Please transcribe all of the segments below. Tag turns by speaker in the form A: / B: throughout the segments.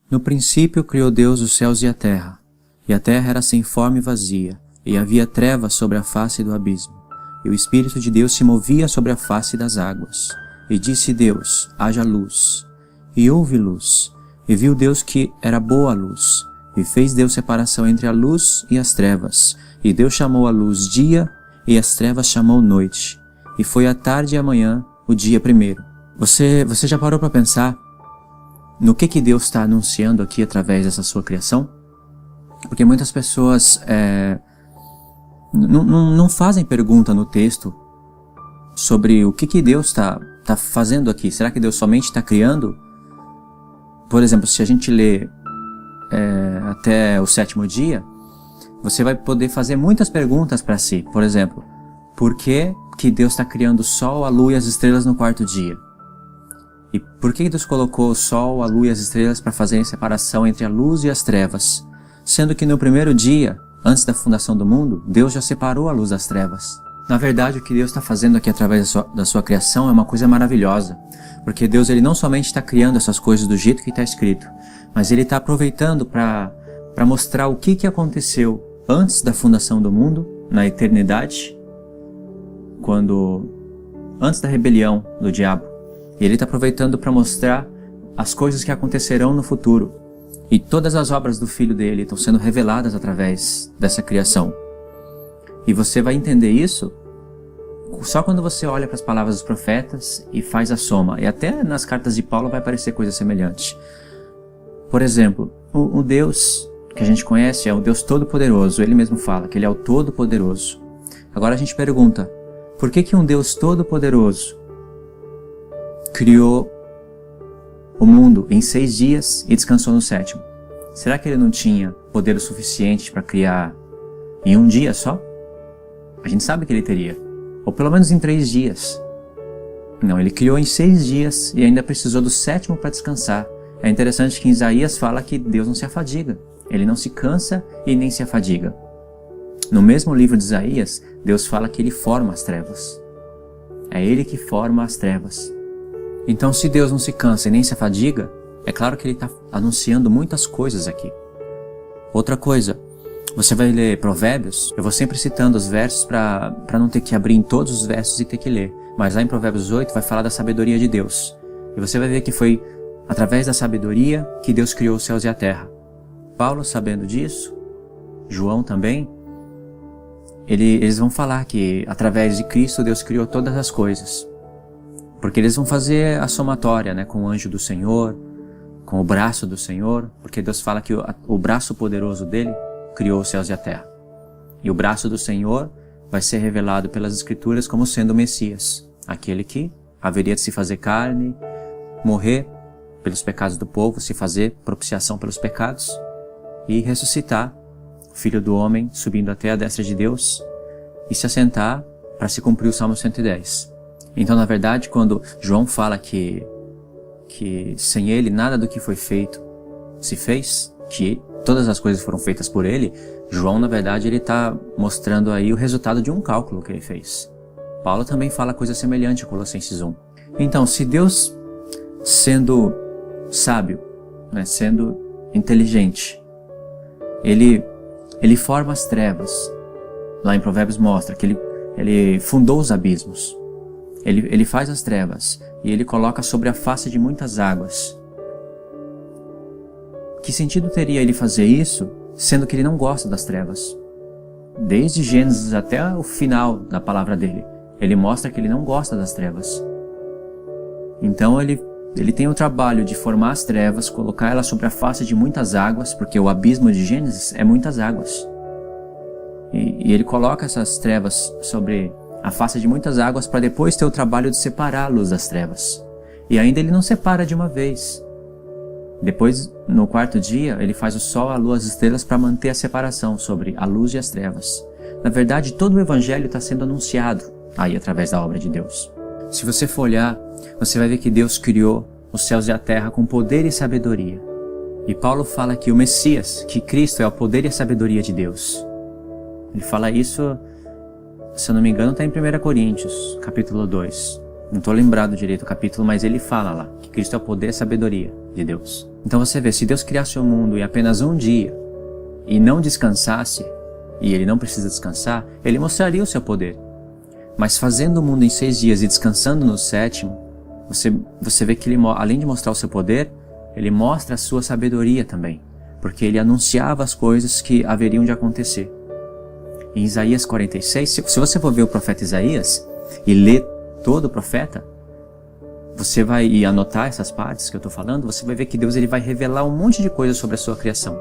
A: No princípio criou Deus os céus e a terra era sem forma e vazia, e havia trevas sobre a face do abismo, e o Espírito de Deus se movia sobre a face das águas. E disse Deus: haja luz. E houve luz. E viu Deus que era boa a luz. E fez Deus separação entre a luz e as trevas. E Deus chamou a luz dia, e as trevas chamou noite. E foi a tarde e a manhã, o dia primeiro. Você já parou para pensar no que Deus está anunciando aqui através dessa sua criação? Porque muitas pessoas não fazem pergunta no texto sobre o que Deus está fazendo aqui. Será que Deus somente está criando? Por exemplo, se a gente lê até o 7º dia, você vai poder fazer muitas perguntas para si. Por exemplo, por que Deus está criando o sol, a lua e as estrelas no 4º dia? E por que Deus colocou o sol, a lua e as estrelas para fazerem separação entre a luz e as trevas? Sendo que no primeiro dia, antes da fundação do mundo, Deus já separou a luz das trevas. Na verdade, o que Deus está fazendo aqui através da sua criação é uma coisa maravilhosa. Porque Deus ele não somente está criando essas coisas do jeito que está escrito, mas Ele está aproveitando para mostrar o que aconteceu antes da fundação do mundo, na eternidade, antes da rebelião do diabo. E Ele está aproveitando para mostrar as coisas que acontecerão no futuro. E todas as obras do Filho dele estão sendo reveladas através dessa criação. E você vai entender isso só quando você olha para as palavras dos profetas e faz a soma. E até nas cartas de Paulo vai aparecer coisa semelhante. Por exemplo, o Deus que a gente conhece é o Deus Todo-Poderoso. Ele mesmo fala que Ele é o Todo-Poderoso. Agora a gente pergunta, por que um Deus Todo-Poderoso criou o mundo em 6 dias e descansou no 7º? Será que Ele não tinha poder o suficiente para criar em um dia só? A gente sabe que Ele teria. Ou pelo menos em 3 dias. Não, Ele criou em 6 dias e ainda precisou do 7º para descansar. É interessante que em Isaías fala que Deus não se afadiga. Ele não se cansa e nem se afadiga. No mesmo livro de Isaías, Deus fala que Ele forma as trevas. É Ele que forma as trevas. Então, se Deus não se cansa e nem se afadiga, é claro que Ele está anunciando muitas coisas aqui. Outra coisa, você vai ler Provérbios, eu vou sempre citando os versos para não ter que abrir em todos os versos e ter que ler. Mas lá em Provérbios 8 vai falar da sabedoria de Deus. E você vai ver que foi através da sabedoria que Deus criou os céus e a terra. Paulo, sabendo disso, João também, eles vão falar que através de Cristo Deus criou todas as coisas. Porque eles vão fazer a somatória, né, com o anjo do Senhor, com o braço do Senhor, porque Deus fala que o braço poderoso dele criou os céus e a terra. E o braço do Senhor vai ser revelado pelas Escrituras como sendo o Messias, aquele que haveria de se fazer carne, morrer pelos pecados do povo, se fazer propiciação pelos pecados e ressuscitar, o Filho do Homem subindo até a destra de Deus e se assentar para se cumprir o Salmo 110. Então, na verdade, quando João fala que sem ele nada do que foi feito se fez, que todas as coisas foram feitas por ele, João, na verdade, ele está mostrando aí o resultado de um cálculo que ele fez. Paulo também fala coisa semelhante em Colossenses 1. Então, se Deus, sendo sábio, né, sendo inteligente, ele forma as trevas. Lá em Provérbios mostra que ele fundou os abismos. Ele faz as trevas e ele coloca sobre a face de muitas águas. Que sentido teria ele fazer isso, sendo que ele não gosta das trevas? Desde Gênesis até o final da palavra dele, ele mostra que ele não gosta das trevas. Então ele tem o trabalho de formar as trevas, colocar elas sobre a face de muitas águas, porque o abismo de Gênesis é muitas águas. E ele coloca essas trevas sobre a face de muitas águas para depois ter o trabalho de separar a luz das trevas. E ainda ele não separa de uma vez. Depois, no 4º dia, ele faz o sol, a lua, as estrelas para manter a separação sobre a luz e as trevas. Na verdade, todo o evangelho está sendo anunciado aí através da obra de Deus. Se você for olhar, você vai ver que Deus criou os céus e a terra com poder e sabedoria. E Paulo fala que o Messias, que Cristo é o poder e a sabedoria de Deus. Ele fala isso, se eu não me engano, está em 1 Coríntios, capítulo 2. Não estou lembrado direito o capítulo, mas ele fala lá que Cristo é o poder e a sabedoria de Deus. Então você vê, se Deus criasse o mundo em apenas um dia e não descansasse, e Ele não precisa descansar, Ele mostraria o seu poder. Mas fazendo o mundo em 6 dias e descansando no 7º, você vê que Ele, além de mostrar o seu poder, Ele mostra a sua sabedoria também, porque Ele anunciava as coisas que haveriam de acontecer. Em Isaías 46, se você for ver o profeta Isaías e ler todo o profeta, você vai anotar essas partes que eu estou falando, você vai ver que Deus ele vai revelar um monte de coisas sobre a sua criação.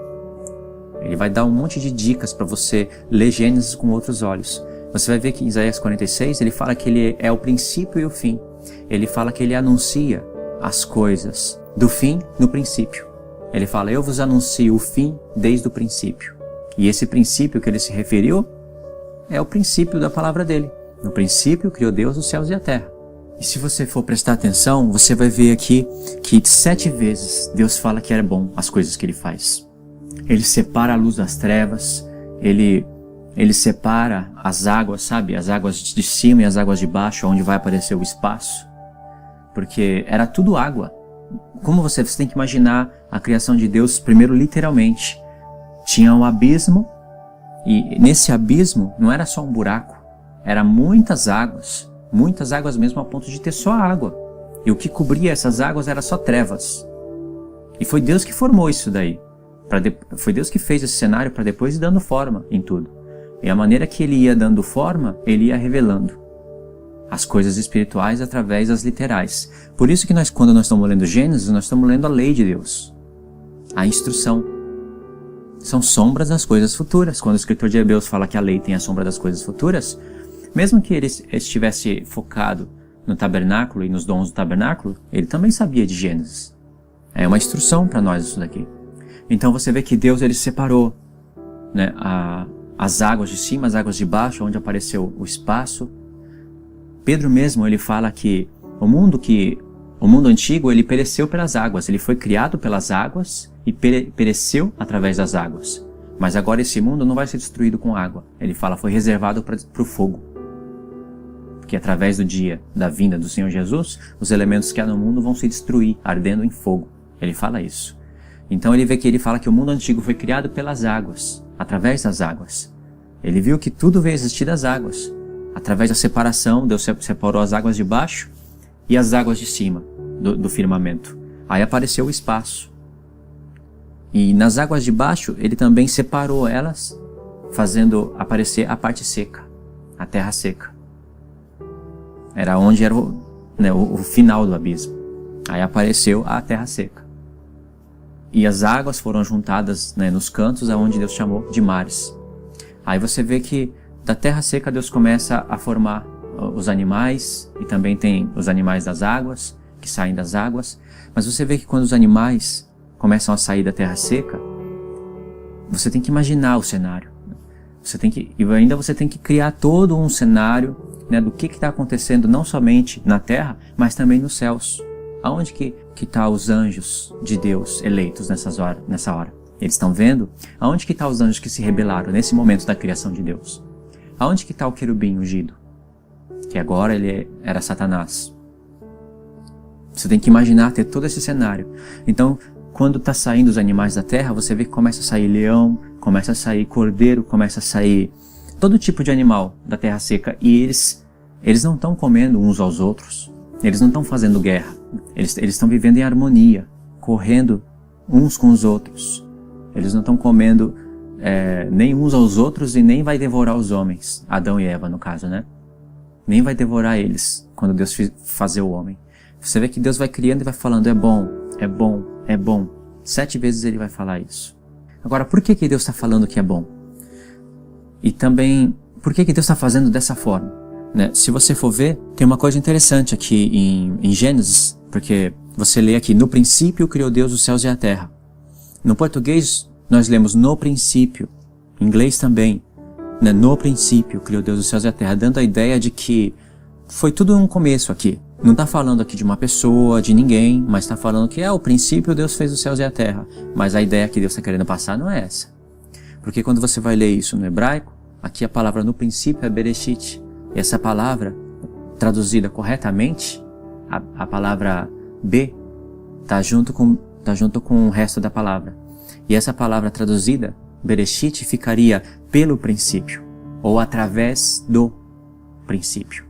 A: Ele vai dar um monte de dicas para você ler Gênesis com outros olhos. Você vai ver que em Isaías 46 ele fala que ele é o princípio e o fim. Ele fala que ele anuncia as coisas do fim no princípio. Ele fala, eu vos anuncio o fim desde o princípio. E esse princípio que ele se referiu é o princípio da palavra dele. No princípio criou Deus os céus e a terra. E se você for prestar atenção, você vai ver aqui que 7 vezes Deus fala que é bom as coisas que Ele faz. Ele separa a luz das trevas, Ele separa as águas, sabe? As águas de cima e as águas de baixo, onde vai aparecer o espaço. Porque era tudo água. Como você tem que imaginar a criação de Deus, primeiro literalmente. Tinha um abismo, e nesse abismo não era só um buraco, era muitas águas mesmo, a ponto de ter só água. E o que cobria essas águas era só trevas. E foi Deus que formou isso daí. Foi Deus que fez esse cenário para depois ir dando forma em tudo. E a maneira que Ele ia dando forma, Ele ia revelando as coisas espirituais através das literais. Por isso que quando nós estamos lendo Gênesis, nós estamos lendo a lei de Deus. A instrução. São sombras das coisas futuras. Quando o escritor de Hebreus fala que a lei tem a sombra das coisas futuras, mesmo que ele estivesse focado no tabernáculo e nos dons do tabernáculo, ele também sabia de Gênesis. É uma instrução para nós isso daqui. Então você vê que Deus ele separou, né, as águas de cima, as águas de baixo, onde apareceu o espaço. Pedro mesmo ele fala que o mundo antigo ele pereceu pelas águas, ele foi criado pelas águas e pereceu através das águas. Mas agora esse mundo não vai ser destruído com água. Ele fala, foi reservado para o fogo. Que através do dia da vinda do Senhor Jesus, os elementos que há no mundo vão se destruir, ardendo em fogo. Ele fala isso. Então ele fala que o mundo antigo foi criado pelas águas, através das águas. Ele viu que tudo veio existir das águas. Através da separação, Deus separou as águas de baixo e as águas de cima do firmamento. Aí apareceu o espaço. E nas águas de baixo, ele também separou elas, fazendo aparecer a parte seca, a terra seca. Era onde era o final do abismo. Aí apareceu a terra seca. E as águas foram juntadas, né, nos cantos aonde Deus chamou de mares. Aí você vê que da terra seca Deus começa a formar os animais, e também tem os animais das águas, que saem das águas. Mas você vê que quando os animais começam a sair da terra seca, você tem que imaginar o cenário. Você tem que criar todo um cenário, né, do que está acontecendo não somente na terra, mas também nos céus. Aonde que está os anjos de Deus eleitos nessa hora? Eles estão vendo? Aonde que está os anjos que se rebelaram nesse momento da criação de Deus? Aonde que está o querubim ungido? Que agora ele era Satanás. Você tem que imaginar, ter todo esse cenário. Então, quando está saindo os animais da terra, você vê que começa a sair leão, começa a sair cordeiro, começa a sair todo tipo de animal da terra seca. E eles não estão comendo uns aos outros. Eles não estão fazendo guerra. Eles estão vivendo em harmonia, correndo uns com os outros. Eles não estão comendo nem uns aos outros e nem vai devorar os homens. Adão e Eva, no caso, né? Nem vai devorar eles quando Deus fazer o homem. Você vê que Deus vai criando e vai falando, é bom, é bom, é bom. 7 vezes ele vai falar isso. Agora, por que Deus está falando que é bom? E também, por que Deus está fazendo dessa forma? Né? Se você for ver, tem uma coisa interessante aqui em Gênesis, porque você lê aqui, no princípio criou Deus os céus e a terra. No português, nós lemos no princípio, em inglês também, né? No princípio criou Deus os céus e a terra, dando a ideia de que foi tudo um começo aqui. Não está falando aqui de uma pessoa, de ninguém, mas está falando que o princípio Deus fez os céus e a terra. Mas a ideia que Deus está querendo passar não é essa. Porque quando você vai ler isso no hebraico, aqui a palavra no princípio é Bereshit. E essa palavra, traduzida corretamente, a palavra B, está junto com está junto com o resto da palavra. E essa palavra traduzida, Bereshit, ficaria pelo princípio, ou através do princípio.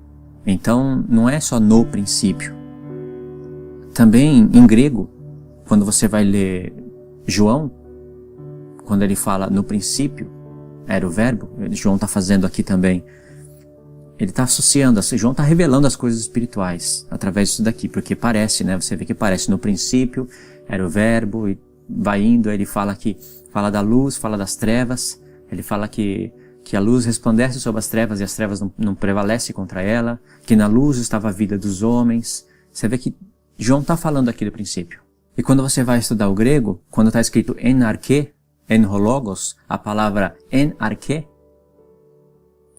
A: Então, não é só no princípio. Também, em grego, quando você vai ler João, quando ele fala no princípio, era o verbo, João está fazendo aqui também, ele está associando, João está revelando as coisas espirituais através disso daqui, porque parece, né? Você vê que parece no princípio, era o verbo, e vai indo, ele fala fala da luz, fala das trevas, ele fala que a luz resplandece sobre as trevas e as trevas não prevalecem contra ela, que na luz estava a vida dos homens. Você vê que João está falando aqui do princípio. E quando você vai estudar o grego, quando está escrito en arche, en hologos, a palavra en arche,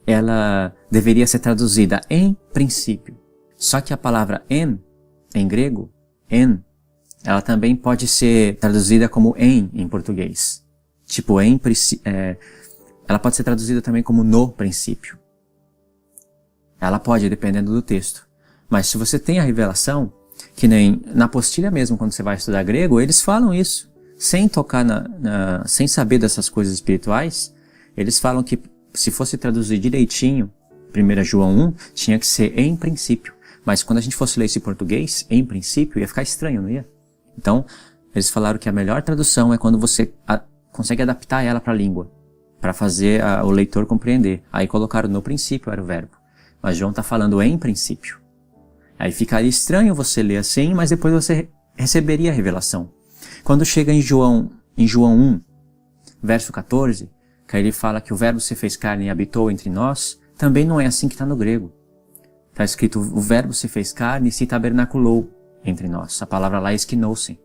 A: ela deveria ser traduzida em princípio. Só que a palavra em grego, ela também pode ser traduzida como em português. Tipo, ela pode ser traduzida também como no princípio. Ela pode, dependendo do texto. Mas se você tem a revelação, que nem na apostila mesmo, quando você vai estudar grego, eles falam isso. Sem tocar sem saber dessas coisas espirituais, eles falam que se fosse traduzir direitinho, 1 João 1, tinha que ser em princípio. Mas quando a gente fosse ler isso em português, em princípio, ia ficar estranho, não ia? Então, eles falaram que a melhor tradução é quando você consegue adaptar ela para a língua, para fazer o leitor compreender. Aí colocaram no princípio, era o verbo. Mas João está falando em princípio. Aí ficaria estranho você ler assim, mas depois você receberia a revelação. Quando chega em João 1, verso 14, que aí ele fala que o verbo se fez carne e habitou entre nós, também não é assim que está no grego. Está escrito, o verbo se fez carne e se tabernaculou entre nós. A palavra lá é esquinosen.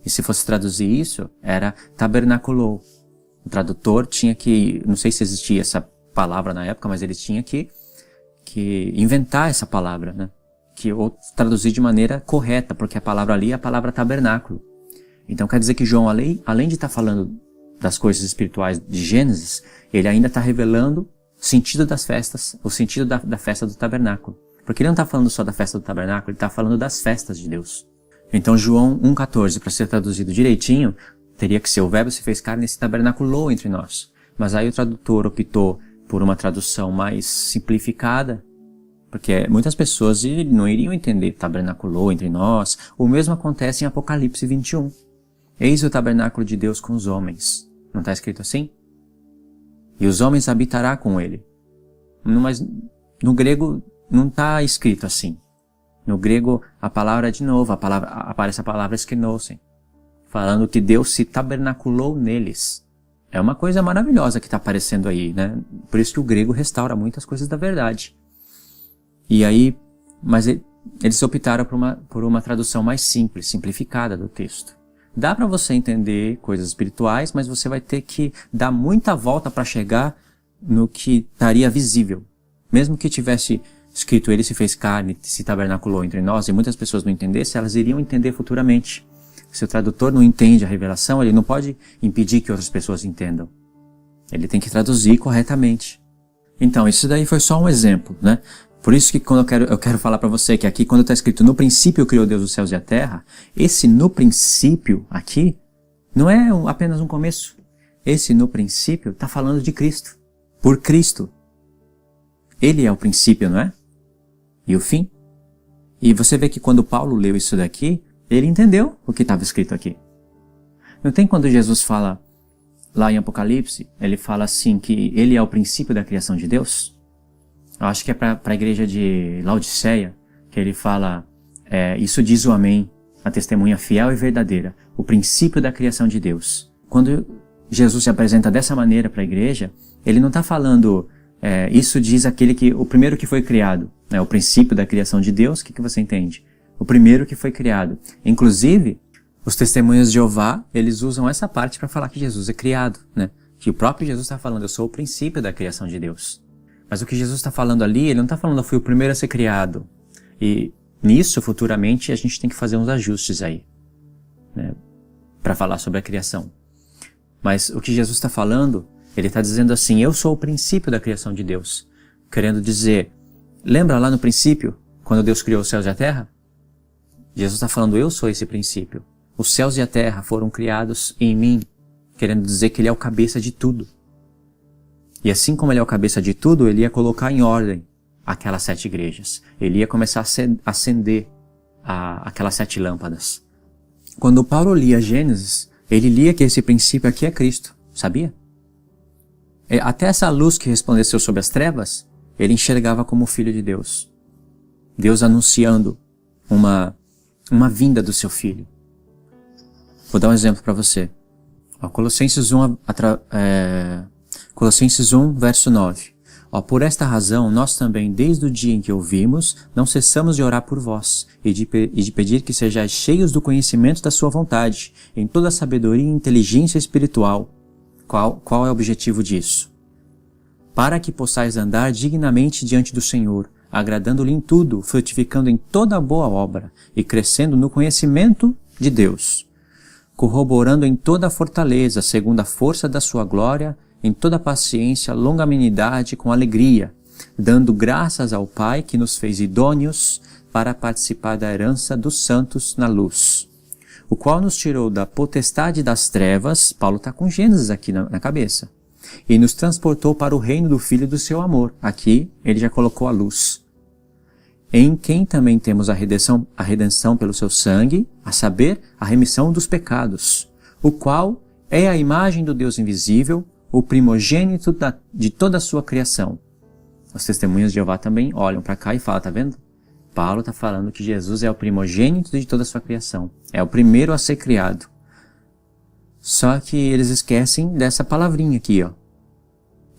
A: E se fosse traduzir isso, era tabernaculou. O tradutor tinha que, não sei se existia essa palavra na época, mas ele tinha que inventar essa palavra, né? Ou traduzir de maneira correta, porque a palavra ali é a palavra tabernáculo. Então quer dizer que João, além de estar falando das coisas espirituais de Gênesis, ele ainda está revelando o sentido das festas, o sentido da festa do tabernáculo. Porque ele não está falando só da festa do tabernáculo, ele está falando das festas de Deus. Então João 1,14, para ser traduzido direitinho, teria que ser o verbo se fez carne e se tabernaculou entre nós. Mas aí o tradutor optou por uma tradução mais simplificada, porque muitas pessoas não iriam entender tabernaculou entre nós. O mesmo acontece em Apocalipse 21. Eis o tabernáculo de Deus com os homens. Não está escrito assim? E os homens habitará com ele. Mas no grego não está escrito assim. No grego a palavra de novo, aparece a palavra skenosen, falando que Deus se tabernaculou neles. É uma coisa maravilhosa que está aparecendo aí, né? Por isso que o grego restaura muitas coisas da verdade. E aí, mas eles optaram por uma tradução mais simples, simplificada do texto. Dá para você entender coisas espirituais, mas você vai ter que dar muita volta para chegar no que estaria visível. Mesmo que tivesse escrito ele se fez carne, se tabernaculou entre nós, e muitas pessoas não entendessem, elas iriam entender futuramente. Se o tradutor não entende a revelação, ele não pode impedir que outras pessoas entendam. Ele tem que traduzir corretamente. Então, isso daí foi só um exemplo, né? Por isso que quando eu quero falar para você que aqui, quando está escrito no princípio criou Deus os céus e a terra, esse no princípio aqui não é apenas um começo. Esse no princípio está falando de Cristo. Por Cristo. Ele é o princípio, não é? E o fim. E você vê que quando Paulo leu isso daqui, ele entendeu o que estava escrito aqui. Não tem quando Jesus fala lá em Apocalipse, ele fala assim que ele é o princípio da criação de Deus? Eu acho que é para a igreja de Laodiceia, que ele fala, isso diz o Amém, a testemunha fiel e verdadeira, o princípio da criação de Deus. Quando Jesus se apresenta dessa maneira para a igreja, ele não está falando, isso diz o primeiro que foi criado, né, o princípio da criação de Deus, o que você entende? O primeiro que foi criado. Inclusive, os testemunhas de Jeová, eles usam essa parte para falar que Jesus é criado, né? Que o próprio Jesus está falando, eu sou o princípio da criação de Deus. Mas o que Jesus está falando ali, ele não está falando, eu fui o primeiro a ser criado. E nisso, futuramente, a gente tem que fazer uns ajustes aí, né, para falar sobre a criação. Mas o que Jesus está falando, ele está dizendo assim, eu sou o princípio da criação de Deus. Querendo dizer, lembra lá no princípio, quando Deus criou os céus e a terra? Jesus está falando, eu sou esse princípio. Os céus e a terra foram criados em mim, querendo dizer que ele é o cabeça de tudo. E assim como ele é o cabeça de tudo, ele ia colocar em ordem aquelas 7 igrejas. Ele ia começar a acender aquelas 7 lâmpadas. Quando Paulo lia Gênesis, ele lia que esse princípio aqui é Cristo, sabia? Até essa luz que resplandeceu sobre as trevas, ele enxergava como Filho de Deus. Deus anunciando uma vinda do seu Filho. Vou dar um exemplo para você. Colossenses 1, verso 9. Por esta razão, nós também, desde o dia em que ouvimos, não cessamos de orar por vós, e de pedir que sejais cheios do conhecimento da sua vontade, em toda a sabedoria e inteligência espiritual. Qual é o objetivo disso? Para que possais andar dignamente diante do Senhor, agradando-lhe em tudo, frutificando em toda boa obra, e crescendo no conhecimento de Deus, corroborando em toda a fortaleza, segundo a força da sua glória, em toda paciência, longanimidade, com alegria, dando graças ao Pai que nos fez idôneos para participar da herança dos santos na luz, o qual nos tirou da potestade das trevas, Paulo está com Gênesis aqui na cabeça, e nos transportou para o reino do Filho do seu amor. Aqui ele já colocou a luz. Em quem também temos a redenção pelo seu sangue, a saber, a remissão dos pecados, o qual é a imagem do Deus invisível, o primogênito de toda a sua criação. Os testemunhas de Jeová também olham para cá e falam, tá vendo? Paulo está falando que Jesus é o primogênito de toda a sua criação. É o primeiro a ser criado. Só que eles esquecem dessa palavrinha aqui, ó.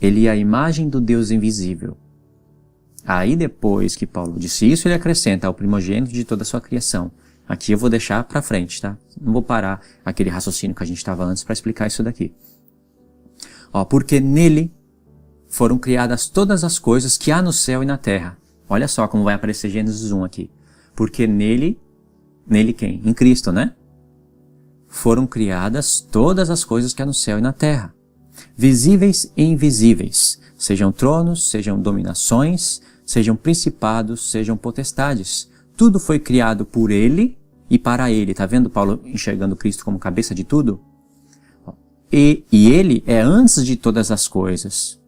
A: Ele é a imagem do Deus invisível. Aí depois que Paulo disse isso, ele acrescenta o primogênito de toda a sua criação. Aqui eu vou deixar para frente, tá? Não vou parar aquele raciocínio que a gente estava antes para explicar isso daqui. Porque nele foram criadas todas as coisas que há no céu e na terra. Olha só como vai aparecer Gênesis 1 aqui. Porque nele quem? Em Cristo, né? Foram criadas todas as coisas que há no céu e na terra. Visíveis e invisíveis. Sejam tronos, sejam dominações, sejam principados, sejam potestades. Tudo foi criado por ele e para ele. Tá vendo Paulo enxergando Cristo como cabeça de tudo? E ele é antes de todas as coisas.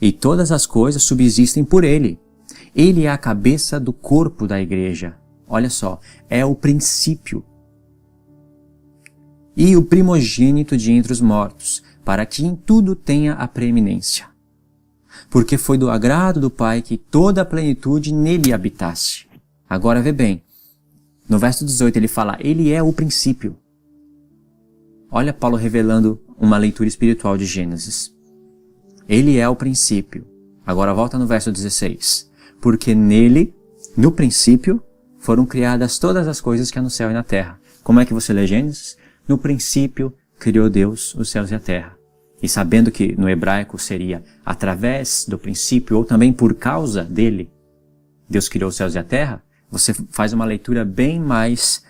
A: E todas as coisas subsistem por ele. Ele é a cabeça do corpo da igreja. Olha só, é o princípio. E o primogênito de entre os mortos, para que em tudo tenha a preeminência. Porque foi do agrado do Pai que toda a plenitude nele habitasse. Agora vê bem, no verso 18 ele fala, ele é o princípio. Olha Paulo revelando uma leitura espiritual de Gênesis. Ele é o princípio. Agora volta no verso 16. Porque nele, no princípio, foram criadas todas as coisas que há no céu e na terra. Como é que você lê Gênesis? No princípio, criou Deus os céus e a terra. E sabendo que no hebraico seria através do princípio ou também por causa dele, Deus criou os céus e a terra, você faz uma leitura bem mais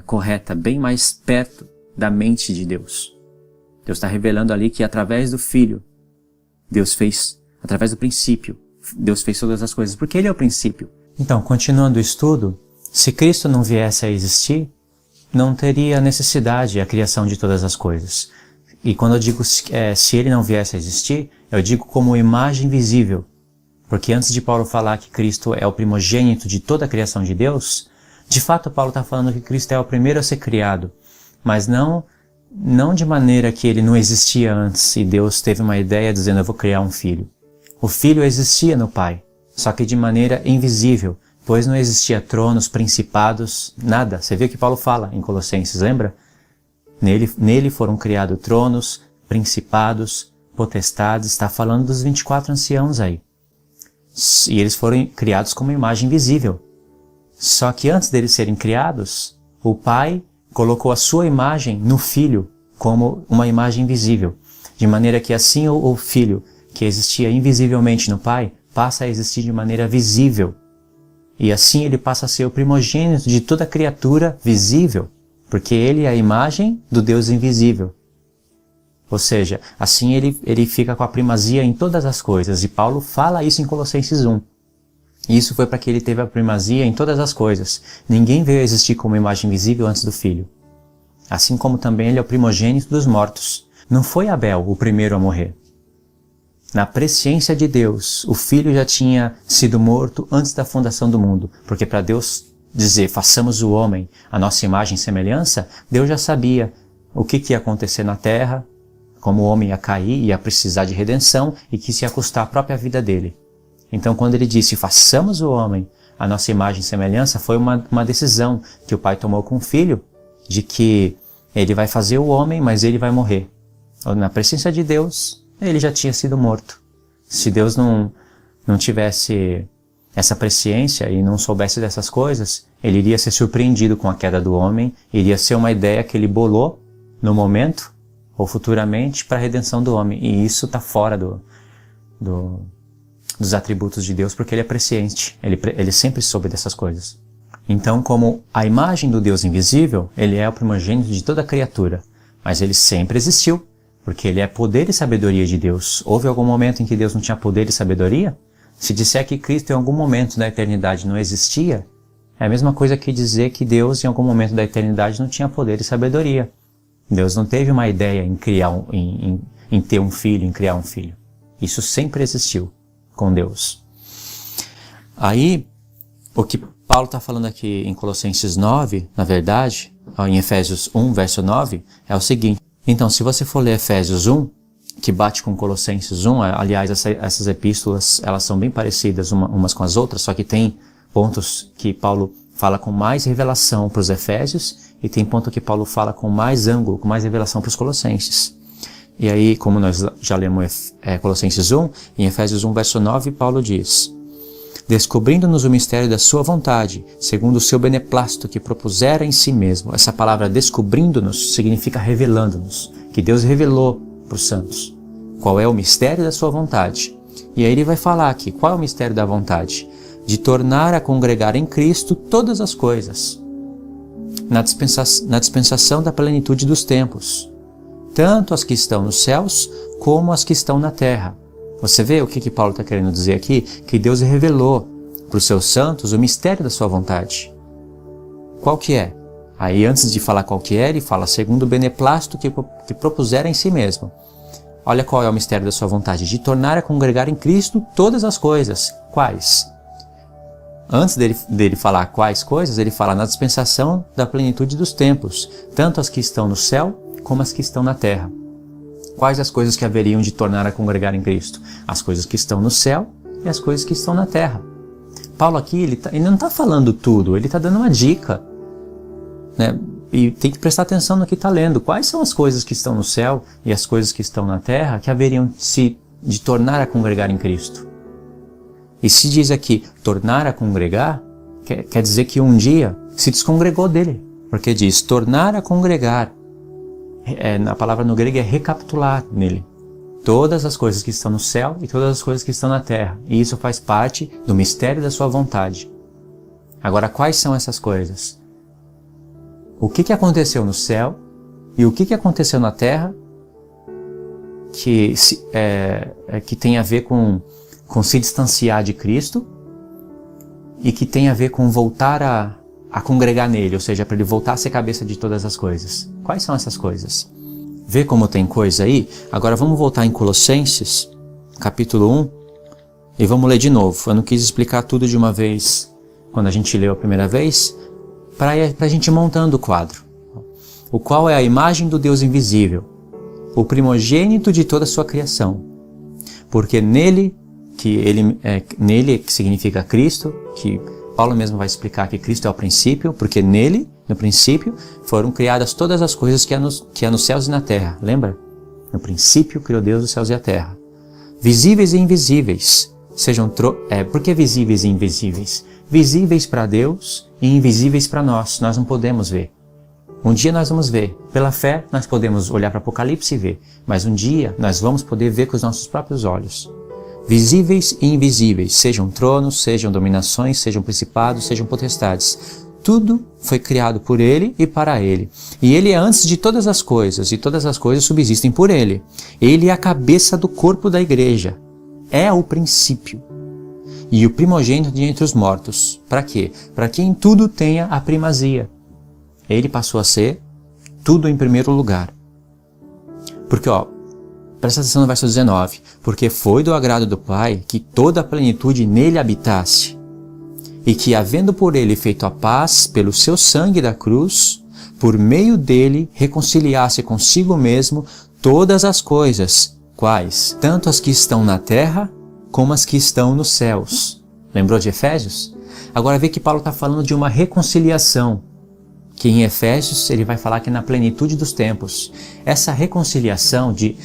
A: correta, bem mais perto da mente de Deus. Deus está revelando ali que através do Filho, Deus fez, através do princípio, Deus fez todas as coisas, porque ele é o princípio. Então, continuando o estudo, se Cristo não viesse a existir, não teria necessidade a criação de todas as coisas. E quando eu digo se ele não viesse a existir, eu digo como imagem visível. Porque antes de Paulo falar que Cristo é o primogênito de toda a criação de Deus, de fato Paulo está falando que Cristo é o primeiro a ser criado, mas não de maneira que ele não existia antes e Deus teve uma ideia dizendo eu vou criar um filho. O filho existia no Pai, só que de maneira invisível, pois não existia tronos, principados, nada. Você viu o que Paulo fala em Colossenses, lembra? Nele foram criados tronos, principados, potestades, está falando dos 24 anciãos aí. E eles foram criados como imagem visível. Só que antes deles serem criados, o Pai colocou a sua imagem no Filho como uma imagem visível. De maneira que assim o Filho, que existia invisivelmente no Pai, passa a existir de maneira visível. E assim ele passa a ser o primogênito de toda criatura visível, porque ele é a imagem do Deus invisível. Ou seja, assim ele fica com a primazia em todas as coisas. E Paulo fala isso em Colossenses 1. E isso foi para que ele teve a primazia em todas as coisas. Ninguém veio a existir como imagem visível antes do Filho. Assim como também ele é o primogênito dos mortos. Não foi Abel o primeiro a morrer. Na presciência de Deus, o Filho já tinha sido morto antes da fundação do mundo, porque para Deus dizer, façamos o homem a nossa imagem e semelhança, Deus já sabia o que ia acontecer na terra, como o homem ia cair, ia precisar de redenção e que isso ia custar a própria vida dele. Então quando ele disse, façamos o homem a nossa imagem e semelhança, foi uma decisão que o pai tomou com o Filho, de que ele vai fazer o homem, mas ele vai morrer. Na presciência de Deus, ele já tinha sido morto. Se Deus não tivesse essa presciência e não soubesse dessas coisas, ele iria ser surpreendido com a queda do homem, iria ser uma ideia que ele bolou no momento ou futuramente para a redenção do homem. E isso está fora dos atributos de Deus, porque ele é presciente, ele sempre soube dessas coisas. Então, como a imagem do Deus invisível, ele é o primogênito de toda criatura, mas ele sempre existiu, porque ele é poder e sabedoria de Deus. Houve algum momento em que Deus não tinha poder e sabedoria? Se disser que Cristo em algum momento da eternidade não existia, é a mesma coisa que dizer que Deus em algum momento da eternidade não tinha poder e sabedoria. Deus não teve uma ideia em criar em ter um filho, em criar um filho. Isso sempre existiu com Deus. Aí, o que Paulo está falando aqui em Colossenses 9, na verdade, em Efésios 1, verso 9, é o seguinte. Então, se você for ler Efésios 1, que bate com Colossenses 1, aliás, essas epístolas, elas são bem parecidas umas com as outras, só que tem pontos que Paulo fala com mais revelação para os Efésios, e tem ponto que Paulo fala com mais ângulo, com mais revelação para os Colossenses. E aí, como nós já lemos Colossenses 1, em Efésios 1, verso 9, Paulo diz: descobrindo-nos o mistério da sua vontade, segundo o seu beneplácito que propusera em si mesmo. Essa palavra descobrindo-nos significa revelando-nos, que Deus revelou para os santos qual é o mistério da sua vontade. E aí ele vai falar aqui, qual é o mistério da vontade? De tornar a congregar em Cristo todas as coisas, na dispensação da plenitude dos tempos, tanto as que estão nos céus, como as que estão na terra. Você vê o que Paulo está querendo dizer aqui? Que Deus revelou para os seus santos o mistério da sua vontade. Qual que é? Aí antes de falar qual que é, ele fala segundo o beneplácito que propusera em si mesmo. Olha qual é o mistério da sua vontade, de tornar a congregar em Cristo todas as coisas. Quais? Antes dele falar quais coisas, ele fala na dispensação da plenitude dos tempos, tanto as que estão no céu, como as que estão na terra. Quais as coisas que haveriam de tornar a congregar em Cristo? As coisas que estão no céu e as coisas que estão na terra. Paulo aqui, ele não está falando tudo, ele está dando uma dica, né? E tem que prestar atenção no que está lendo. Quais são as coisas que estão no céu e as coisas que estão na terra que haveriam de tornar a congregar em Cristo? E se diz aqui, tornar a congregar, quer dizer que um dia se descongregou dele. Porque diz, tornar a congregar. A palavra no grego é recapitular nele. Todas as coisas que estão no céu e todas as coisas que estão na terra. E isso faz parte do mistério da sua vontade. Agora, quais são essas coisas? O que aconteceu no céu e o que aconteceu na terra que tem a ver com se distanciar de Cristo e que tem a ver com voltar a congregar nele, ou seja, para ele voltar a ser cabeça de todas as coisas. Quais são essas coisas? Vê como tem coisa aí? Agora vamos voltar em Colossenses, capítulo 1, e vamos ler de novo. Eu não quis explicar tudo de uma vez, quando a gente leu a primeira vez, para a gente ir montando o quadro. O qual é a imagem do Deus invisível, o primogênito de toda a sua criação. Porque nele que significa Cristo, que Paulo mesmo vai explicar que Cristo é o princípio, porque nele, no princípio, foram criadas todas as coisas que há nos céus e na terra. Lembra? No princípio criou Deus os céus e a terra. Visíveis e invisíveis. Por que visíveis e invisíveis? Visíveis para Deus e invisíveis para nós. Nós não podemos ver. Um dia nós vamos ver. Pela fé, nós podemos olhar para Apocalipse e ver. Mas um dia nós vamos poder ver com os nossos próprios olhos. Visíveis e invisíveis, sejam tronos, sejam dominações, sejam principados, sejam potestades. Tudo foi criado por Ele e para Ele. E Ele é antes de todas as coisas, e todas as coisas subsistem por Ele. Ele é a cabeça do corpo da igreja. É o princípio. e o primogênito de entre os mortos. Para quê? Para que em tudo tenha a primazia. Ele passou a ser tudo em primeiro lugar. Porque, presta atenção no verso 19. Porque foi do agrado do Pai que toda a plenitude nele habitasse, e que, havendo por ele feito a paz pelo seu sangue da cruz, por meio dele reconciliasse consigo mesmo todas as coisas, quais? Tanto as que estão na terra, como as que estão nos céus. Lembrou de Efésios? Agora vê que Paulo está falando de uma reconciliação, que em Efésios ele vai falar que é na plenitude dos tempos. Essa reconciliação de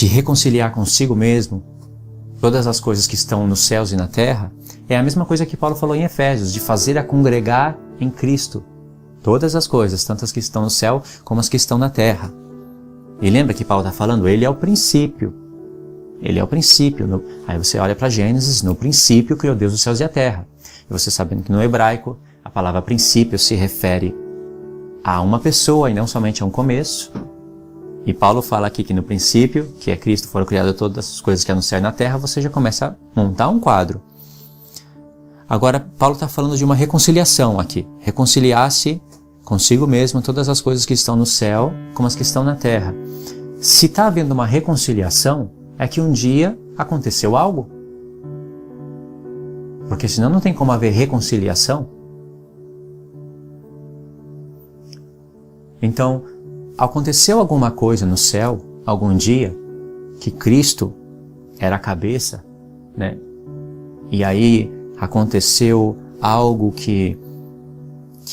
A: reconciliar consigo mesmo todas as coisas que estão nos céus e na terra, é a mesma coisa que Paulo falou em Efésios, de fazer a congregar em Cristo todas as coisas, tanto as que estão no céu como as que estão na terra. E lembra que Paulo está falando? Ele é o princípio. Ele é o princípio. Aí você olha para Gênesis, no princípio criou Deus os céus e a terra. E você sabendo que no hebraico a palavra princípio se refere a uma pessoa e não somente a um começo. E Paulo fala aqui que no princípio, que é Cristo, foram criadas todas as coisas que há no céu e na terra, você já começa a montar um quadro. Agora, Paulo está falando de uma reconciliação aqui. Reconciliar-se consigo mesmo todas as coisas que estão no céu como as que estão na terra. Se está havendo uma reconciliação, é que um dia aconteceu algo. Porque senão não tem como haver reconciliação. Então, aconteceu alguma coisa no céu, algum dia, que Cristo era a cabeça, né? E aí aconteceu algo que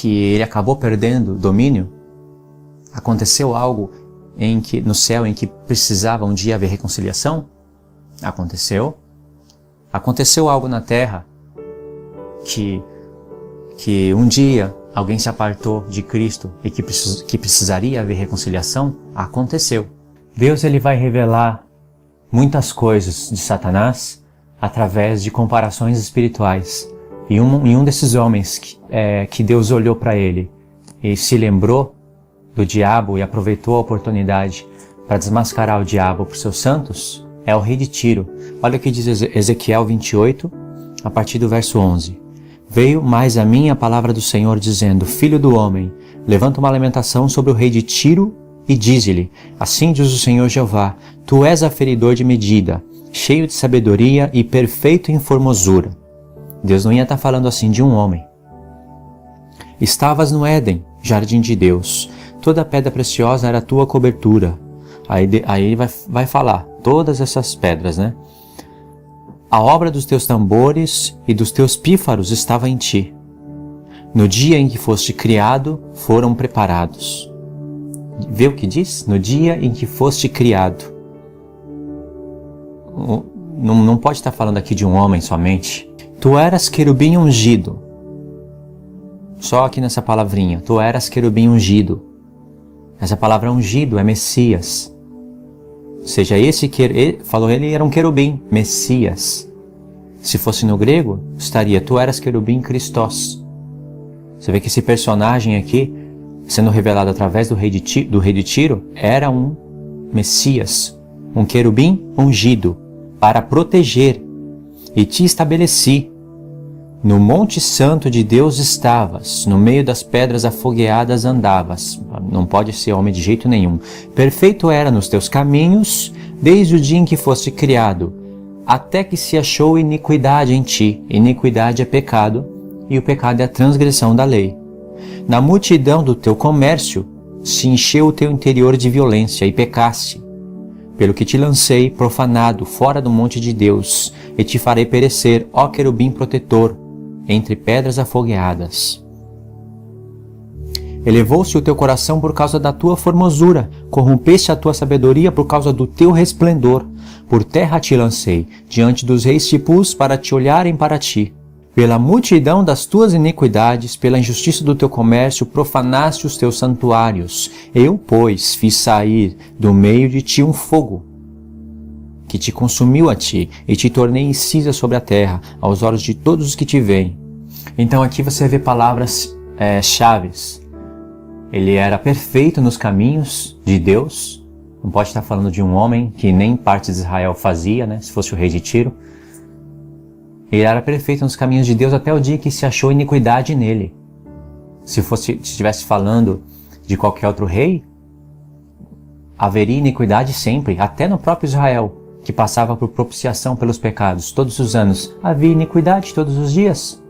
A: ele acabou perdendo domínio. Aconteceu algo no céu em que precisava um dia haver reconciliação? Aconteceu. Aconteceu algo na terra que um dia alguém se apartou de Cristo e que precisaria haver reconciliação? Aconteceu. Deus ele vai revelar muitas coisas de Satanás através de comparações espirituais. E um desses homens que Deus olhou para ele e se lembrou do diabo e aproveitou a oportunidade para desmascarar o diabo para os seus santos é o rei de Tiro. Olha o que diz Ezequiel 28, a partir do verso 11. Veio mais a mim a palavra do Senhor, dizendo: Filho do homem, levanta uma lamentação sobre o rei de Tiro e dize-lhe: Assim diz o Senhor Jeová, tu és aferidor de medida, cheio de sabedoria e perfeito em formosura. Deus não ia estar falando assim de um homem. Estavas no Éden, jardim de Deus, toda pedra preciosa era a tua cobertura. Aí vai falar todas essas pedras, né? A obra dos teus tambores e dos teus pífaros estava em ti. No dia em que foste criado, foram preparados. Vê o que diz? No dia em que foste criado. Não pode estar falando aqui de um homem somente. Tu eras querubim ungido. Só aqui nessa palavrinha. Tu eras querubim ungido. Essa palavra ungido é Messias. Ou seja, falou ele era um querubim, Messias. Se fosse no grego, estaria tu eras querubim Christos. Você vê que esse personagem aqui, sendo revelado através do rei de Tiro, era um Messias, um querubim ungido, para proteger. E te estabeleci. No monte santo de Deus estavas, no meio das pedras afogueadas andavas. Não pode ser homem de jeito nenhum. Perfeito era nos teus caminhos, desde o dia em que foste criado, até que se achou iniquidade em ti. Iniquidade é pecado, e o pecado é a transgressão da lei. Na multidão do teu comércio, se encheu o teu interior de violência, e pecaste. Pelo que te lancei, profanado, fora do monte de Deus, e te farei perecer, ó querubim protetor, entre pedras afogueadas. Elevou-se o teu coração por causa da tua formosura, corrompeste a tua sabedoria por causa do teu resplendor. Por terra te lancei, diante dos reis te pus para te olharem para ti. Pela multidão das tuas iniquidades, pela injustiça do teu comércio, profanaste os teus santuários. Eu, pois, fiz sair do meio de ti um fogo, que te consumiu a ti, e te tornei incisa sobre a terra, aos olhos de todos os que te veem. Então aqui você vê palavras chaves. Ele era perfeito nos caminhos de Deus. Não pode estar falando de um homem que nem parte de Israel fazia, né? Se fosse o rei de Tiro. Ele era perfeito nos caminhos de Deus até o dia que se achou iniquidade nele. Se estivesse falando de qualquer outro rei, haveria iniquidade sempre, até no próprio Israel, que passava por propiciação pelos pecados todos os anos. Havia iniquidade todos os dias.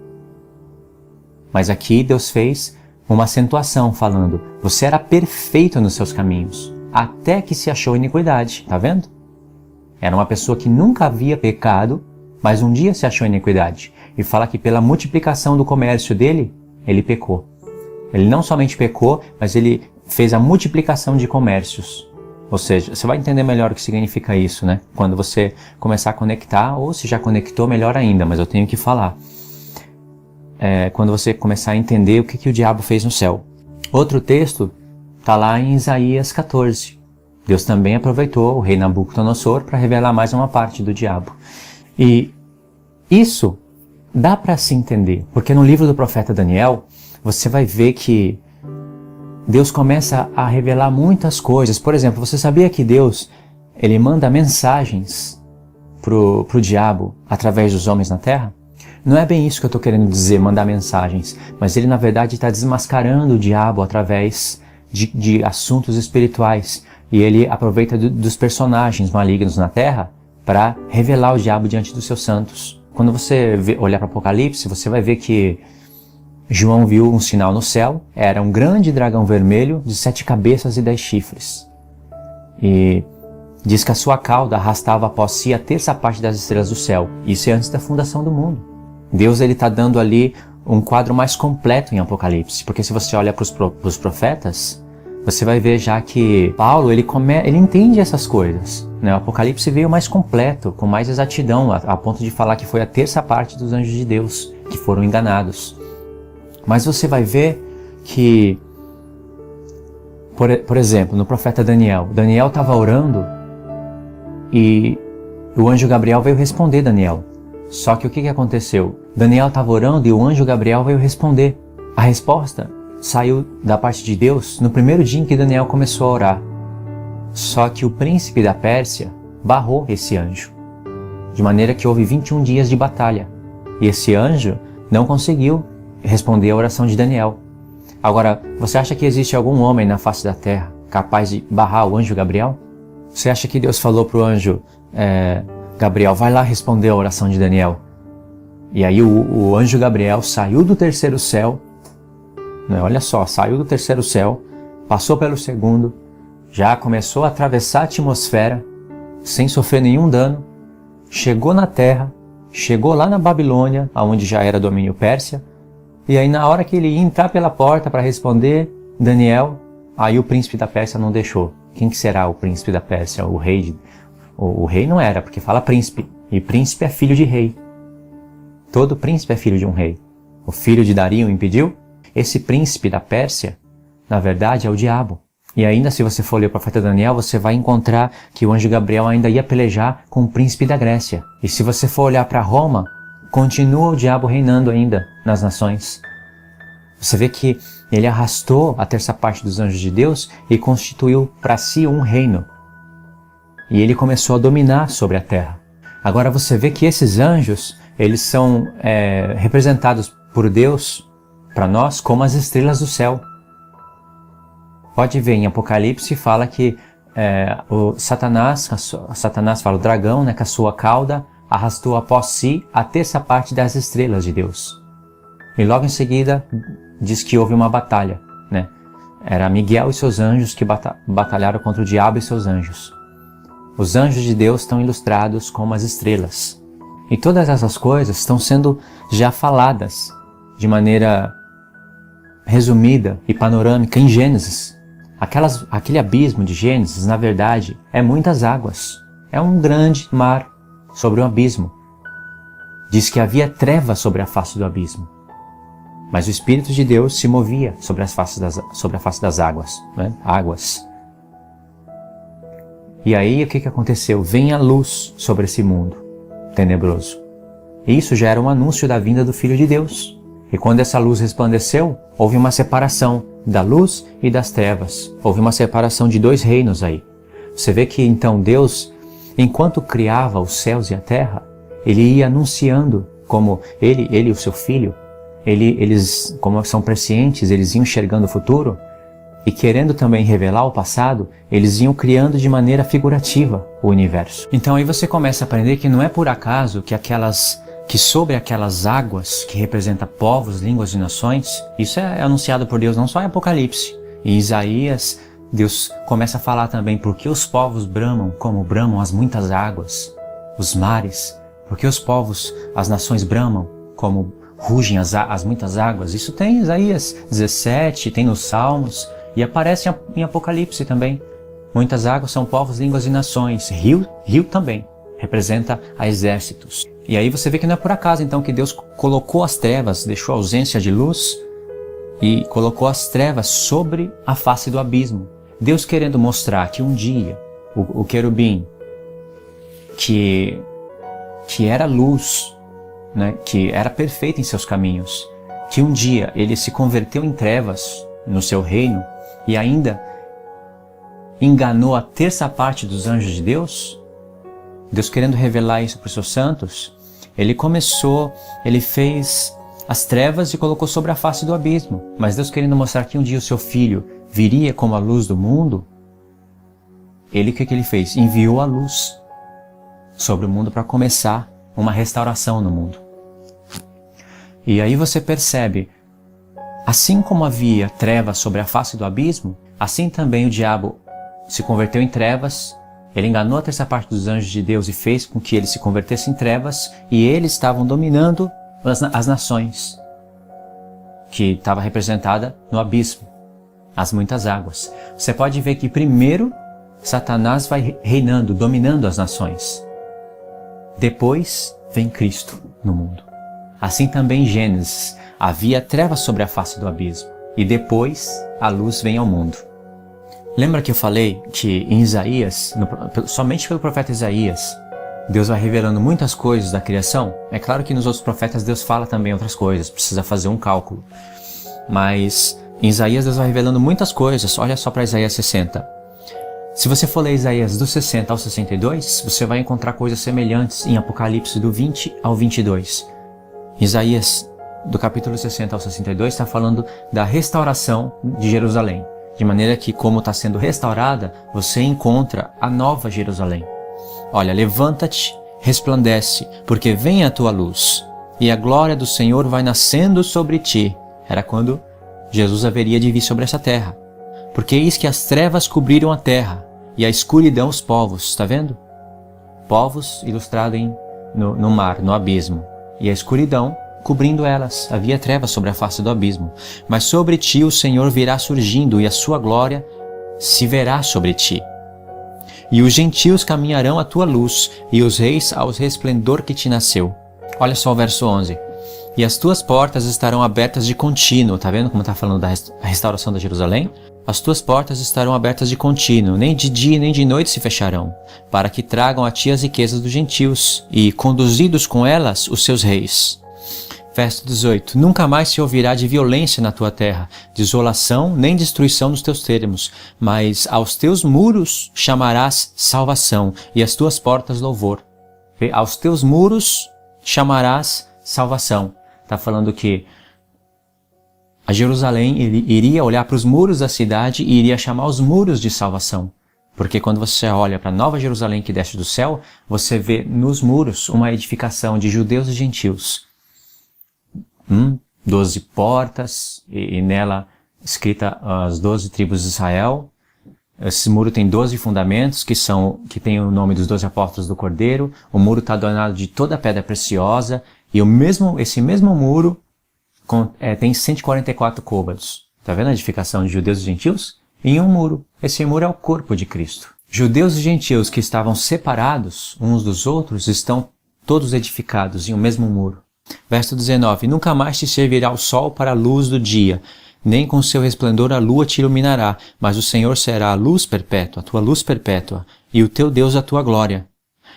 A: Mas aqui Deus fez uma acentuação falando, você era perfeito nos seus caminhos, até que se achou iniquidade, tá vendo? Era uma pessoa que nunca havia pecado, mas um dia se achou iniquidade. E fala que pela multiplicação do comércio dele, ele pecou. Ele não somente pecou, mas ele fez a multiplicação de comércios. Ou seja, você vai entender melhor o que significa isso, né? Quando você começar a conectar, ou se já conectou, melhor ainda, mas eu tenho que falar. Quando você começar a entender o que o diabo fez no céu. Outro texto está lá em Isaías 14. Deus também aproveitou o rei Nabucodonosor para revelar mais uma parte do diabo. E isso dá para se entender, porque no livro do profeta Daniel, você vai ver que Deus começa a revelar muitas coisas. Por exemplo, você sabia que Deus ele manda mensagens pro diabo através dos homens na terra? Não é bem isso que eu estou querendo dizer, mandar mensagens, mas ele na verdade está desmascarando o diabo através de assuntos espirituais. E ele aproveita dos personagens malignos na terra para revelar o diabo diante dos seus santos. Quando você olhar para Apocalipse, você vai ver que João viu um sinal no céu, era um grande dragão vermelho de 7 cabeças e 10 chifres. E diz que a sua cauda arrastava após si a terça parte das estrelas do céu. Isso é antes da fundação do mundo. Deus está dando ali um quadro mais completo em Apocalipse, porque se você olha para os profetas, você vai ver já que Paulo ele entende essas coisas. Né? O Apocalipse veio mais completo, com mais exatidão, a ponto de falar que foi a terça parte dos anjos de Deus que foram enganados. Mas você vai ver que, por exemplo, no profeta Daniel estava orando e o anjo Gabriel veio responder Daniel. Só que o que aconteceu? Daniel estava orando e o anjo Gabriel veio responder. A resposta saiu da parte de Deus no primeiro dia em que Daniel começou a orar. Só que o príncipe da Pérsia barrou esse anjo, de maneira que houve 21 dias de batalha. E esse anjo não conseguiu responder a oração de Daniel. Agora, você acha que existe algum homem na face da terra capaz de barrar o anjo Gabriel? Você acha que Deus falou para o anjo Gabriel, vai lá responder a oração de Daniel? E aí o anjo Gabriel saiu do terceiro céu, né, olha só, saiu do terceiro céu, passou pelo segundo, já começou a atravessar a atmosfera, sem sofrer nenhum dano, chegou na terra, chegou lá na Babilônia, onde já era domínio Pérsia, e aí na hora que ele ia entrar pela porta para responder Daniel, aí o príncipe da Pérsia não deixou. Quem que será o príncipe da Pérsia? O rei? O rei não era, porque fala príncipe, e príncipe é filho de rei. Todo príncipe é filho de um rei. O filho de Dario o impediu? Esse príncipe da Pérsia, na verdade, é o diabo. E ainda se você for ler o profeta Daniel, você vai encontrar que o anjo Gabriel ainda ia pelejar com o príncipe da Grécia. E se você for olhar para Roma, continua o diabo reinando ainda nas nações. Você vê que ele arrastou a terça parte dos anjos de Deus e constituiu para si um reino. E ele começou a dominar sobre a terra. Agora você vê que esses anjos, eles são representados por Deus, para nós, como as estrelas do céu. Pode ver, em Apocalipse fala que o Satanás fala, o dragão, né, com a sua cauda, arrastou após si a terça parte das estrelas de Deus. E logo em seguida diz que houve uma batalha, né? Era Miguel e seus anjos que batalharam contra o diabo e seus anjos. Os anjos de Deus estão ilustrados como as estrelas. E todas essas coisas estão sendo já faladas de maneira resumida e panorâmica em Gênesis. Aquele abismo de Gênesis, na verdade, é muitas águas. É um grande mar sobre um abismo. Diz que havia trevas sobre a face do abismo. Mas o Espírito de Deus se movia sobre a face das águas. Né? Águas. E aí o que aconteceu? Vem a luz sobre esse mundo tenebroso. E isso já era um anúncio da vinda do Filho de Deus. E quando essa luz resplandeceu, houve uma separação da luz e das trevas. Houve uma separação de 2 reinos aí. Você vê que então Deus, enquanto criava os céus e a terra, Ele ia anunciando como ele e o seu filho, eles, como são prescientes, eles iam enxergando o futuro e querendo também revelar o passado, eles iam criando de maneira figurativa o universo. Então aí você começa a aprender que não é por acaso que sobre aquelas águas que representa povos, línguas e nações, isso é anunciado por Deus não só em Apocalipse. Em Isaías, Deus começa a falar também porque os povos bramam como bramam as muitas águas, os mares, porque os povos, as nações bramam como rugem as muitas águas. Isso tem em Isaías 17, tem nos Salmos e aparece em Apocalipse também. Muitas águas são povos, línguas e nações. Rio também representa a exércitos. E aí você vê que não é por acaso então que Deus colocou as trevas, deixou a ausência de luz e colocou as trevas sobre a face do abismo. Deus querendo mostrar que um dia o querubim, que era luz, né, que era perfeito em seus caminhos, que um dia ele se converteu em trevas no seu reino e ainda enganou a terça parte dos anjos de Deus, Deus querendo revelar isso para os seus santos, ele fez as trevas e colocou sobre a face do abismo. Mas Deus querendo mostrar que um dia o seu filho viria como a luz do mundo, o que ele fez? Enviou a luz sobre o mundo para começar uma restauração no mundo. E aí você percebe, assim como havia trevas sobre a face do abismo, assim também o diabo se converteu em trevas, ele enganou a terça parte dos anjos de Deus e fez com que eles se convertessem em trevas, e eles estavam dominando as nações, que estava representada no abismo, as muitas águas. Você pode ver que primeiro Satanás vai reinando, dominando as nações. Depois vem Cristo no mundo. Assim também em Gênesis, havia trevas sobre a face do abismo, e depois a luz vem ao mundo. Lembra que eu falei que em Isaías, somente pelo profeta Isaías, Deus vai revelando muitas coisas da criação? É claro que nos outros profetas Deus fala também outras coisas, precisa fazer um cálculo. Mas em Isaías Deus vai revelando muitas coisas. Olha só para Isaías 60. Se você for ler Isaías do 60 ao 62, você vai encontrar coisas semelhantes em Apocalipse do 20 ao 22. Isaías, do capítulo 60 ao 62, está falando da restauração de Jerusalém. De maneira que, como está sendo restaurada, você encontra a nova Jerusalém. Olha, levanta-te, resplandece, porque vem a tua luz, e a glória do Senhor vai nascendo sobre ti. Era quando Jesus haveria de vir sobre essa terra. Porque eis que as trevas cobriram a terra, e a escuridão os povos. Está vendo? Povos ilustrado no mar, no abismo. E a escuridão cobrindo elas. Havia trevas sobre a face do abismo. Mas sobre ti o Senhor virá surgindo, e a sua glória se verá sobre ti. E os gentios caminharão à tua luz, e os reis ao resplendor que te nasceu. Olha só o verso 11. E as tuas portas estarão abertas de contínuo. Está vendo como está falando da restauração da Jerusalém? As tuas portas estarão abertas de contínuo, nem de dia nem de noite se fecharão, para que tragam a ti as riquezas dos gentios, e conduzidos com elas os seus reis. Verso 18. Nunca mais se ouvirá de violência na tua terra, desolação nem destruição nos teus termos, mas aos teus muros chamarás salvação, e às tuas portas louvor. Aos teus muros chamarás salvação. Está falando que a Jerusalém iria olhar para os muros da cidade e iria chamar os muros de salvação. Porque quando você olha para a nova Jerusalém que desce do céu, você vê nos muros uma edificação de judeus e gentios. 12 portas, e nela escrita as 12 tribos de Israel. Esse muro tem 12 fundamentos, que tem o nome dos 12 apóstolos do Cordeiro. O muro está adornado de toda pedra preciosa, e esse mesmo muro tem 144 côvados. Está vendo a edificação de judeus e gentios? Em um muro. Esse muro é o corpo de Cristo. Judeus e gentios que estavam separados uns dos outros estão todos edificados em um mesmo muro. Verso 19. Nunca mais te servirá o sol para a luz do dia, nem com seu resplendor a lua te iluminará, mas o Senhor será a luz perpétua, a tua luz perpétua, e o teu Deus a tua glória.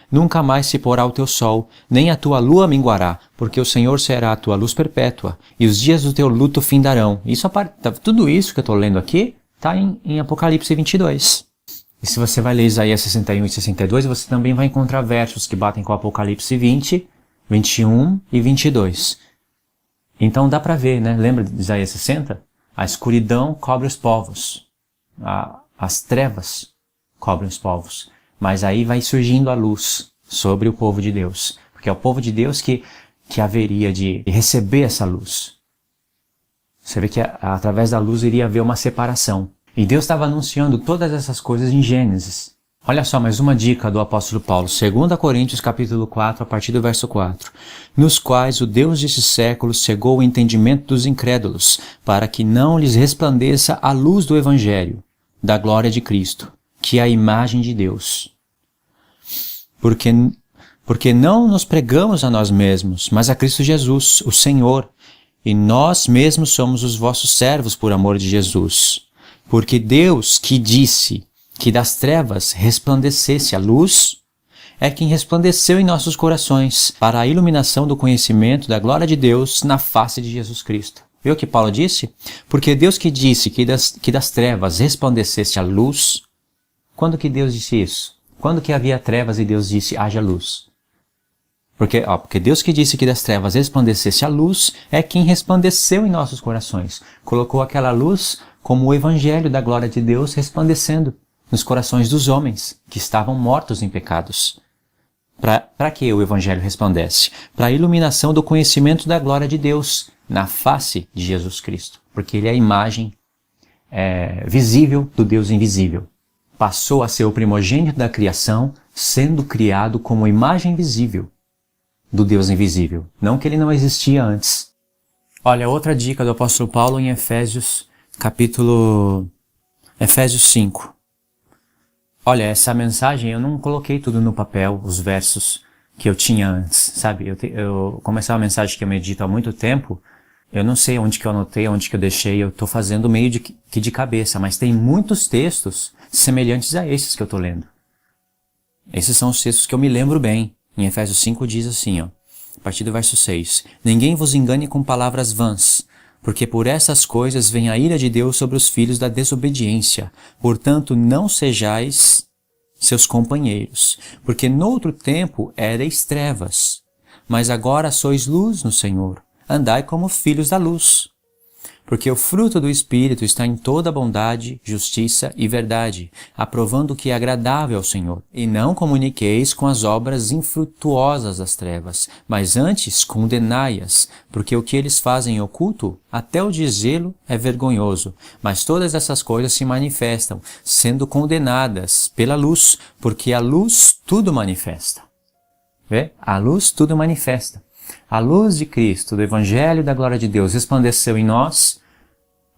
A: Nunca mais se porá o teu sol, nem a tua lua minguará, porque o Senhor será a tua luz perpétua, e os dias do teu luto findarão. Tudo isso que eu estou lendo aqui está em Apocalipse 22. E se você vai ler Isaías 61 e 62, você também vai encontrar versos que batem com Apocalipse 20, 21 e 22. Então dá para ver, né? Lembra de Isaías 60? A escuridão cobre os povos. As trevas cobrem os povos. Mas aí vai surgindo a luz sobre o povo de Deus. Porque é o povo de Deus que haveria de receber essa luz. Você vê que através da luz iria haver uma separação. E Deus estava anunciando todas essas coisas em Gênesis. Olha só, mais uma dica do apóstolo Paulo. 2 Coríntios capítulo 4, a partir do verso 4. Nos quais o Deus desse século cegou o entendimento dos incrédulos, para que não lhes resplandeça a luz do Evangelho, da glória de Cristo, que é a imagem de Deus. Porque não nos pregamos a nós mesmos, mas a Cristo Jesus, o Senhor, e nós mesmos somos os vossos servos por amor de Jesus. Porque Deus, que disse que das trevas resplandecesse a luz, é quem resplandeceu em nossos corações para a iluminação do conhecimento da glória de Deus na face de Jesus Cristo. Viu o que Paulo disse? Porque Deus que disse que das trevas resplandecesse a luz. Quando que Deus disse isso? Quando que havia trevas e Deus disse haja luz? Porque Deus que disse que das trevas resplandecesse a luz é quem resplandeceu em nossos corações. Colocou aquela luz como o Evangelho da glória de Deus resplandecendo nos corações dos homens que estavam mortos em pecados. Para que o Evangelho resplandece? Para a iluminação do conhecimento da glória de Deus na face de Jesus Cristo. Porque Ele é a imagem visível do Deus invisível. Passou a ser o primogênito da criação, sendo criado como imagem visível do Deus invisível. Não que Ele não existia antes. Olha, outra dica do apóstolo Paulo em Efésios 5. Olha, essa mensagem eu não coloquei tudo no papel, os versos que eu tinha antes, sabe? Como essa é uma mensagem que eu medito há muito tempo, eu não sei onde que eu anotei, onde que eu deixei, eu estou fazendo meio de cabeça, mas tem muitos textos semelhantes a esses que eu estou lendo. Esses são os textos que eu me lembro bem. Em Efésios 5 diz assim, a partir do verso 6, ninguém vos engane com palavras vãs, porque por essas coisas vem a ira de Deus sobre os filhos da desobediência. Portanto, não sejais seus companheiros, porque noutro tempo erais trevas, mas agora sois luz no Senhor. Andai como filhos da luz. Porque o fruto do Espírito está em toda bondade, justiça e verdade, aprovando o que é agradável ao Senhor. E não comuniqueis com as obras infrutuosas das trevas, mas antes condenai-as, porque o que eles fazem em oculto, até o dizê-lo, é vergonhoso. Mas todas essas coisas se manifestam, sendo condenadas pela luz, porque a luz tudo manifesta. Vê? A luz tudo manifesta. A luz de Cristo, do Evangelho da glória de Deus, resplandeceu em nós.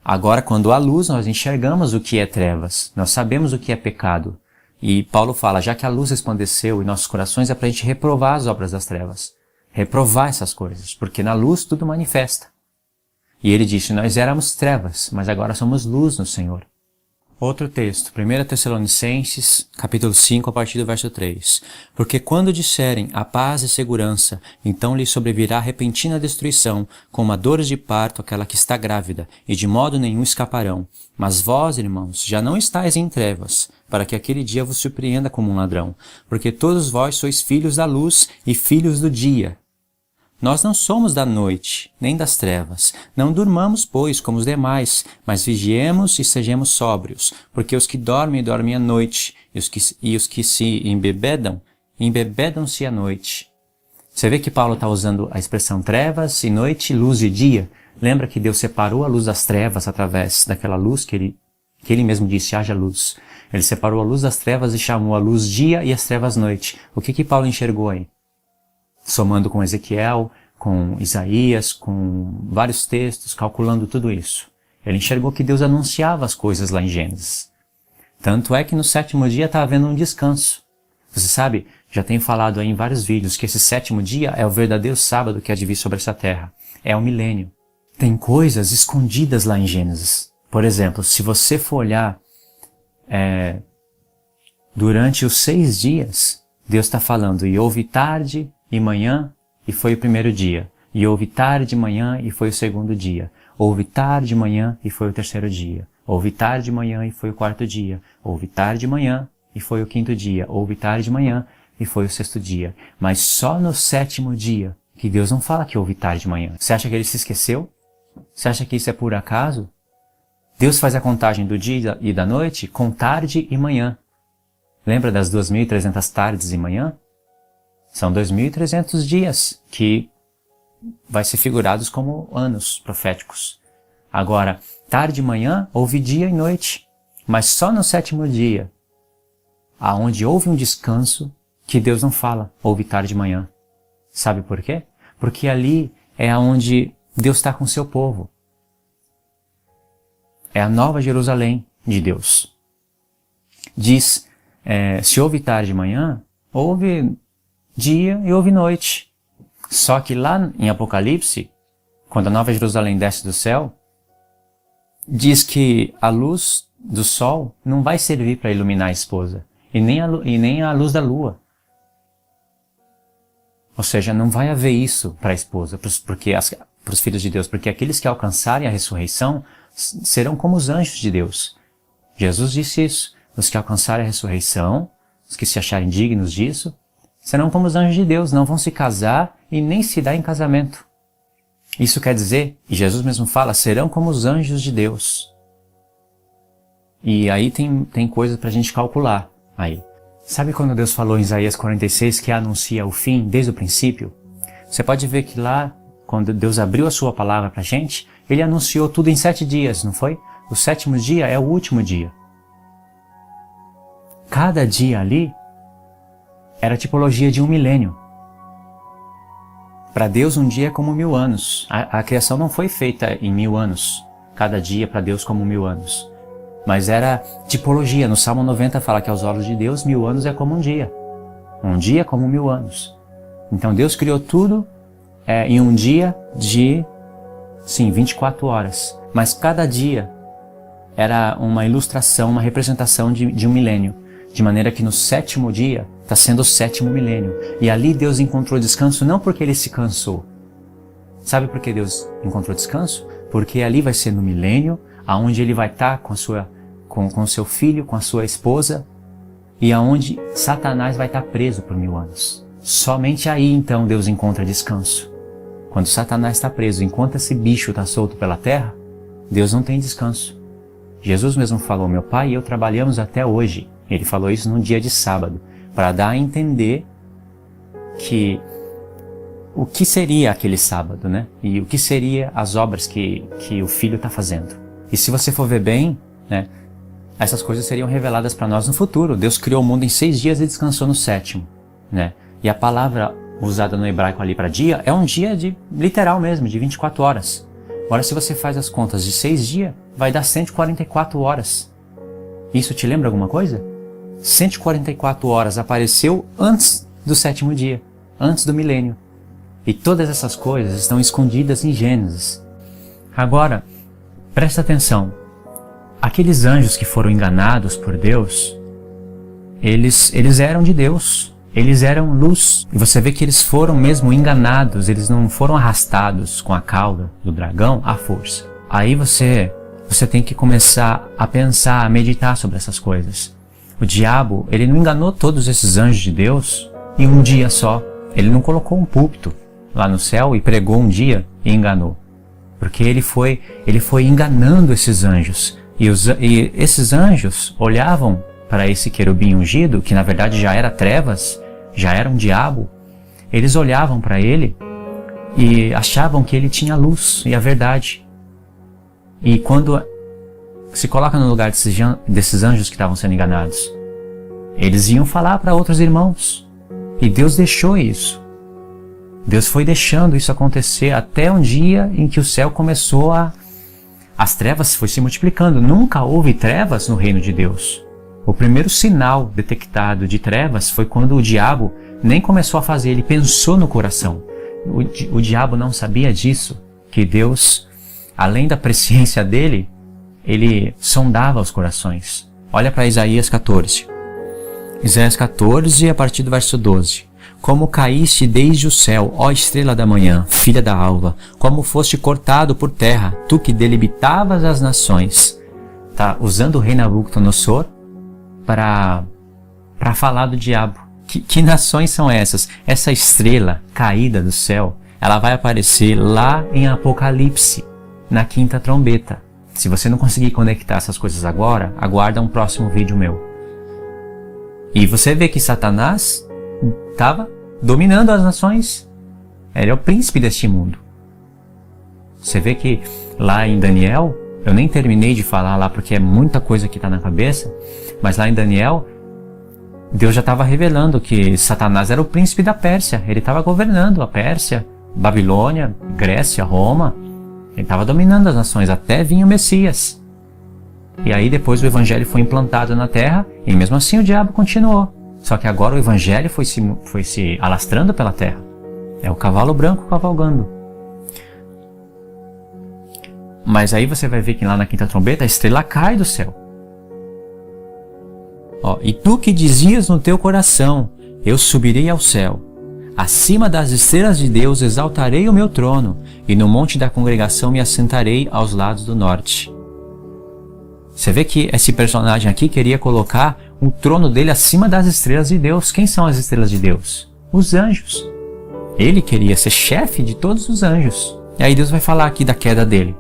A: Agora, quando há luz, nós enxergamos o que é trevas. Nós sabemos o que é pecado. E Paulo fala, já que a luz resplandeceu em nossos corações, é para a gente reprovar as obras das trevas. Reprovar essas coisas, porque na luz tudo manifesta. E ele disse, nós éramos trevas, mas agora somos luz no Senhor. Outro texto, 1 Tessalonicenses, capítulo 5, a partir do verso 3. Porque quando disserem a paz e segurança, então lhes sobrevirá repentina destruição, como a dores de parto aquela que está grávida, e de modo nenhum escaparão. Mas vós, irmãos, já não estáis em trevas, para que aquele dia vos surpreenda como um ladrão. Porque todos vós sois filhos da luz e filhos do dia. Nós não somos da noite, nem das trevas. Não durmamos, pois, como os demais, mas vigiemos e sejamos sóbrios, porque os que dormem, dormem à noite, e os que se embebedam, embebedam-se à noite. Você vê que Paulo está usando a expressão trevas e noite, luz e dia. Lembra que Deus separou a luz das trevas através daquela luz que ele mesmo disse, haja luz. Ele separou a luz das trevas e chamou a luz dia e as trevas noite. O que Paulo enxergou aí? Somando com Ezequiel, com Isaías, com vários textos, calculando tudo isso. Ele enxergou que Deus anunciava as coisas lá em Gênesis. Tanto é que no sétimo dia está havendo um descanso. Você sabe, já tenho falado aí em vários vídeos que esse sétimo dia é o verdadeiro sábado que há de vir sobre essa terra. É o milênio. Tem coisas escondidas lá em Gênesis. Por exemplo, se você for olhar durante os 6 dias, Deus está falando, e houve tarde e manhã, e foi o primeiro dia. E houve tarde e manhã, e foi o segundo dia. Houve tarde e manhã, e foi o terceiro dia. Houve tarde e manhã, e foi o quarto dia. Houve tarde e manhã, e foi o quinto dia. Houve tarde e manhã, e foi o sexto dia. Mas só no sétimo dia que Deus não fala que houve tarde e manhã. Você acha que ele se esqueceu? Você acha que isso é por acaso? Deus faz a contagem do dia e da noite com tarde e manhã. Lembra das 2.300 tardes e manhã? São 2.300 dias que vai ser figurados como anos proféticos. Agora, tarde e manhã houve dia e noite, mas só no 7º dia, aonde houve um descanso, que Deus não fala, houve tarde e manhã. Sabe por quê? Porque ali é onde Deus está com o seu povo. É a nova Jerusalém de Deus. Diz, se houve tarde e manhã, houve dia e houve noite. Só que lá em Apocalipse, quando a nova Jerusalém desce do céu, diz que a luz do sol não vai servir para iluminar a esposa, e nem a luz da lua. Ou seja, não vai haver isso para a esposa, para os filhos de Deus, porque aqueles que alcançarem a ressurreição serão como os anjos de Deus. Jesus disse isso. Os que alcançarem a ressurreição, os que se acharem dignos disso, serão como os anjos de Deus, não vão se casar e nem se dar em casamento. Isso quer dizer, e Jesus mesmo fala, serão como os anjos de Deus. E aí tem coisa para a gente calcular aí. Sabe quando Deus falou em Isaías 46 que anuncia o fim desde o princípio? Você pode ver que lá, quando Deus abriu a sua palavra para a gente, Ele anunciou tudo em 7 dias, não foi? O 7º dia é o último dia. Cada dia ali era a tipologia de 1 milênio. Para Deus um dia é como 1000 anos. A criação não foi feita em 1000 anos. Cada dia para Deus como 1000 anos. Mas era tipologia. No Salmo 90 fala que aos olhos de Deus 1000 anos é como um dia. Um dia é como 1000 anos. Então Deus criou tudo em um dia de, 24 horas. Mas cada dia era uma ilustração, uma representação de 1 milênio. De maneira que no 7º dia está sendo o 7º milênio. E ali Deus encontrou descanso não porque Ele se cansou. Sabe por que Deus encontrou descanso? Porque ali vai ser no milênio, aonde Ele vai estar com o seu filho, com a sua esposa, e aonde Satanás vai estar preso por 1000 anos. Somente aí então Deus encontra descanso. Quando Satanás está preso, enquanto esse bicho está solto pela terra, Deus não tem descanso. Jesus mesmo falou, meu pai e eu trabalhamos até hoje. Ele falou isso num dia de sábado, para dar a entender que o que seria aquele sábado, né? E o que seria as obras que o Filho está fazendo. E se você for ver bem, né, essas coisas seriam reveladas para nós no futuro. Deus criou o mundo em 6 dias e descansou no 7º, né? E a palavra usada no hebraico ali para dia é um dia literal mesmo, de 24 horas. Agora, se você faz as contas de 6 dias, vai dar 144 horas. Isso te lembra alguma coisa? 144 horas apareceu antes do 7º dia, antes do milênio. E todas essas coisas estão escondidas em Gênesis. Agora, presta atenção. Aqueles anjos que foram enganados por Deus, eles eram de Deus. Eles eram luz. E você vê que eles foram mesmo enganados. Eles não foram arrastados com a cauda do dragão à força. Aí você tem que começar a pensar, a meditar sobre essas coisas. O diabo, ele não enganou todos esses anjos de Deus em um dia só. Ele não colocou um púlpito lá no céu e pregou um dia e enganou. Porque ele foi enganando esses anjos. E esses anjos olhavam para esse querubim ungido, que na verdade já era trevas, já era um diabo. Eles olhavam para ele e achavam que ele tinha luz e a verdade. E quando se coloca no lugar desses anjos que estavam sendo enganados, eles iam falar para outros irmãos. E Deus deixou isso. Deus foi deixando isso acontecer até um dia em que o céu começou as trevas foi se multiplicando. Nunca houve trevas no reino de Deus. O primeiro sinal detectado de trevas foi quando o diabo nem começou a fazer, ele pensou no coração. O diabo não sabia disso, que Deus, além da presciência dele, ele sondava os corações. Olha para Isaías 14. Isaías 14, a partir do verso 12. Como caíste desde o céu, ó estrela da manhã, filha da alva, como foste cortado por terra, tu que delimitabas as nações. Está usando o rei Nabucodonosor para falar do diabo. Que nações são essas? Essa estrela caída do céu, ela vai aparecer lá em Apocalipse, na 5ª trombeta. Se você não conseguir conectar essas coisas agora, aguarda um próximo vídeo meu. E você vê que Satanás estava dominando as nações. Ele é o príncipe deste mundo. Você vê que lá em Daniel, eu nem terminei de falar lá porque é muita coisa que está na cabeça, mas lá em Daniel, Deus já estava revelando que Satanás era o príncipe da Pérsia. Ele estava governando a Pérsia, Babilônia, Grécia, Roma. Ele estava dominando as nações até vir o Messias. E aí depois o evangelho foi implantado na terra e mesmo assim o diabo continuou. Só que agora o evangelho foi se alastrando pela terra. É o cavalo branco cavalgando. Mas aí você vai ver que lá na 5ª trombeta a estrela cai do céu. E tu que dizias no teu coração, eu subirei ao céu. Acima das estrelas de Deus exaltarei o meu trono, e no monte da congregação me assentarei aos lados do norte. Você vê que esse personagem aqui queria colocar o trono dele acima das estrelas de Deus. Quem são as estrelas de Deus? Os anjos. Ele queria ser chefe de todos os anjos. E aí Deus vai falar aqui da queda dele.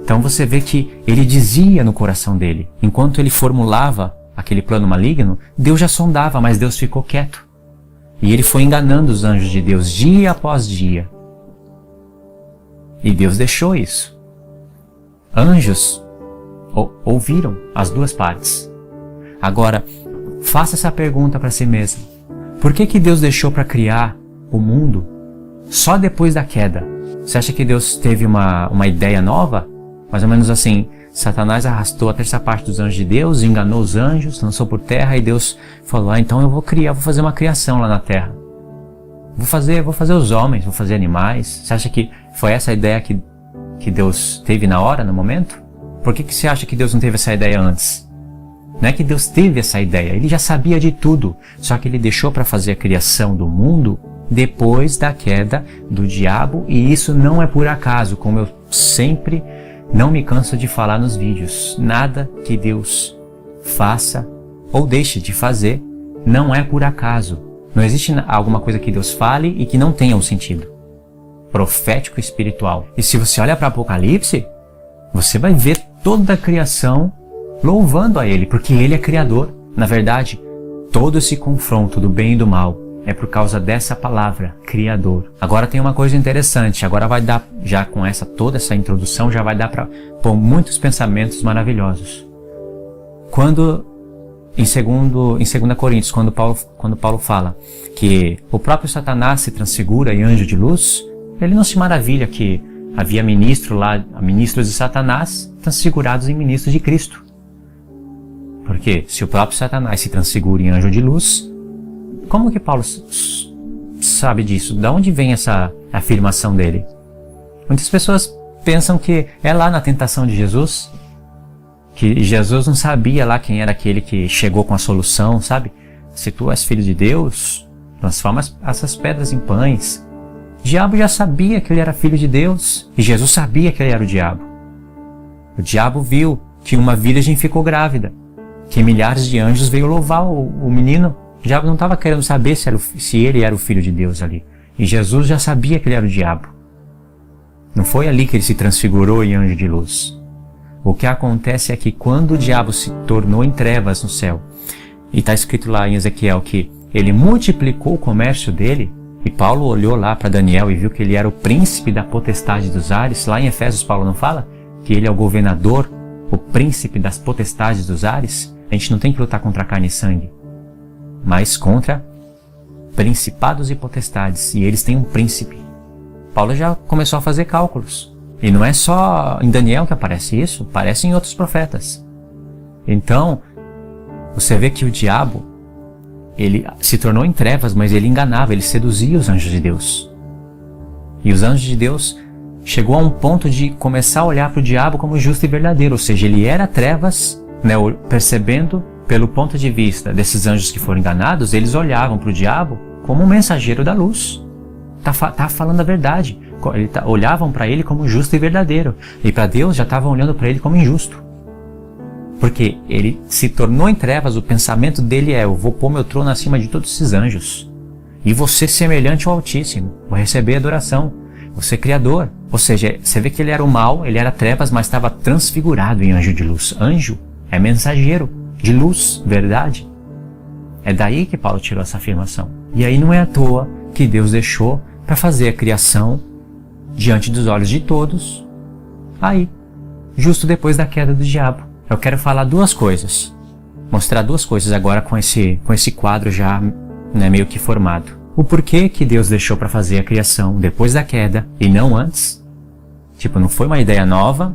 A: Então você vê que ele dizia no coração dele, enquanto ele formulava aquele plano maligno, Deus já sondava, mas Deus ficou quieto. E ele foi enganando os anjos de Deus dia após dia. E Deus deixou isso. Anjos ouviram as duas partes. Agora, faça essa pergunta para si mesmo. Por que Deus deixou para criar o mundo só depois da queda? Você acha que Deus teve uma ideia nova? Mais ou menos assim, Satanás arrastou a 3ª parte dos anjos de Deus, enganou os anjos, lançou por terra e Deus falou, então eu vou fazer uma criação lá na terra. Vou fazer os homens, vou fazer animais. Você acha que foi essa a ideia que Deus teve na hora, no momento? Por que você acha que Deus não teve essa ideia antes? Não é que Deus teve essa ideia, ele já sabia de tudo, só que ele deixou para fazer a criação do mundo depois da queda do diabo, e isso não é por acaso, como eu sempre não me canso de falar nos vídeos. Nada que Deus faça ou deixe de fazer não é por acaso. Não existe alguma coisa que Deus fale e que não tenha um sentido profético e espiritual. E se você olha para Apocalipse, você vai ver toda a criação louvando a Ele, porque Ele é Criador. Na verdade, todo esse confronto do bem e do mal é por causa dessa palavra, Criador. Agora tem uma coisa interessante, agora vai dar, já com toda essa introdução, já vai dar para pôr muitos pensamentos maravilhosos. Quando, em 2 Coríntios, quando Paulo fala que o próprio Satanás se transfigura em anjo de luz, ele não se maravilha que havia ministros de Satanás transfigurados em ministros de Cristo. Porque se o próprio Satanás se transfigura em anjo de luz, como que Paulo sabe disso? De onde vem essa afirmação dele? Muitas pessoas pensam que é lá na tentação de Jesus, que Jesus não sabia lá quem era aquele que chegou com a solução, sabe? Se tu és filho de Deus, transforma essas pedras em pães. O diabo já sabia que ele era filho de Deus, e Jesus sabia que ele era o diabo. O diabo viu que uma virgem ficou grávida, que milhares de anjos veio louvar o menino. O diabo não estava querendo saber se ele era o filho de Deus ali. E Jesus já sabia que ele era o diabo. Não foi ali que ele se transfigurou em anjo de luz. O que acontece é que quando o diabo se tornou em trevas no céu, e está escrito lá em Ezequiel que ele multiplicou o comércio dele, e Paulo olhou lá para Daniel e viu que ele era o príncipe da potestade dos ares. Lá em Efésios Paulo não fala que ele é o governador, o príncipe das potestades dos ares? A gente não tem que lutar contra carne e sangue, mas contra principados e potestades, e eles têm um príncipe. Paulo já começou a fazer cálculos, e não é só em Daniel que aparece isso, aparece em outros profetas. Então, você vê que o diabo, ele se tornou em trevas, mas ele enganava, ele seduzia os anjos de Deus. E os anjos de Deus chegou a um ponto de começar a olhar para o diabo como justo e verdadeiro, ou seja, ele era trevas, né, percebendo pelo ponto de vista desses anjos que foram enganados, eles olhavam para o diabo como um mensageiro da luz. Tá falando a verdade. Olhavam para ele como justo e verdadeiro. E para Deus já estavam olhando para ele como injusto. Porque ele se tornou em trevas, o pensamento dele é: eu vou pôr meu trono acima de todos esses anjos. E você semelhante ao Altíssimo, vou receber adoração. Você Criador. Ou seja, você vê que ele era o mal, ele era trevas, mas estava transfigurado em anjo de luz. Anjo é mensageiro de luz, verdade. É daí que Paulo tirou essa afirmação. E aí não é à toa que Deus deixou para fazer a criação diante dos olhos de todos, aí, justo depois da queda do diabo. Eu quero falar duas coisas, mostrar duas coisas agora com esse quadro já, né, meio que formado. O porquê que Deus deixou para fazer a criação depois da queda e não antes. Tipo, não foi uma ideia nova.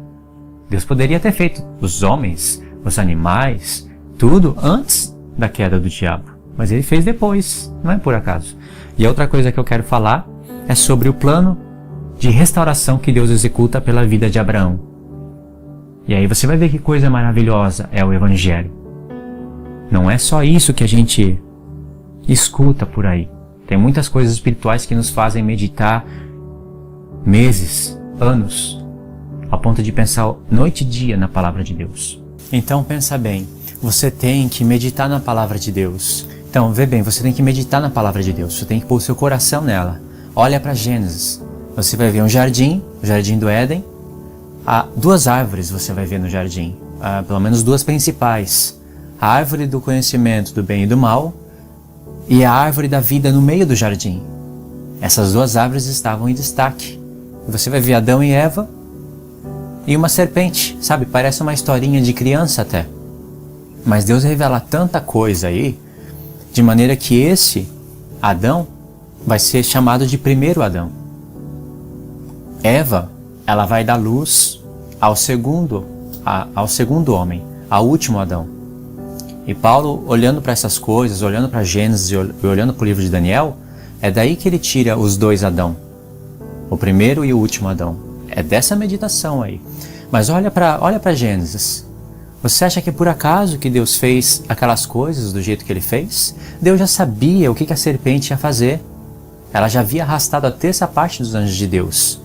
A: Deus poderia ter feito os homens, os animais, tudo antes da queda do diabo. Mas ele fez depois, não é por acaso. E a outra coisa que eu quero falar é sobre o plano de restauração que Deus executa pela vida de Abraão. E aí você vai ver que coisa maravilhosa é o Evangelho. Não é só isso que a gente escuta por aí. Tem muitas coisas espirituais que nos fazem meditar meses, anos, a ponto de pensar noite e dia na palavra de Deus. Então pensa bem, você tem que meditar na palavra de Deus. Então, vê bem, você tem que meditar na palavra de Deus, você tem que pôr o seu coração nela. Olha para Gênesis, você vai ver um jardim, o jardim do Éden. Há duas árvores você vai ver no jardim, pelo menos duas principais. A árvore do conhecimento do bem e do mal e a árvore da vida no meio do jardim. Essas duas árvores estavam em destaque. Você vai ver Adão e Eva e uma serpente, sabe? Parece uma historinha de criança até. Mas Deus revela tanta coisa aí, de maneira que esse Adão vai ser chamado de primeiro Adão. Eva, ela vai dar luz ao segundo homem, ao último Adão. E Paulo, olhando para essas coisas, olhando para Gênesis e olhando para o livro de Daniel, é daí que ele tira os dois Adão, o primeiro e o último Adão. É dessa meditação aí. Mas olha para Gênesis. Você acha que por acaso que Deus fez aquelas coisas do jeito que ele fez? Deus já sabia o que a serpente ia fazer. Ela já havia arrastado a terça parte dos anjos de Deus.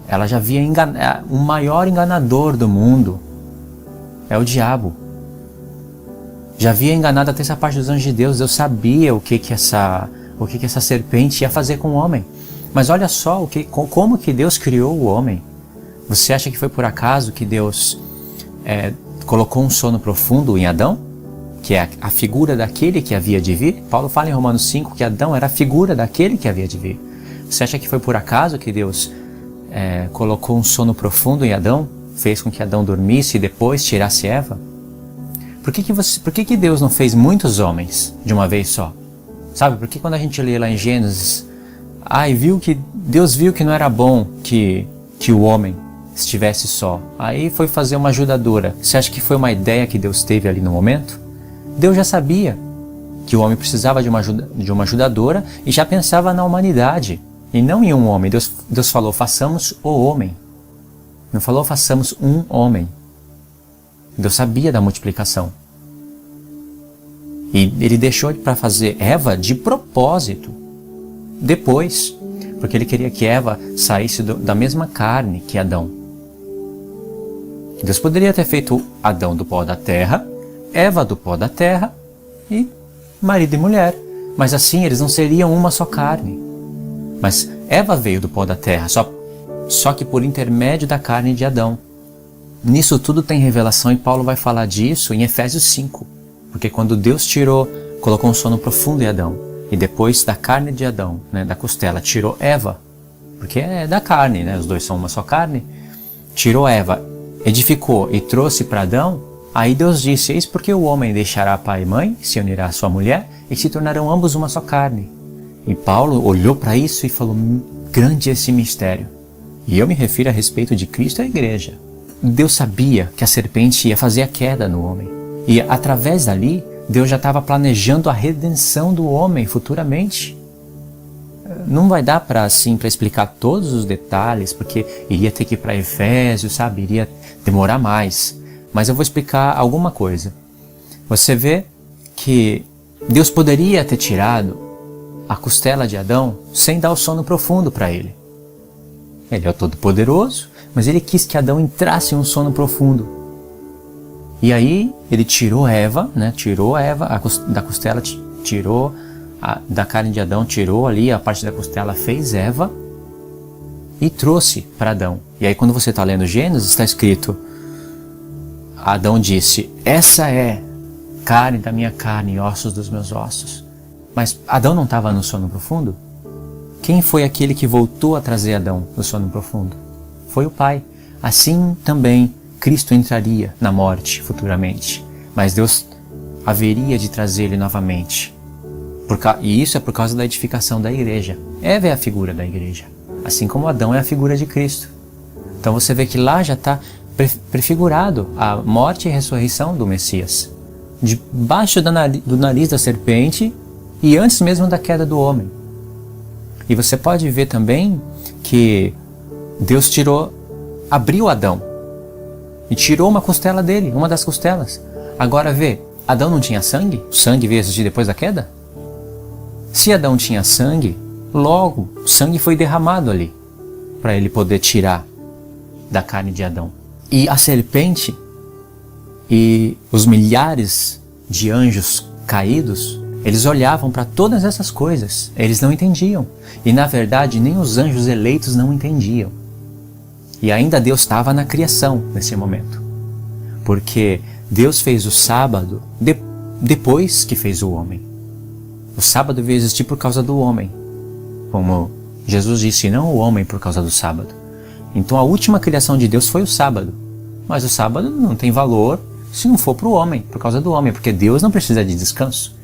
A: Ela já havia enganado. O maior enganador do mundo é o diabo. Já havia enganado a terça parte dos anjos de Deus. Deus sabia o que essa serpente ia fazer com o homem. Mas olha só como que Deus criou o homem. Você acha que foi por acaso que Deus colocou um sono profundo em Adão, que é a figura daquele que havia de vir? Paulo fala em Romanos 5 que Adão era a figura daquele que havia de vir. Você acha que foi por acaso que Deus colocou um sono profundo em Adão, fez com que Adão dormisse e depois tirasse Eva? Por que Deus não fez muitos homens de uma vez só? Sabe, porque quando a gente lê lá em Gênesis, Deus viu que não era bom que o homem estivesse só. Aí foi fazer uma ajudadora. Você acha que foi uma ideia que Deus teve ali no momento? Deus já sabia que o homem precisava de uma ajudadora e já pensava na humanidade e não em um homem. Deus falou, façamos o homem. Não falou, façamos um homem. Deus sabia da multiplicação. E ele deixou para fazer Eva de propósito. Depois, porque ele queria que Eva saísse da mesma carne que Adão. Deus poderia ter feito Adão do pó da terra, Eva do pó da terra e marido e mulher. Mas assim eles não seriam uma só carne. Mas Eva veio do pó da terra, só que por intermédio da carne de Adão. Nisso tudo tem revelação e Paulo vai falar disso em Efésios 5. Porque quando Deus colocou um sono profundo em Adão, e depois da carne de Adão, né, da costela, tirou Eva, porque é da carne, né, os dois são uma só carne, tirou Eva, edificou e trouxe para Adão, aí Deus disse, eis porque o homem deixará pai e mãe, se unirá à sua mulher, e se tornarão ambos uma só carne. E Paulo olhou para isso e falou, grande esse mistério. E eu me refiro a respeito de Cristo e a igreja. Deus sabia que a serpente ia fazer a queda no homem. E através dali, Deus já estava planejando a redenção do homem futuramente. Não vai dar para explicar todos os detalhes, porque iria ter que ir para Efésios, sabe? Iria demorar mais. Mas eu vou explicar alguma coisa. Você vê que Deus poderia ter tirado a costela de Adão sem dar o sono profundo para ele. Ele é o Todo-Poderoso, mas ele quis que Adão entrasse em um sono profundo. E aí ele tirou Eva, né? Tirou Eva da costela, tirou da carne de Adão, tirou ali a parte da costela, fez Eva e trouxe para Adão. E aí quando você está lendo Gênesis, está escrito, Adão disse, essa é carne da minha carne e ossos dos meus ossos. Mas Adão não estava no sono profundo? Quem foi aquele que voltou a trazer Adão no sono profundo? Foi o Pai. Assim também Cristo entraria na morte futuramente, mas Deus haveria de trazer ele novamente. E isso é por causa da edificação da igreja. Eva é a figura da igreja, assim como Adão é a figura de Cristo. Então você vê que lá já está prefigurado a morte e ressurreição do Messias. Debaixo do nariz da serpente e antes mesmo da queda do homem. E você pode ver também que Deus abriu Adão e tirou uma costela dele, uma das costelas. Agora vê, Adão não tinha sangue? O sangue veio existir depois da queda? Se Adão tinha sangue, logo o sangue foi derramado ali, para ele poder tirar da carne de Adão. E a serpente e os milhares de anjos caídos, eles olhavam para todas essas coisas, eles não entendiam. E na verdade nem os anjos eleitos não entendiam. E ainda Deus estava na criação nesse momento. Porque Deus fez o sábado depois que fez o homem. O sábado veio existir por causa do homem. Como Jesus disse, não o homem por causa do sábado. Então a última criação de Deus foi o sábado. Mas o sábado não tem valor se não for para o homem, por causa do homem. Porque Deus não precisa de descanso.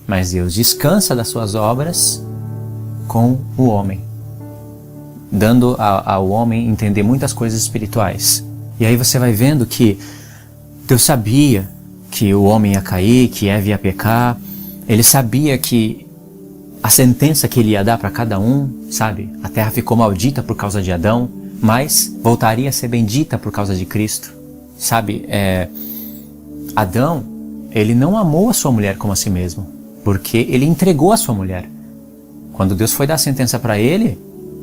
A: Mas Deus descansa das suas obras com o homem, dando ao homem entender muitas coisas espirituais. E aí você vai vendo que Deus sabia que o homem ia cair, que Eva ia pecar. Ele sabia que a sentença que ele ia dar para cada um, sabe? A terra ficou maldita por causa de Adão, mas voltaria a ser bendita por causa de Cristo. Sabe, Adão, ele não amou a sua mulher como a si mesmo, porque ele entregou a sua mulher. Quando Deus foi dar a sentença para ele,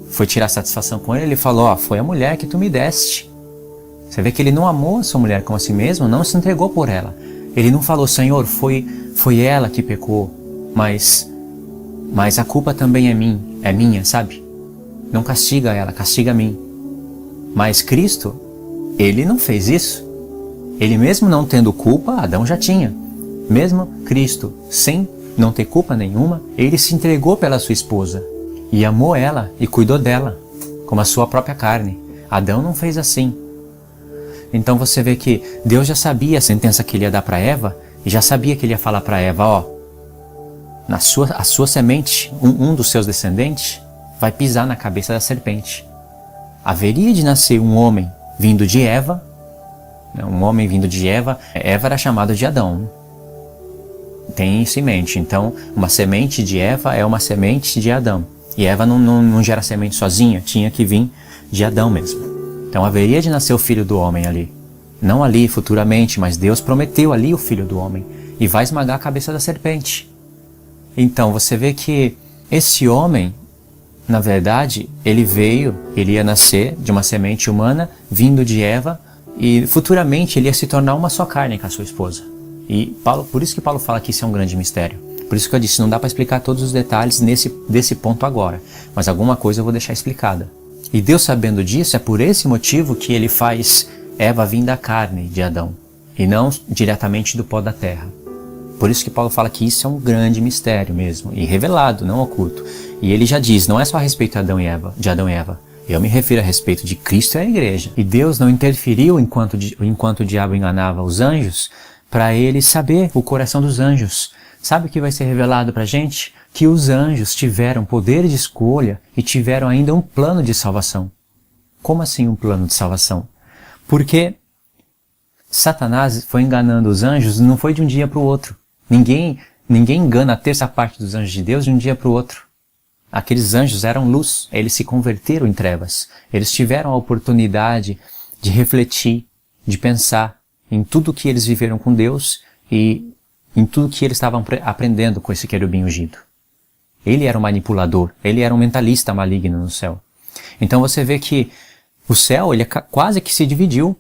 A: foi tirar satisfação com ele falou, foi a mulher que tu me deste. Você vê que ele não amou a sua mulher como a si mesmo, não se entregou por ela. Ele não falou, Senhor, foi ela que pecou, mas a culpa também é minha, sabe? Não castiga ela, castiga a mim. Mas Cristo, ele não fez isso. Ele mesmo não tendo culpa, Adão já tinha. Mesmo Cristo, sem não ter culpa nenhuma, ele se entregou pela sua esposa. E amou ela e cuidou dela, como a sua própria carne. Adão não fez assim. Então você vê que Deus já sabia a sentença que ele ia dar para Eva, e já sabia que ele ia falar para Eva, a sua semente, um dos seus descendentes, vai pisar na cabeça da serpente. Haveria de nascer um homem vindo de Eva, um homem vindo de Eva. Eva era chamada de Adão. Tem isso em mente. Então, uma semente de Eva é uma semente de Adão. E Eva não gera semente sozinha, tinha que vir de Adão mesmo. Então haveria de nascer o filho do homem ali. Não ali futuramente, mas Deus prometeu ali o filho do homem. E vai esmagar a cabeça da serpente. Então você vê que esse homem, na verdade, ele ia nascer de uma semente humana, vindo de Eva, e futuramente ele ia se tornar uma só carne com a sua esposa. E por isso que Paulo fala que isso é um grande mistério. Por isso que eu disse, não dá para explicar todos os detalhes desse ponto agora, mas alguma coisa eu vou deixar explicada. E Deus, sabendo disso, é por esse motivo que ele faz Eva vir da carne de Adão, e não diretamente do pó da terra. Por isso que Paulo fala que isso é um grande mistério mesmo, e revelado, não oculto. E ele já diz, não é só a respeito de Adão e Eva. Eu me refiro a respeito de Cristo e a igreja. E Deus não interferiu enquanto o diabo enganava os anjos, para ele saber o coração dos anjos. Sabe o que vai ser revelado para a gente? Que os anjos tiveram poder de escolha e tiveram ainda um plano de salvação. Como assim um plano de salvação? Porque Satanás foi enganando os anjos, não foi de um dia para o outro. Ninguém engana a terça parte dos anjos de Deus de um dia para o outro. Aqueles anjos eram luz, eles se converteram em trevas. Eles tiveram a oportunidade de refletir, de pensar em tudo que eles viveram com Deus e em tudo que eles estavam aprendendo com esse querubim ungido. Ele era um manipulador, ele era um mentalista maligno no céu. Então você vê que o céu ele quase que se dividiu.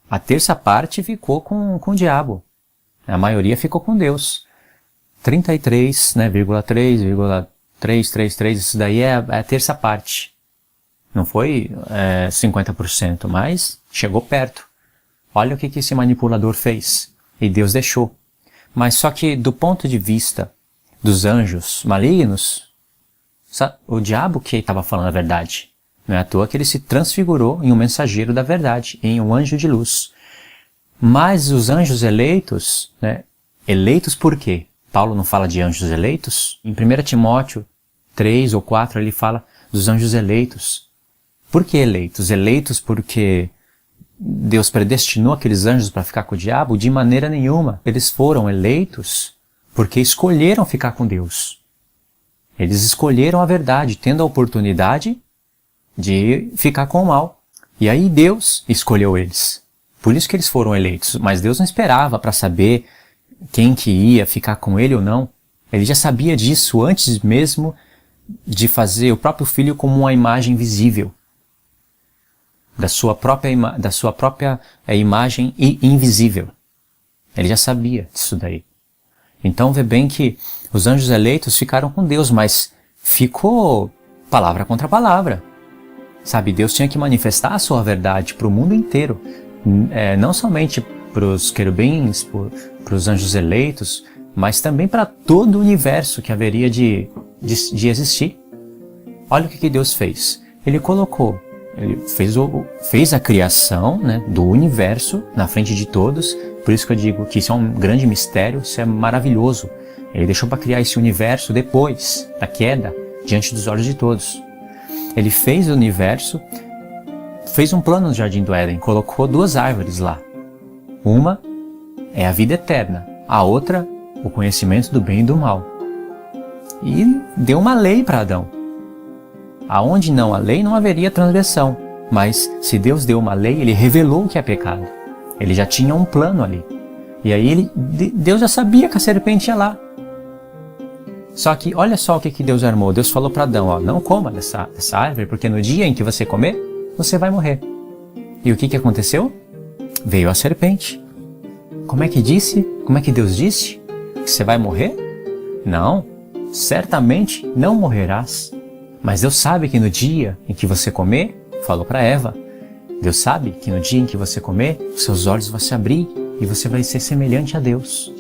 A: A terça parte ficou com o diabo. A maioria ficou com Deus. 33, né, 3,333, isso daí é a terça parte. Não foi 50%, mas chegou perto. Olha o que esse manipulador fez. E Deus deixou. Mas só que do ponto de vista dos anjos malignos, o diabo que estava falando a verdade. Não é à toa que ele se transfigurou em um mensageiro da verdade, em um anjo de luz. Mas os anjos eleitos, né, eleitos por quê? Paulo não fala de anjos eleitos? Em 1 Timóteo 3 ou 4 ele fala dos anjos eleitos. Por que eleitos? Eleitos porque Deus predestinou aqueles anjos para ficar com o diabo? De maneira nenhuma. Eles foram eleitos porque escolheram ficar com Deus. Eles escolheram a verdade, tendo a oportunidade de ficar com o mal. E aí Deus escolheu eles. Por isso que eles foram eleitos. Mas Deus não esperava para saber quem que ia ficar com ele ou não. Ele já sabia disso antes mesmo de fazer o próprio filho como uma imagem visível. Da sua própria imagem invisível. Ele já sabia disso daí. Então vê bem que os anjos eleitos ficaram com Deus, mas ficou palavra contra palavra. Sabe, Deus tinha que manifestar a sua verdade para o mundo inteiro. Não somente para os querubins, para os anjos eleitos, mas também para todo o universo que haveria de existir. Olha o que Deus fez. Ele fez a criação, né, do universo na frente de todos. Por isso que eu digo que isso é um grande mistério, isso é maravilhoso. Ele deixou para criar esse universo depois da queda, diante dos olhos de todos. Ele fez o universo, fez um plano no Jardim do Éden, colocou 2 árvores lá. Uma é a vida eterna, a outra, o conhecimento do bem e do mal. E deu uma lei para Adão. Aonde não há lei, não haveria transgressão. Mas se Deus deu uma lei, ele revelou o que é pecado. Ele já tinha um plano ali. E aí Deus já sabia que a serpente ia lá. Só que olha só o que Deus armou. Deus falou para Adão, não coma dessa árvore, porque no dia em que você comer, você vai morrer. E o que aconteceu? Veio a serpente. Como é que Deus disse? Que você vai morrer? Não, certamente não morrerás. Mas Deus sabe que no dia em que você comer, falou para Eva, Deus sabe que no dia em que você comer, os seus olhos vão se abrir e você vai ser semelhante a Deus.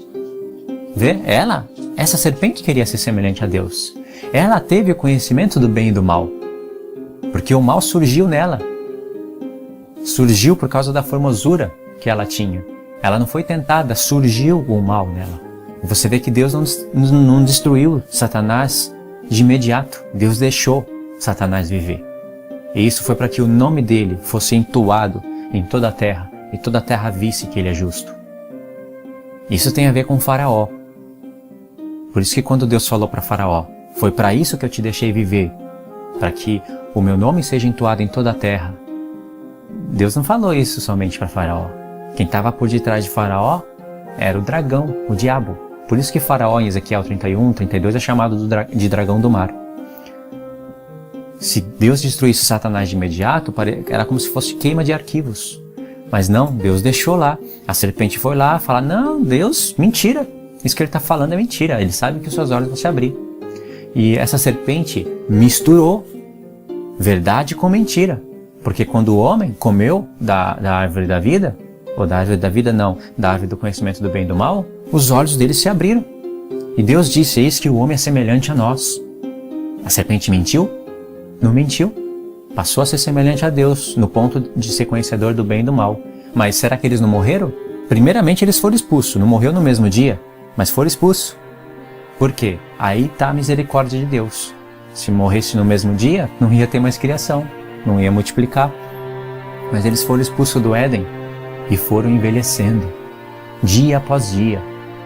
A: Vê? Essa serpente queria ser semelhante a Deus. Ela teve o conhecimento do bem e do mal. Porque o mal surgiu nela. Surgiu por causa da formosura que ela tinha. Ela não foi tentada, surgiu o mal nela. Você vê que Deus não destruiu Satanás de imediato. Deus deixou Satanás viver. E isso foi para que o nome dele fosse entoado em toda a terra, e toda a terra visse que ele é justo. Isso tem a ver com Faraó. Por isso que quando Deus falou para Faraó, foi para isso que eu te deixei viver, para que o meu nome seja entoado em toda a terra. Deus não falou isso somente para Faraó. Quem estava por detrás de Faraó era o dragão, o diabo. Por isso que Faraó, em Ezequiel 31, 32, é chamado de dragão do mar. Se Deus destruísse Satanás de imediato, era como se fosse queima de arquivos. Mas não, Deus deixou lá. A serpente foi lá falar, não, Deus, mentira. Isso que ele está falando é mentira. Ele sabe que os seus olhos vão se abrir. E essa serpente misturou verdade com mentira. Porque quando o homem comeu da árvore da vida, ou da árvore da vida não, da árvore do conhecimento do bem e do mal, os olhos dele se abriram. E Deus disse, eis que o homem é semelhante a nós. A serpente mentiu? Não mentiu. Passou a ser semelhante a Deus, no ponto de ser conhecedor do bem e do mal. Mas será que eles não morreram? Primeiramente eles foram expulsos, não morreu no mesmo dia, mas foram expulsos. Por quê? Aí está a misericórdia de Deus. Se morresse no mesmo dia, não ia ter mais criação, não ia multiplicar. Mas eles foram expulsos do Éden e foram envelhecendo, dia após dia.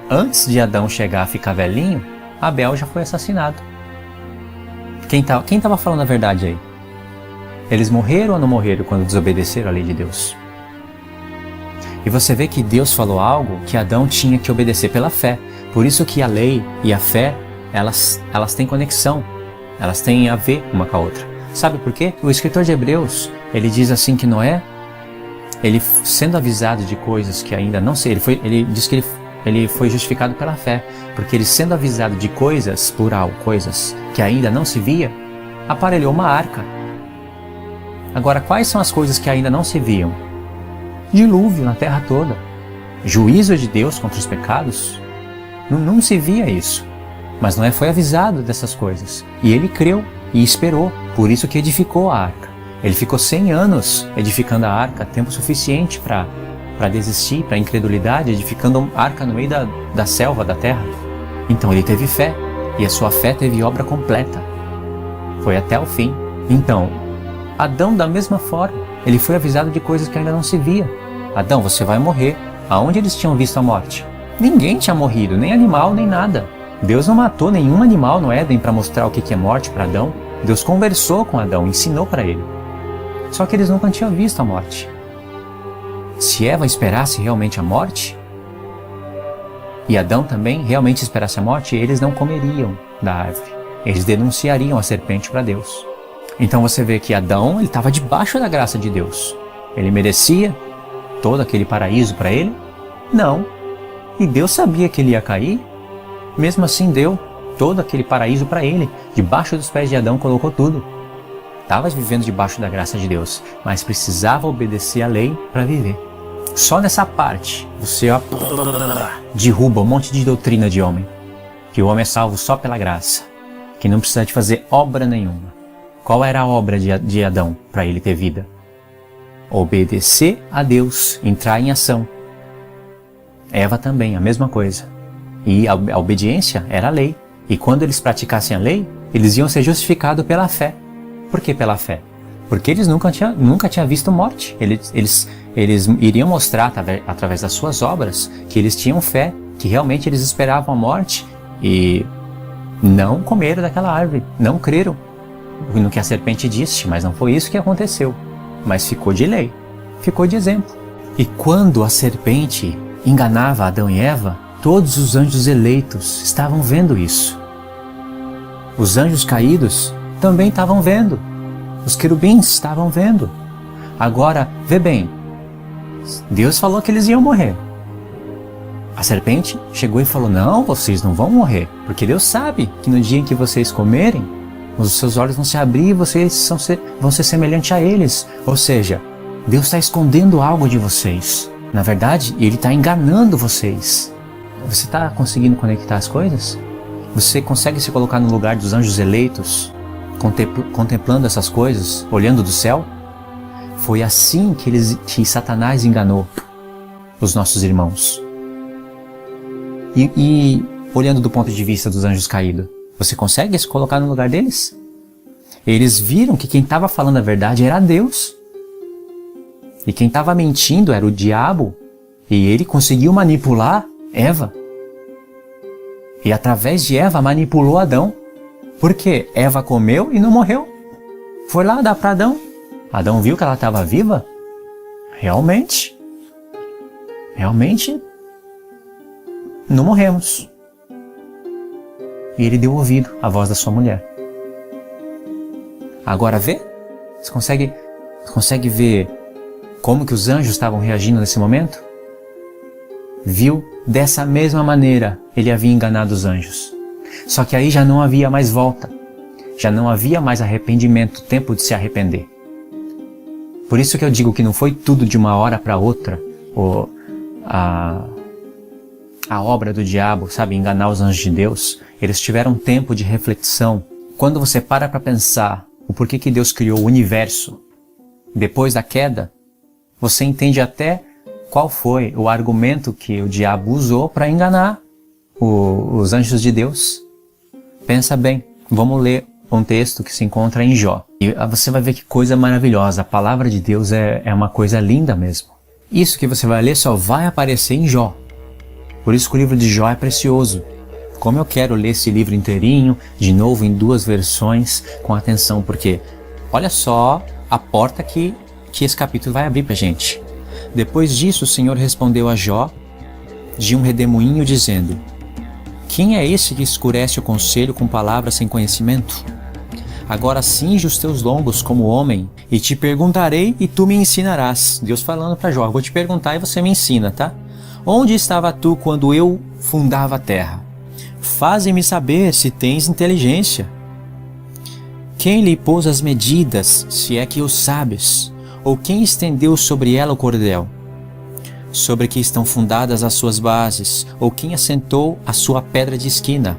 A: Antes de Adão chegar a ficar velhinho, Abel já foi assassinado. Quem estava falando a verdade aí? Eles morreram ou não morreram quando desobedeceram a lei de Deus? E você vê que Deus falou algo que Adão tinha que obedecer pela fé. Por isso que a lei e a fé, elas têm conexão. Elas têm a ver uma com a outra. Sabe por quê? O escritor de Hebreus, ele diz assim que Noé, ele sendo avisado de coisas que ainda não sei, ele diz que ele foi justificado pela fé, porque ele, sendo avisado de coisas, plural, coisas que ainda não se via, aparelhou uma arca. Agora, quais são as coisas que ainda não se viam? Dilúvio na terra toda, juízo de Deus contra os pecados. Não se via isso, mas Noé foi avisado dessas coisas, e ele creu e esperou, por isso que edificou a arca. Ele ficou 100 anos edificando a arca, tempo suficiente para desistir, para incredulidade, edificando a arca no meio da selva, da terra. Então ele teve fé, e a sua fé teve obra completa. Foi até o fim. Então, Adão, da mesma forma, ele foi avisado de coisas que ainda não se via. Adão, você vai morrer. Aonde eles tinham visto a morte? Ninguém tinha morrido, nem animal, nem nada. Deus não matou nenhum animal no Éden para mostrar o que é morte para Adão. Deus conversou com Adão, ensinou para ele. Só que eles nunca tinham visto a morte. Se Eva esperasse realmente a morte, e Adão também realmente esperasse a morte, eles não comeriam da árvore. Eles denunciariam a serpente para Deus. Então você vê que Adão estava debaixo da graça de Deus. Ele merecia todo aquele paraíso para ele? Não. E Deus sabia que ele ia cair, mesmo assim deu todo aquele paraíso para ele. Debaixo dos pés de Adão colocou tudo. Estava vivendo debaixo da graça de Deus, mas precisava obedecer à lei para viver. Só nessa parte, você derruba um monte de doutrina de homem. Que o homem é salvo só pela graça, que não precisa de fazer obra nenhuma. Qual era a obra de Adão para ele ter vida? Obedecer a Deus, entrar em ação. Eva também, a mesma coisa. E a obediência era a lei. E quando eles praticassem a lei, eles iam ser justificados pela fé. Por que pela fé? Porque eles nunca tinham visto morte. Eles iriam mostrar, através das suas obras, que eles tinham fé, que realmente eles esperavam a morte e não comeram daquela árvore, não creram no que a serpente disse, mas não foi isso que aconteceu. Mas ficou de lei, ficou de exemplo. E quando a serpente enganava Adão e Eva, todos os anjos eleitos estavam vendo isso. Os anjos caídos também estavam vendo. Os querubins estavam vendo. Agora, vê bem, Deus falou que eles iam morrer. A serpente chegou e falou, não, vocês não vão morrer, porque Deus sabe que no dia em que vocês comerem, os seus olhos vão se abrir e vocês vão ser semelhantes a eles. Ou seja, Deus está escondendo algo de vocês. Na verdade, Ele está enganando vocês. Você está conseguindo conectar as coisas? Você consegue se colocar no lugar dos anjos eleitos, contemplando essas coisas, olhando do céu? Foi assim que Satanás enganou os nossos irmãos. E olhando do ponto de vista dos anjos caídos, você consegue se colocar no lugar deles? Eles viram que quem estava falando a verdade era Deus. E quem estava mentindo era o diabo. E ele conseguiu manipular Eva. E através de Eva manipulou Adão. Porque Eva comeu e não morreu. Foi lá dar para Adão. Adão viu que ela estava viva. Realmente não morremos. E ele deu ouvido à voz da sua mulher. Agora vê? Você consegue ver como que os anjos estavam reagindo nesse momento? Viu? Dessa mesma maneira ele havia enganado os anjos. Só que aí já não havia mais volta. Já não havia mais arrependimento, tempo de se arrepender. Por isso que eu digo que não foi tudo de uma hora para outra, a obra do diabo, sabe, enganar os anjos de Deus. Eles tiveram tempo de reflexão. Quando você para pensar o porquê que Deus criou o universo depois da queda, você entende até qual foi o argumento que o diabo usou para enganar os anjos de Deus. Pensa bem, vamos ler um texto que se encontra em Jó. E você vai ver que coisa maravilhosa, a palavra de Deus é uma coisa linda mesmo. Isso que você vai ler só vai aparecer em Jó. Por isso que o livro de Jó é precioso. Como eu quero ler esse livro inteirinho, de novo em 2 versões, com atenção, porque olha só a porta que esse capítulo vai abrir pra gente. Depois disso o Senhor respondeu a Jó de um redemoinho dizendo: quem é esse que escurece o conselho com palavras sem conhecimento? Agora cinge os teus lombos como homem, e te perguntarei e tu me ensinarás. Deus falando para Jó, vou te perguntar e você me ensina, tá?
B: Onde estava tu quando eu fundava a terra? Faze-me saber se tens inteligência. Quem lhe pôs as medidas, se é que o sabes? Ou quem estendeu sobre ela o cordel? Sobre que estão fundadas as suas bases? Ou quem assentou a sua pedra de esquina?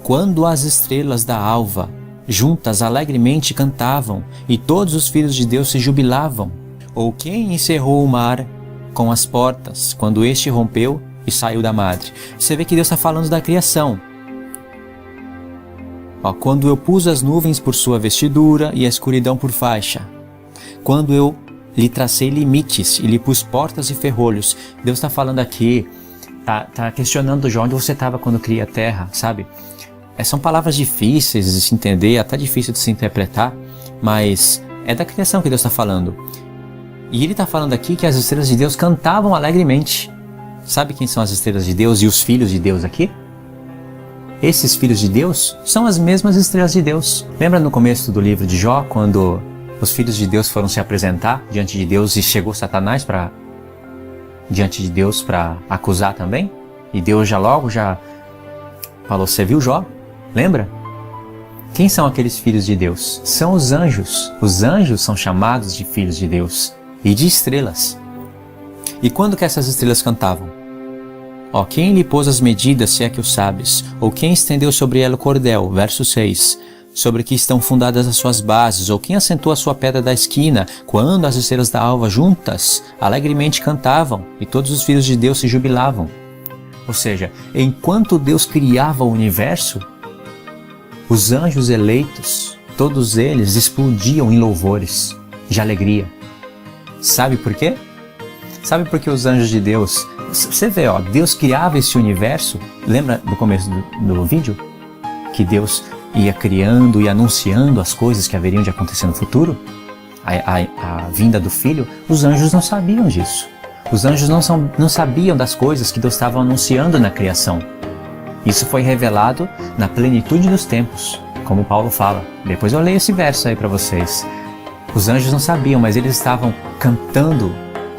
B: Quando as estrelas da alva juntas alegremente cantavam, e todos os filhos de Deus se jubilavam? Ou quem encerrou o mar com as portas, quando este rompeu e saiu da madre? Você vê que Deus está falando da criação. Quando eu pus as nuvens por sua vestidura e a escuridão por faixa. Quando eu lhe tracei limites e lhe pus portas e ferrolhos. Deus está falando aqui, tá questionando Jó, onde você estava quando cria a terra, sabe? São palavras difíceis de se entender, até difícil de se interpretar, mas é da criação que Deus está falando. E ele está falando aqui que as estrelas de Deus cantavam alegremente. Sabe quem são as estrelas de Deus e os filhos de Deus aqui? Esses filhos de Deus são as mesmas estrelas de Deus. Lembra no começo do livro de Jó, quando os filhos de Deus foram se apresentar diante de Deus e chegou Satanás diante de Deus para acusar também? E Deus já falou, você viu Jó? Lembra? Quem são aqueles filhos de Deus? São os anjos. Os anjos são chamados de filhos de Deus e de estrelas. E quando que essas estrelas cantavam? Quem lhe pôs as medidas, se é que o sabes? Ou quem estendeu sobre ela o cordel? Verso 6. Sobre que estão fundadas as suas bases? Ou quem assentou a sua pedra da esquina? Quando as estrelas da alva juntas alegremente cantavam, e todos os filhos de Deus se jubilavam. Ou seja, enquanto Deus criava o universo, os anjos eleitos, todos eles explodiam em louvores de alegria. Sabe por quê? Sabe por que os anjos de Deus... Você vê, Deus criava esse universo. Lembra do começo do vídeo? Que Deus ia criando e anunciando as coisas que haveriam de acontecer no futuro? A vinda do Filho. Os anjos não sabiam disso. Os anjos não sabiam das coisas que Deus estava anunciando na criação. Isso foi revelado na plenitude dos tempos, como Paulo fala. Depois eu leio esse verso aí para vocês. Os anjos não sabiam, mas eles estavam cantando,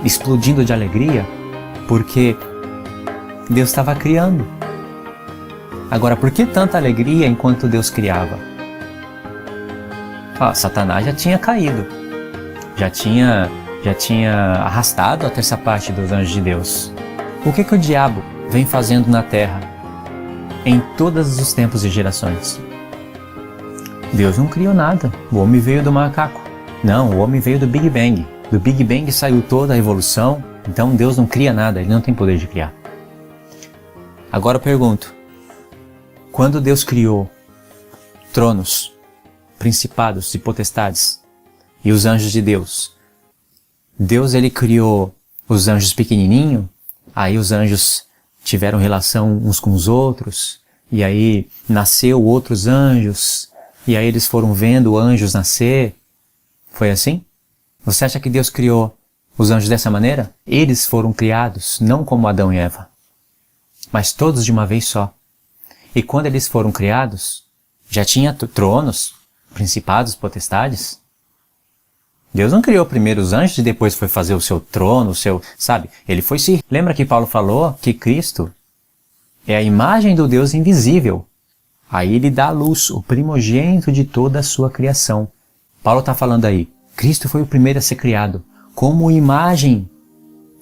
B: explodindo de alegria, porque Deus estava criando. Agora, por que tanta alegria enquanto Deus criava? Satanás já tinha caído, já tinha arrastado a terça parte dos anjos de Deus. O que o diabo vem fazendo na terra em todos os tempos e gerações? Deus não criou nada. O homem veio do macaco. Não, o homem veio do Big Bang. Do Big Bang saiu toda a evolução. Então Deus não cria nada, Ele não tem poder de criar. Agora eu pergunto, quando Deus criou tronos, principados e potestades e os anjos de Deus, Ele criou os anjos pequenininhos, aí os anjos tiveram relação uns com os outros, e aí nasceu outros anjos, e aí eles foram vendo anjos nascer. Foi assim? Você acha que Deus criou os anjos dessa maneira? Eles foram criados não como Adão e Eva, mas todos de uma vez só. E quando eles foram criados, já tinha tronos, principados, potestades. Deus não criou primeiro os anjos e depois foi fazer o seu trono, sabe? Ele foi se... Lembra que Paulo falou que Cristo é a imagem do Deus invisível. Aí ele dá a luz, o primogênito de toda a sua criação. Paulo está falando aí, Cristo foi o primeiro a ser criado como imagem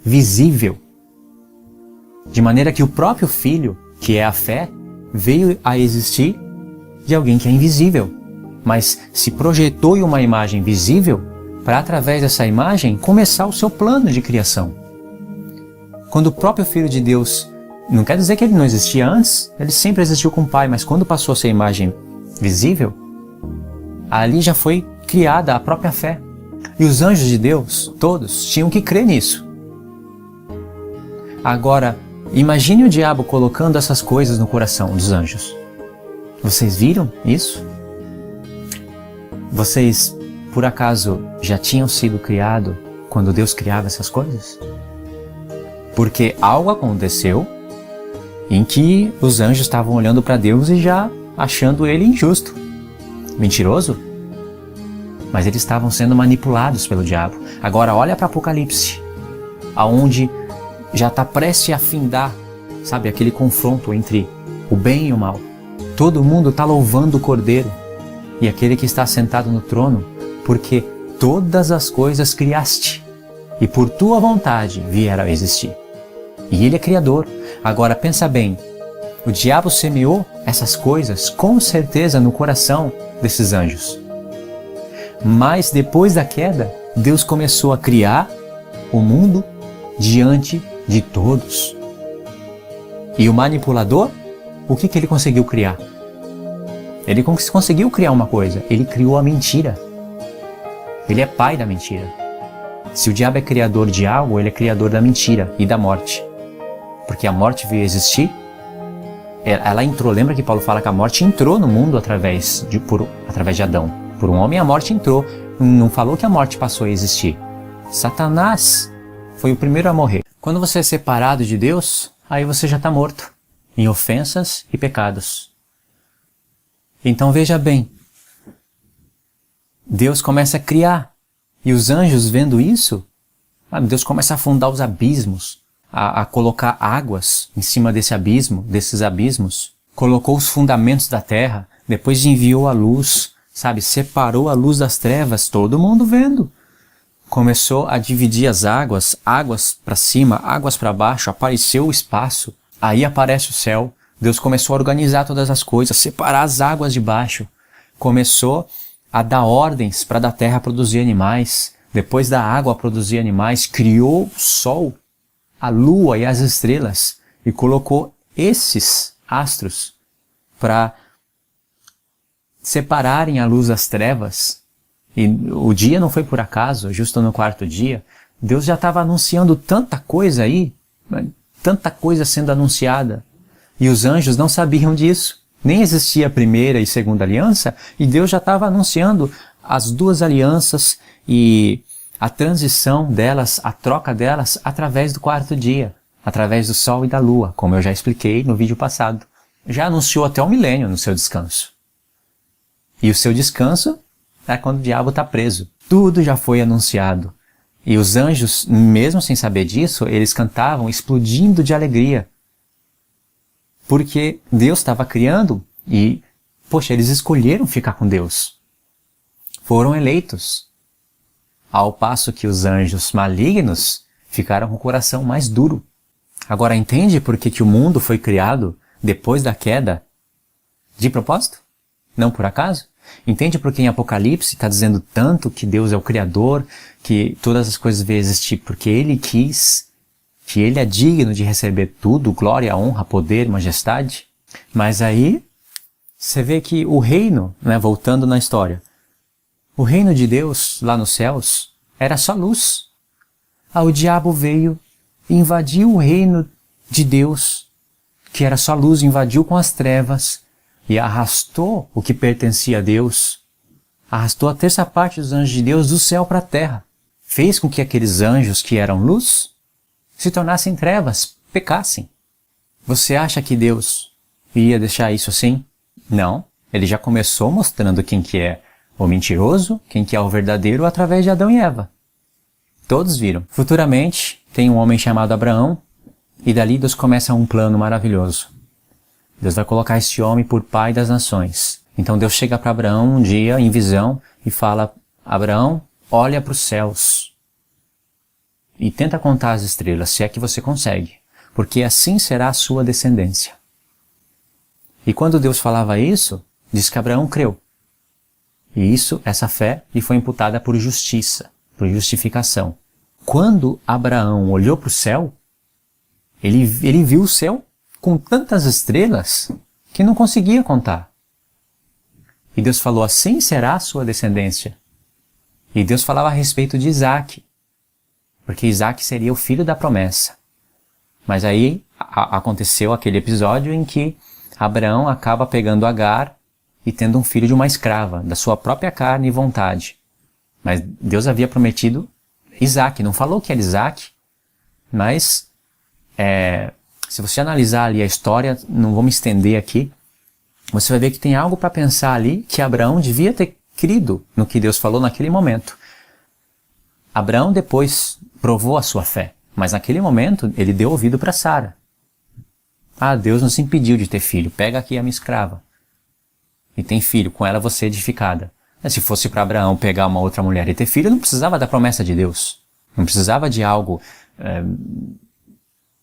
B: visível, de maneira que o próprio Filho, que é a fé, veio a existir de alguém que é invisível, mas se projetou em uma imagem visível para, através dessa imagem, começar o seu plano de criação. Quando o próprio Filho de Deus, não quer dizer que ele não existia antes, ele sempre existiu com o Pai, mas quando passou a ser imagem visível, ali já foi criada a própria fé. E os anjos de Deus, todos, tinham que crer nisso. Agora, imagine o diabo colocando essas coisas no coração dos anjos. Vocês viram isso? Vocês, por acaso, já tinham sido criados quando Deus criava essas coisas? Porque algo aconteceu em que os anjos estavam olhando para Deus e já achando Ele injusto, mentiroso. Mas eles estavam sendo manipulados pelo diabo. Agora olha para Apocalipse, aonde já está prestes a findar, sabe, aquele confronto entre o bem e o mal. Todo mundo está louvando o Cordeiro e aquele que está sentado no trono, porque todas as coisas criaste e por tua vontade vieram a existir. E ele é criador. Agora pensa bem, o diabo semeou essas coisas com certeza no coração desses anjos. Mas depois da queda, Deus começou a criar o mundo diante de todos. E o manipulador, o que ele conseguiu criar? Ele conseguiu criar uma coisa, ele criou a mentira. Ele é pai da mentira. Se o diabo é criador de algo, ele é criador da mentira e da morte. Porque a morte veio existir, ela entrou, lembra que Paulo fala que a morte entrou no mundo através de Adão. Por um homem a morte entrou, não falou que a morte passou a existir. Satanás foi o primeiro a morrer. Quando você é separado de Deus, aí você já está morto, em ofensas e pecados. Então veja bem, Deus começa a criar, e os anjos vendo isso, Deus começa a afundar os abismos, a colocar águas em cima desses abismos, colocou os fundamentos da terra, depois enviou a luz, separou a luz das trevas, todo mundo vendo. Começou a dividir as águas para cima, águas para baixo, apareceu o espaço, aí aparece o céu. Deus começou a organizar todas as coisas, separar as águas de baixo, começou a dar ordens para da terra produzir animais, depois da água produzir animais, criou o sol, a lua e as estrelas e colocou esses astros para separarem a luz das trevas. E o dia não foi por acaso, justo no quarto dia, Deus já estava anunciando tanta coisa aí, tanta coisa sendo anunciada, e os anjos não sabiam disso. Nem existia a primeira e segunda aliança, e Deus já estava anunciando as duas alianças e a transição delas, a troca delas, através do quarto dia, através do sol e da lua, como eu já expliquei no vídeo passado. Já anunciou até o milênio no seu descanso. E o seu descanso é quando o diabo está preso. Tudo já foi anunciado. E os anjos, mesmo sem saber disso, eles cantavam explodindo de alegria. Porque Deus estava criando e, eles escolheram ficar com Deus. Foram eleitos. Ao passo que os anjos malignos ficaram com o coração mais duro. Agora entende por que o mundo foi criado depois da queda de propósito? Não por acaso? Entende por que em Apocalipse está dizendo tanto que Deus é o Criador, que todas as coisas veio existir porque Ele quis, que Ele é digno de receber tudo, glória, honra, poder, majestade? Mas aí você vê que o reino, voltando na história, o reino de Deus lá nos céus era só luz. O diabo veio e invadiu o reino de Deus, que era só luz, invadiu com as trevas e arrastou o que pertencia a Deus, arrastou a terça parte dos anjos de Deus do céu para a terra. Fez com que aqueles anjos que eram luz se tornassem trevas, pecassem. Você acha que Deus iria deixar isso assim? Não. Ele já começou mostrando quem que é o mentiroso, quem que é o verdadeiro, através de Adão e Eva. Todos viram. Futuramente, tem um homem chamado Abraão, e dali Deus começa um plano maravilhoso. Deus vai colocar esse homem por pai das nações. Então Deus chega para Abraão um dia, em visão, e fala: Abraão, olha para os céus e tenta contar as estrelas, se é que você consegue, porque assim será a sua descendência. E quando Deus falava isso, diz que Abraão creu. E essa fé, lhe foi imputada por justiça, por justificação. Quando Abraão olhou para o céu, ele viu o céu com tantas estrelas que não conseguia contar. E Deus falou: assim será a sua descendência. E Deus falava a respeito de Isaac, porque Isaac seria o filho da promessa. Mas aí aconteceu aquele episódio em que Abraão acaba pegando Agar e tendo um filho de uma escrava, da sua própria carne e vontade. Mas Deus havia prometido Isaac, não falou que era Isaac, mas se você analisar ali a história, não vou me estender aqui, você vai ver que tem algo para pensar ali que Abraão devia ter crido no que Deus falou naquele momento. Abraão depois provou a sua fé, Mas naquele momento, ele deu ouvido para Sara. Deus nos impediu de ter filho. Pega aqui a minha escrava. E tem filho, com ela você é edificada. Se fosse para Abraão pegar uma outra mulher e ter filho, não precisava da promessa de Deus. Não precisava de algo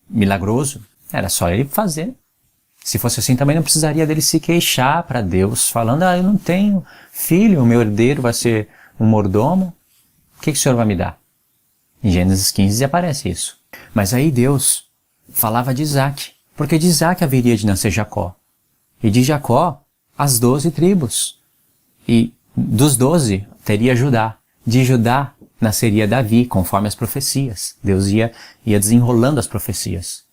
B: milagroso. Era só ele fazer. Se fosse assim, também não precisaria dele se queixar para Deus, falando, eu não tenho filho, o meu herdeiro vai ser um mordomo. O que o Senhor vai me dar? Em Gênesis 15 aparece isso. Mas aí Deus falava de Isaac, porque de Isaac haveria de nascer Jacó. E de Jacó, as 12 tribos. E dos 12 teria Judá. De Judá nasceria Davi, conforme as profecias. Deus ia desenrolando as profecias.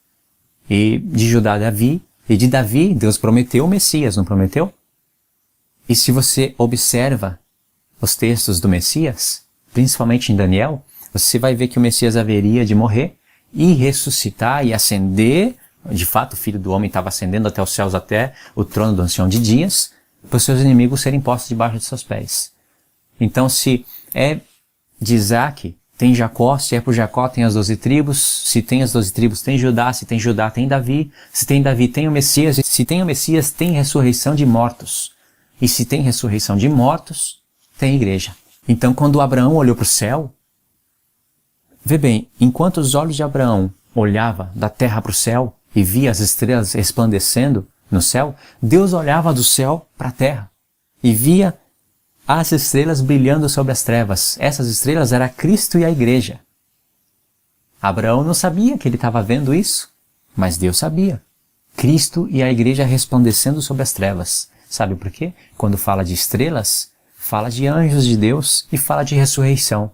B: E de Judá, Davi. E de Davi, Deus prometeu o Messias, não prometeu? E se você observa os textos do Messias, principalmente em Daniel, você vai ver que o Messias haveria de morrer e ressuscitar e ascender. De fato, o Filho do Homem estava ascendendo até os céus, até o trono do Ancião de Dias, para os seus inimigos serem postos debaixo de seus pés. Então, se é de Isaac, tem Jacó, se é por Jacó, tem as 12 tribos, se tem as 12 tribos, tem Judá, se tem Judá, tem Davi, se tem Davi, tem o Messias, e se tem o Messias, tem ressurreição de mortos. E se tem ressurreição de mortos, tem igreja. Então, quando Abraão olhou para o céu, vê bem, enquanto os olhos de Abraão olhavam da terra para o céu e via as estrelas resplandecendo no céu, Deus olhava do céu para a terra e via as estrelas brilhando sobre as trevas. Essas estrelas eram Cristo e a igreja. Abraão não sabia que ele estava vendo isso, mas Deus sabia. Cristo e a igreja resplandecendo sobre as trevas. Sabe por quê? Quando fala de estrelas, fala de anjos de Deus e fala de ressurreição.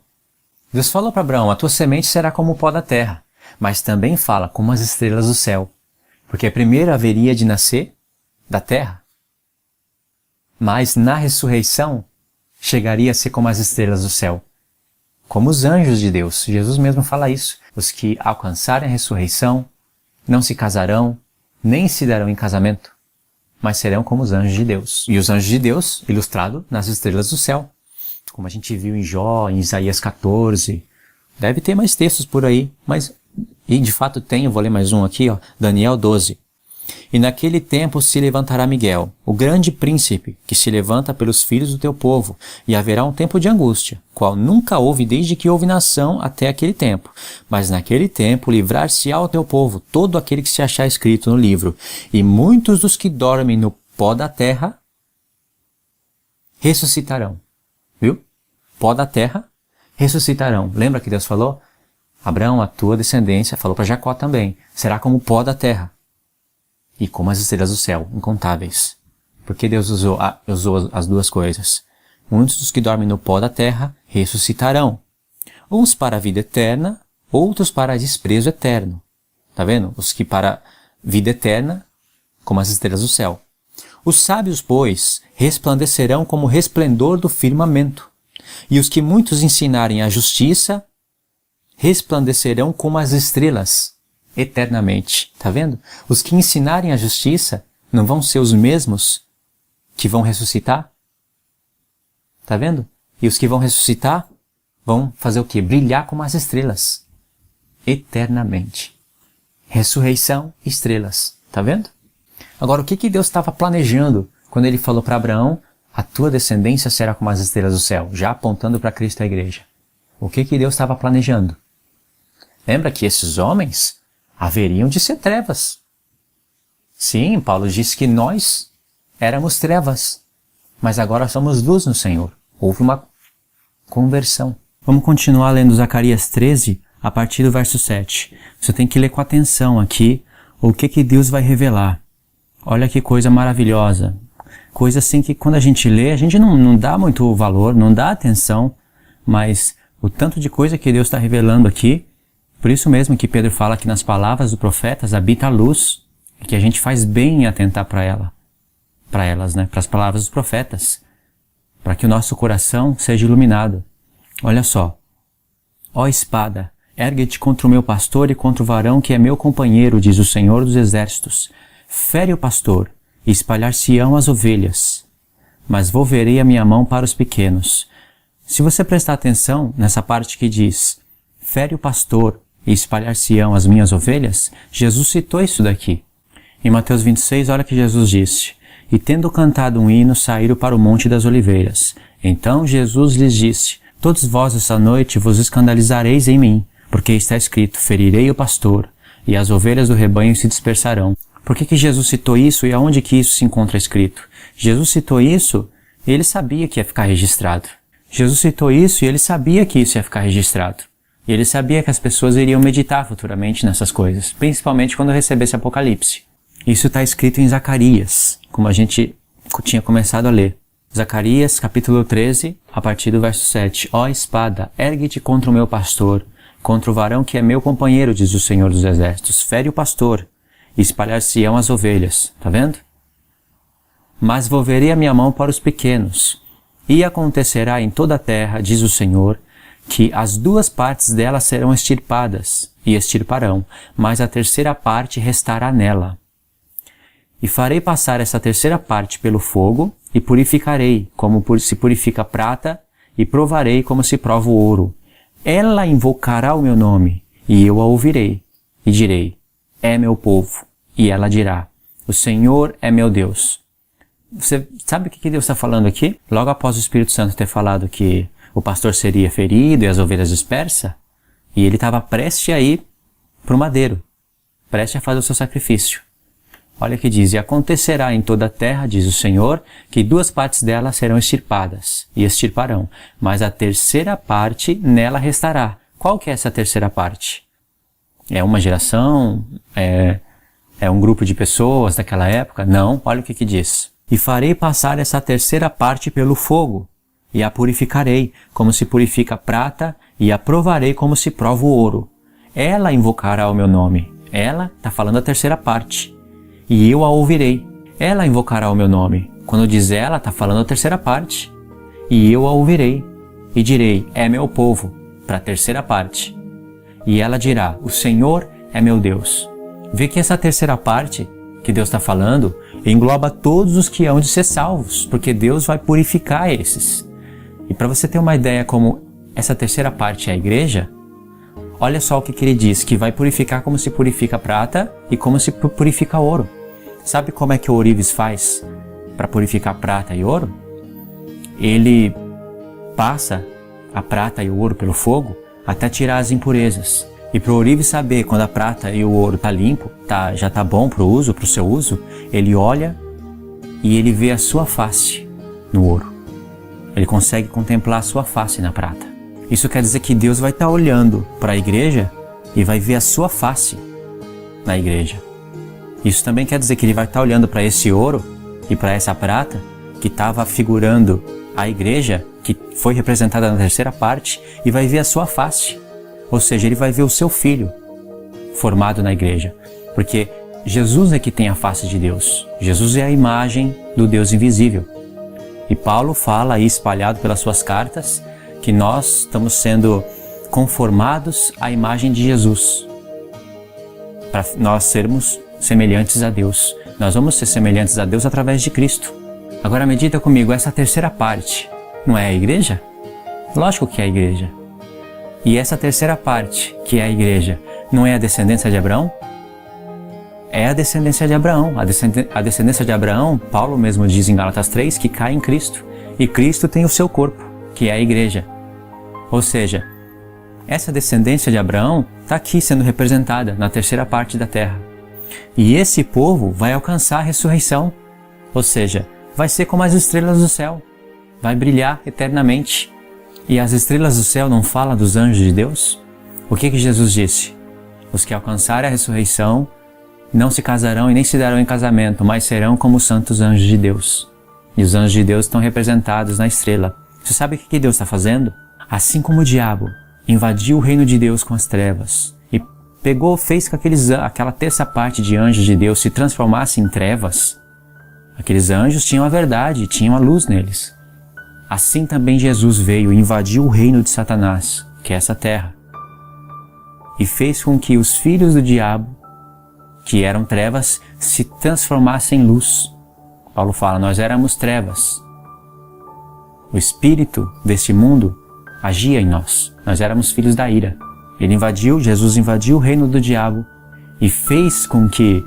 B: Deus falou para Abraão, a tua semente será como o pó da terra, mas também fala como as estrelas do céu, porque primeiro haveria de nascer da terra, mas na ressurreição chegaria a ser como as estrelas do céu, como os anjos de Deus. Jesus mesmo fala isso. Os que alcançarem a ressurreição não se casarão, nem se darão em casamento, mas serão como os anjos de Deus. E os anjos de Deus, ilustrado nas estrelas do céu, como a gente viu em Jó, em Isaías 14. Deve ter mais textos por aí, e de fato tem, eu vou ler mais um aqui, Daniel 12. E naquele tempo se levantará Miguel, o grande príncipe, que se levanta pelos filhos do teu povo, e haverá um tempo de angústia, qual nunca houve desde que houve nação até aquele tempo. Mas naquele tempo livrar-se-á ao teu povo todo aquele que se achar escrito no livro, e muitos dos que dormem no pó da terra ressuscitarão. Viu? Pó da terra ressuscitarão. Lembra que Deus falou? Abraão, a tua descendência, falou para Jacó também, será como o pó da terra e como as estrelas do céu, incontáveis. Porque Deus usou as duas coisas. Muitos dos que dormem no pó da terra ressuscitarão. Uns para a vida eterna, outros para desprezo eterno. Tá vendo? Os que para a vida eterna, como as estrelas do céu. Os sábios, pois, resplandecerão como o resplendor do firmamento. E os que muitos ensinarem a justiça, resplandecerão como as estrelas, eternamente. Tá vendo? Os que ensinarem a justiça não vão ser os mesmos que vão ressuscitar? Tá vendo? E os que vão ressuscitar vão fazer o quê? Brilhar como as estrelas, eternamente. Ressurreição, estrelas. Tá vendo? Agora, o que Deus estava planejando quando ele falou para Abraão, a tua descendência será como as estrelas do céu, já apontando para Cristo e a igreja? O que Deus estava planejando? Lembra que esses homens haveriam de ser trevas. Sim, Paulo disse que nós éramos trevas, mas agora somos luz no Senhor. Houve uma conversão. Vamos continuar lendo Zacarias 13, a partir do verso 7. Você tem que ler com atenção aqui o que Deus vai revelar. Olha que coisa maravilhosa. Coisa assim que quando a gente lê, a gente não dá muito valor, não dá atenção, mas o tanto de coisa que Deus está revelando aqui, por isso mesmo que Pedro fala que nas palavras dos profetas habita a luz, e que a gente faz bem em atentar para elas, né? Para as palavras dos profetas, para que o nosso coração seja iluminado. Olha só. Ó espada, ergue-te contra o meu pastor e contra o varão que é meu companheiro, diz o Senhor dos Exércitos. Fere o pastor, e espalhar-se-ão as ovelhas, mas volverei a minha mão para os pequenos. Se você prestar atenção nessa parte que diz, fere o pastor, e espalhar-se-ão as minhas ovelhas? Jesus citou isso daqui. Em Mateus 26, olha que Jesus disse: E tendo cantado um hino, saíram para o Monte das Oliveiras. Então Jesus lhes disse: Todos vós essa noite vos escandalizareis em mim, porque está escrito: Ferirei o pastor, e as ovelhas do rebanho se dispersarão. Por que Jesus citou isso e aonde que isso se encontra escrito? Jesus citou isso e ele sabia que ia ficar registrado. Jesus citou isso e ele sabia que isso ia ficar registrado. E ele sabia que as pessoas iriam meditar futuramente nessas coisas, principalmente quando recebesse Apocalipse. Isso está escrito em Zacarias, como a gente tinha começado a ler. Zacarias, capítulo 13, a partir do verso 7. Ó espada, ergue-te contra o meu pastor, contra o varão que é meu companheiro, diz o Senhor dos Exércitos. Fere o pastor, e espalhar-se-ão as ovelhas. Tá vendo? Mas volverei a minha mão para os pequenos, e acontecerá em toda a terra, diz o Senhor, que as duas partes dela serão extirpadas, e extirparão, mas a terceira parte restará nela. E farei passar essa terceira parte pelo fogo, e purificarei, como se purifica a prata, e provarei como se prova o ouro. Ela invocará o meu nome, e eu a ouvirei, e direi: é meu povo. E ela dirá: o Senhor é meu Deus. Você sabe o que Deus está falando aqui? Logo após o Espírito Santo ter falado que o pastor seria ferido e as ovelhas dispersas, e ele estava prestes a ir para o madeiro, prestes a fazer o seu sacrifício. Olha o que diz: e acontecerá em toda a terra, diz o Senhor, que duas partes dela serão extirpadas, e extirparão, mas a terceira parte nela restará. Qual que é essa terceira parte? É uma geração? É um grupo de pessoas daquela época? Não, olha o que diz. E farei passar essa terceira parte pelo fogo, e a purificarei, como se purifica a prata, e a provarei como se prova o ouro. Ela invocará o meu nome. Ela está falando a terceira parte. E eu a ouvirei. Ela invocará o meu nome. Quando diz ela, está falando a terceira parte. E eu a ouvirei. E direi: é meu povo, para a terceira parte. E ela dirá: o Senhor é meu Deus. Vê que essa terceira parte que Deus está falando engloba todos os que hão de ser salvos, porque Deus vai purificar esses. E para você ter uma ideia como essa terceira parte é a igreja, olha só o que ele diz, que vai purificar como se purifica a prata e como se purifica ouro. Sabe como é que o ourives faz para purificar prata e ouro? Ele passa a prata e o ouro pelo fogo até tirar as impurezas. E para o ourives saber quando a prata e o ouro está limpo, já está bom para o seu uso, ele olha e ele vê a sua face no ouro. Ele consegue contemplar a sua face na prata. Isso quer dizer que Deus vai estar olhando para a igreja e vai ver a sua face na igreja. Isso também quer dizer que ele vai estar olhando para esse ouro e para essa prata que estava figurando a igreja, que foi representada na terceira parte, e vai ver a sua face. Ou seja, ele vai ver o seu filho formado na igreja. Porque Jesus é que tem a face de Deus. Jesus é a imagem do Deus invisível. E Paulo fala aí, espalhado pelas suas cartas, que nós estamos sendo conformados à imagem de Jesus, para nós sermos semelhantes a Deus. Nós vamos ser semelhantes a Deus através de Cristo. Agora medita comigo, essa terceira parte não é a igreja? Lógico que é a igreja. E essa terceira parte, que é a igreja, não é a descendência de Abraão? É a descendência de Abraão. A descendência de Abraão, Paulo mesmo diz em Gálatas 3, que cai em Cristo. E Cristo tem o seu corpo, que é a igreja. Ou seja, essa descendência de Abraão está aqui sendo representada na terceira parte da terra. E esse povo vai alcançar a ressurreição. Ou seja, vai ser como as estrelas do céu. Vai brilhar eternamente. E as estrelas do céu não falam dos anjos de Deus? O que Jesus disse? Os que alcançarem a ressurreição não se casarão e nem se darão em casamento, mas serão como os santos anjos de Deus. E os anjos de Deus estão representados na estrela. Você sabe o que Deus está fazendo? Assim como o diabo invadiu o reino de Deus com as trevas e fez com que aquela terça parte de anjos de Deus se transformasse em trevas, aqueles anjos tinham a verdade, tinham a luz neles. Assim também Jesus veio e invadiu o reino de Satanás, que é essa terra, e fez com que os filhos do diabo, que eram trevas, se transformassem em luz. Paulo fala, nós éramos trevas. O espírito deste mundo agia em nós. Nós éramos filhos da ira.
A: Jesus invadiu o reino do diabo e fez com que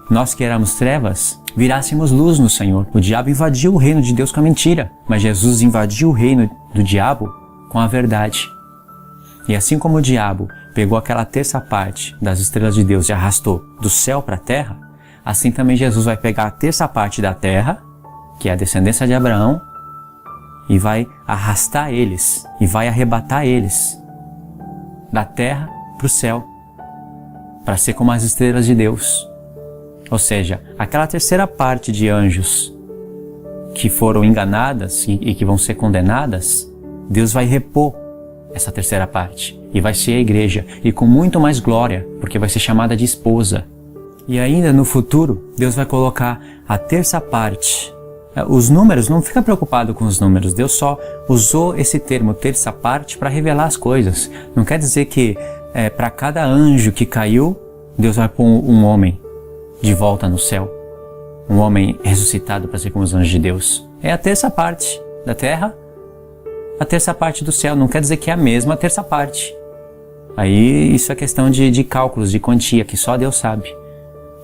A: nós que éramos trevas virássemos luz no Senhor. O diabo invadiu o reino de Deus com a mentira, mas Jesus invadiu o reino do diabo com a verdade. E assim como o diabo pegou aquela terça parte das estrelas de Deus e arrastou do céu para a terra, assim também Jesus vai pegar a terça parte da terra, que é a descendência de Abraão, e vai arrastar eles, e vai arrebatar eles da terra para o céu, para ser como as estrelas de Deus. Ou seja, aquela terceira parte de anjos que foram enganadas e que vão ser condenadas, Deus vai repor essa terceira parte e vai ser a igreja, e com muito mais glória, porque vai ser chamada de esposa. E ainda no futuro, Deus vai colocar a terça parte. Os números, não fica preocupado com os números, Deus só usou esse termo terça parte para revelar as coisas. Não quer dizer que para cada anjo que caiu, Deus vai pôr um homem de volta no céu, um homem ressuscitado para ser como os anjos de Deus. É a terça parte da terra, a terça parte do céu, não quer dizer que é a mesma terça parte. Aí isso é questão de cálculos, de quantia, que só Deus sabe.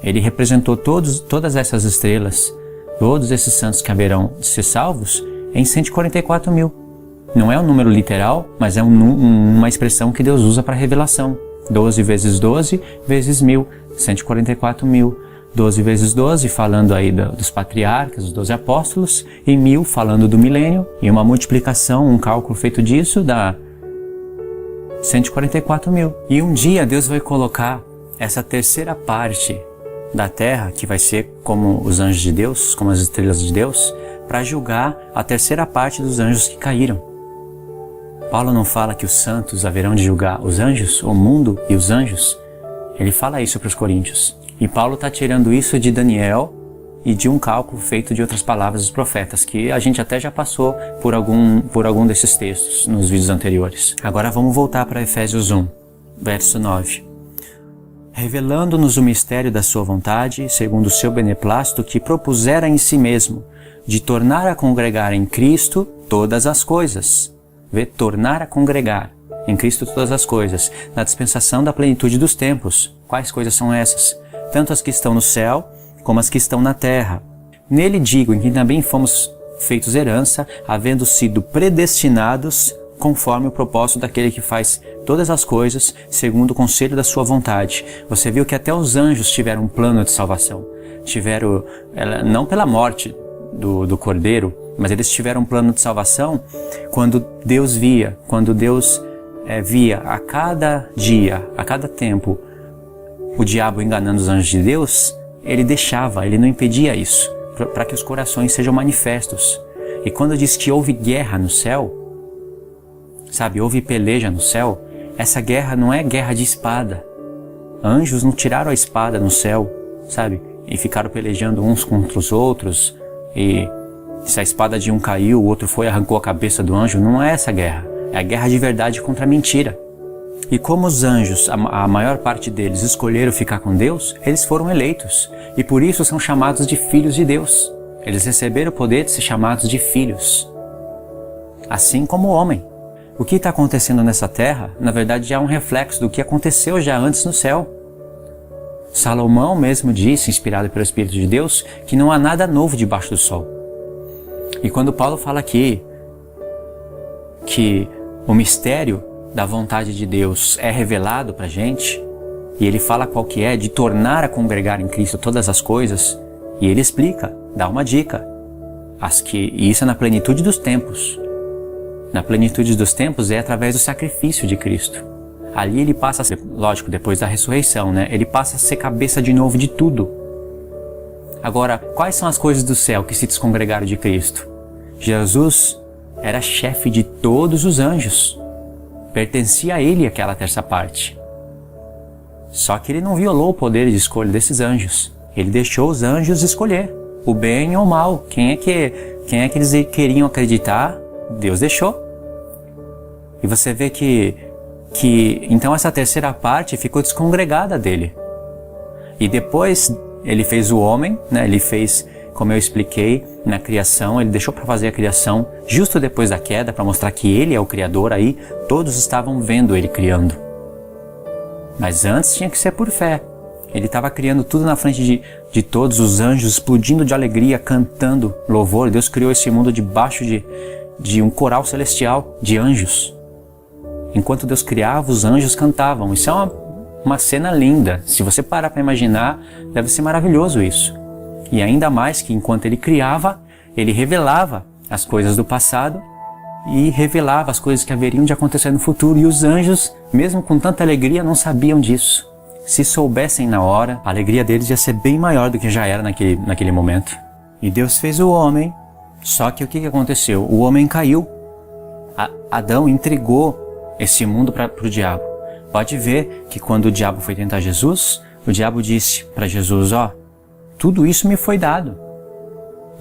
A: Ele representou todas essas estrelas, todos esses santos que haverão de ser salvos, em 144 mil. Não é um número literal, mas é uma expressão que Deus usa para revelação. 12 vezes 12 vezes 1000, 144 mil. 12 vezes 12, falando aí dos patriarcas, dos 12 apóstolos, e 1000 falando do milênio, e uma multiplicação, um cálculo feito disso dá 144 mil. E um dia Deus vai colocar essa terceira parte da terra, que vai ser como os anjos de Deus, como as estrelas de Deus, para julgar a terceira parte dos anjos que caíram. Paulo não fala que os santos haverão de julgar os anjos, o mundo e os anjos? Ele fala isso para os coríntios. E Paulo está tirando isso de Daniel e de um cálculo feito de outras palavras dos profetas, que a gente até já passou por algum desses textos nos vídeos anteriores. Agora vamos voltar para Efésios 1, verso 9. Revelando-nos o mistério da sua vontade, segundo o seu beneplácito, que propusera em si mesmo, de tornar a congregar em Cristo todas as coisas. Vê, tornar a congregar em Cristo todas as coisas, na dispensação da plenitude dos tempos. Quais coisas são essas? Tanto as que estão no céu, como as que estão na terra. Nele digo, em que também fomos feitos herança, havendo sido predestinados conforme o propósito daquele que faz todas as coisas, segundo o conselho da sua vontade. Você viu que até os anjos tiveram um plano de salvação. Tiveram, não pela morte do Cordeiro, mas eles tiveram um plano de salvação quando Deus via a cada dia, a cada tempo, o diabo enganando os anjos de Deus, ele não impedia isso, para que os corações sejam manifestos. E quando diz que houve guerra no céu, sabe, houve peleja no céu, essa guerra não é guerra de espada. Anjos não tiraram a espada no céu, sabe, e ficaram pelejando uns contra os outros, e se a espada de um caiu, o outro foi e arrancou a cabeça do anjo. Não é essa guerra, é a guerra de verdade contra a mentira. E como os anjos, a maior parte deles, escolheram ficar com Deus, eles foram eleitos. E por isso são chamados de filhos de Deus. Eles receberam o poder de ser chamados de filhos. Assim como o homem. O que está acontecendo nessa terra, na verdade, já é um reflexo do que aconteceu já antes no céu. Salomão mesmo disse, inspirado pelo Espírito de Deus, que não há nada novo debaixo do sol. E quando Paulo fala aqui que o mistério da vontade de Deus é revelado para a gente, e ele fala qual que é, de tornar a congregar em Cristo todas as coisas, e ele explica, dá uma dica, e isso é na plenitude dos tempos. Na plenitude dos tempos é através do sacrifício de Cristo. Ali ele passa a ser, lógico, depois da ressurreição, né? Ele passa a ser cabeça de novo de tudo. Agora, quais são as coisas do céu que se descongregaram de Cristo? Jesus era chefe de todos os anjos. Pertencia a ele aquela terça parte. Só que ele não violou o poder de escolha desses anjos. Ele deixou os anjos escolher o bem ou o mal. Quem é que eles queriam acreditar? Deus deixou. E você vê que então essa terceira parte ficou descongregada dele. E depois ele fez o homem, né? Ele fez, como eu expliquei, na criação, ele deixou para fazer a criação justo depois da queda, para mostrar que ele é o Criador. Aí todos estavam vendo ele criando. Mas antes tinha que ser por fé. Ele estava criando tudo na frente de todos, os anjos explodindo de alegria, cantando louvor. Deus criou esse mundo debaixo de um coral celestial de anjos. Enquanto Deus criava, os anjos cantavam. Isso é uma cena linda. Se você parar para imaginar, deve ser maravilhoso isso. E ainda mais que enquanto ele criava, ele revelava as coisas do passado e revelava as coisas que haveriam de acontecer no futuro. E os anjos, mesmo com tanta alegria, não sabiam disso. Se soubessem na hora, a alegria deles ia ser bem maior do que já era naquele momento. E Deus fez o homem, só que o que aconteceu? O homem caiu. Adão entregou esse mundo para o diabo. Pode ver que quando o diabo foi tentar Jesus, o diabo disse para Jesus, tudo isso me foi dado.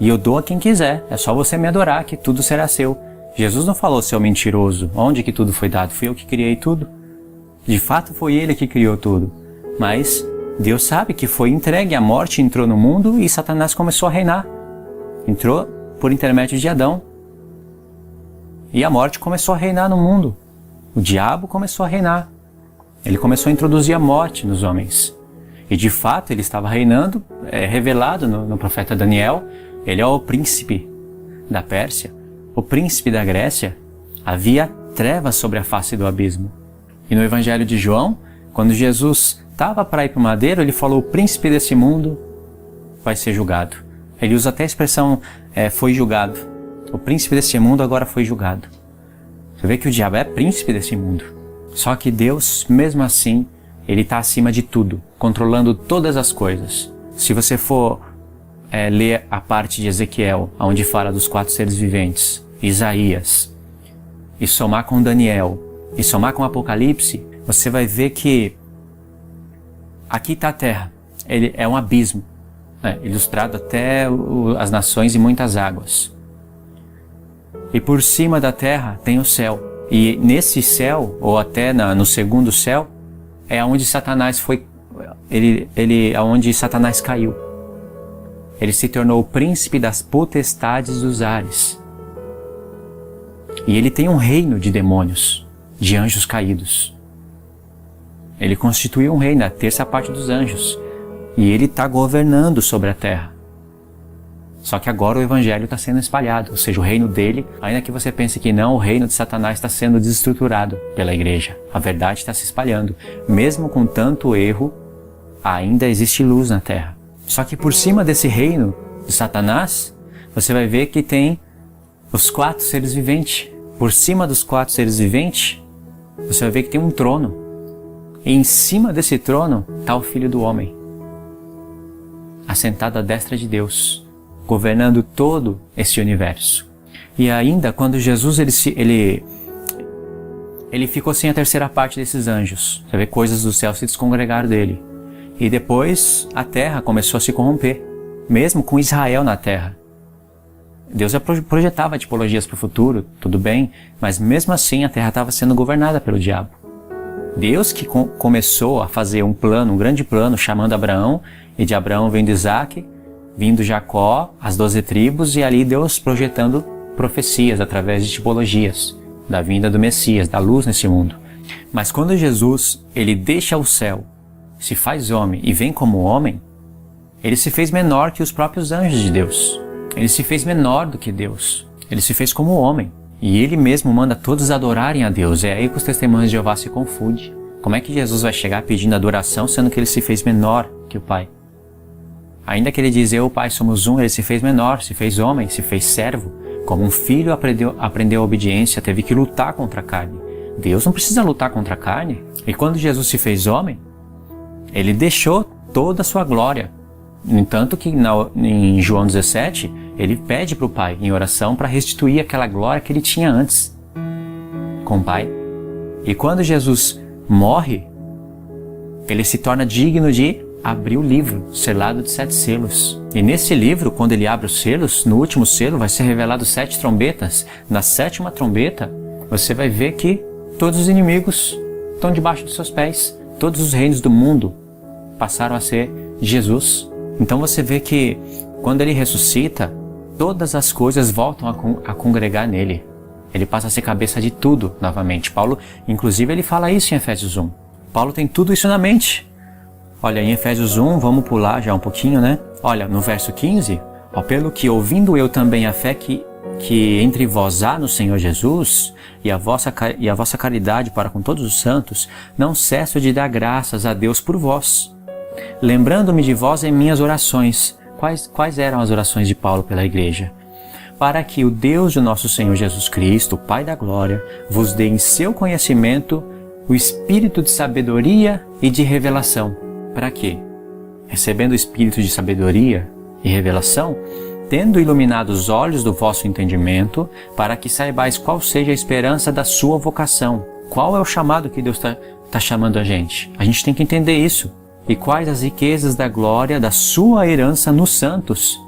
A: E eu dou a quem quiser, é só você me adorar que tudo será seu. Jesus não falou, seu mentiroso, onde que tudo foi dado? Fui eu que criei tudo. De fato foi ele que criou tudo. Mas Deus sabe que foi entregue, a morte entrou no mundo e Satanás começou a reinar. Entrou por intermédio de Adão. E a morte começou a reinar no mundo. O diabo começou a reinar. Ele começou a introduzir a morte nos homens. E de fato ele estava reinando, revelado no profeta Daniel. Ele é o príncipe da Pérsia, o príncipe da Grécia. Havia trevas sobre a face do abismo. E no Evangelho de João, quando Jesus estava para ir para o madeiro, ele falou, o príncipe desse mundo vai ser julgado. Ele usa até a expressão, foi julgado. O príncipe desse mundo agora foi julgado. Você vê que o diabo é príncipe desse mundo. Só que Deus, mesmo assim, ele está acima de tudo, controlando todas as coisas. Se você for ler a parte de Ezequiel, onde fala dos 4 seres viventes, Isaías, e somar com Daniel, e somar com Apocalipse, você vai ver que aqui está a terra. Ele é um abismo, ilustrado até as nações e muitas águas. E por cima da terra tem o céu. E nesse céu, ou até no segundo céu, é onde Satanás foi, onde Satanás caiu. Ele se tornou o príncipe das potestades dos ares. E ele tem um reino de demônios, de anjos caídos. Ele constituiu um reino, a terça parte dos anjos. E ele está governando sobre a terra. Só que agora o evangelho está sendo espalhado, ou seja, o reino dele, ainda que você pense que não, o reino de Satanás está sendo desestruturado pela igreja. A verdade está se espalhando. Mesmo com tanto erro, ainda existe luz na terra. Só que por cima desse reino de Satanás, você vai ver que tem os 4 seres viventes. Por cima dos 4 seres viventes, você vai ver que tem um trono. E em cima desse trono está o Filho do Homem, assentado à destra de Deus, governando todo esse universo. E ainda quando Jesus ele ficou sem a terceira parte desses anjos, você vê coisas do céu se descongregaram dele. E depois a terra começou a se corromper, mesmo com Israel na terra. Deus projetava tipologias para o futuro, tudo bem, mas mesmo assim a terra estava sendo governada pelo diabo. Deus que começou a fazer um plano, um grande plano, chamando Abraão, e de Abraão vindo Isaac, vindo Jacó, as 12 tribos, e ali Deus projetando profecias através de tipologias, da vinda do Messias, da luz nesse mundo. Mas quando Jesus, ele deixa o céu, se faz homem e vem como homem, ele se fez menor que os próprios anjos de Deus. Ele se fez menor do que Deus. Ele se fez como homem. E ele mesmo manda todos adorarem a Deus. É aí que os testemunhos de Jeová se confundem. Como é que Jesus vai chegar pedindo adoração, sendo que ele se fez menor que o Pai? Ainda que ele diz, eu, Pai, somos um, ele se fez menor, se fez homem, se fez servo. Como um filho aprendeu a obediência, teve que lutar contra a carne. Deus não precisa lutar contra a carne. E quando Jesus se fez homem, ele deixou toda a sua glória. No entanto que em João 17, ele pede para o Pai em oração para restituir aquela glória que ele tinha antes com o Pai. E quando Jesus morre, ele se torna digno de abrir o livro selado de 7 selos. E nesse livro, quando ele abre os selos, no último selo vai ser revelado 7 trombetas. Na 7ª trombeta, você vai ver que todos os inimigos estão debaixo dos seus pés. Todos os reinos do mundo passaram a ser de Jesus. Então você vê que quando ele ressuscita, todas as coisas voltam a congregar nele. Ele passa a ser cabeça de tudo novamente. Paulo, inclusive, ele fala isso em Efésios 1.
B: Paulo tem tudo isso na mente. Olha, em Efésios 1, vamos pular já um pouquinho, né? Olha, no verso 15, pelo que ouvindo eu também a fé que entre vós há no Senhor Jesus e a vossa caridade para com todos os santos, não cesso de dar graças a Deus por vós, lembrando-me de vós em minhas orações. Quais eram as orações de Paulo pela igreja? Para que o Deus do nosso Senhor Jesus Cristo, o Pai da glória, vos dê em seu conhecimento o espírito de sabedoria e de revelação. Para quê? Recebendo o espírito de sabedoria e revelação, tendo iluminado os olhos do vosso entendimento, para que saibais qual seja a esperança da sua vocação. Qual é o chamado que Deus está chamando a gente? A gente tem que entender isso. E quais as riquezas da glória da sua herança nos santos?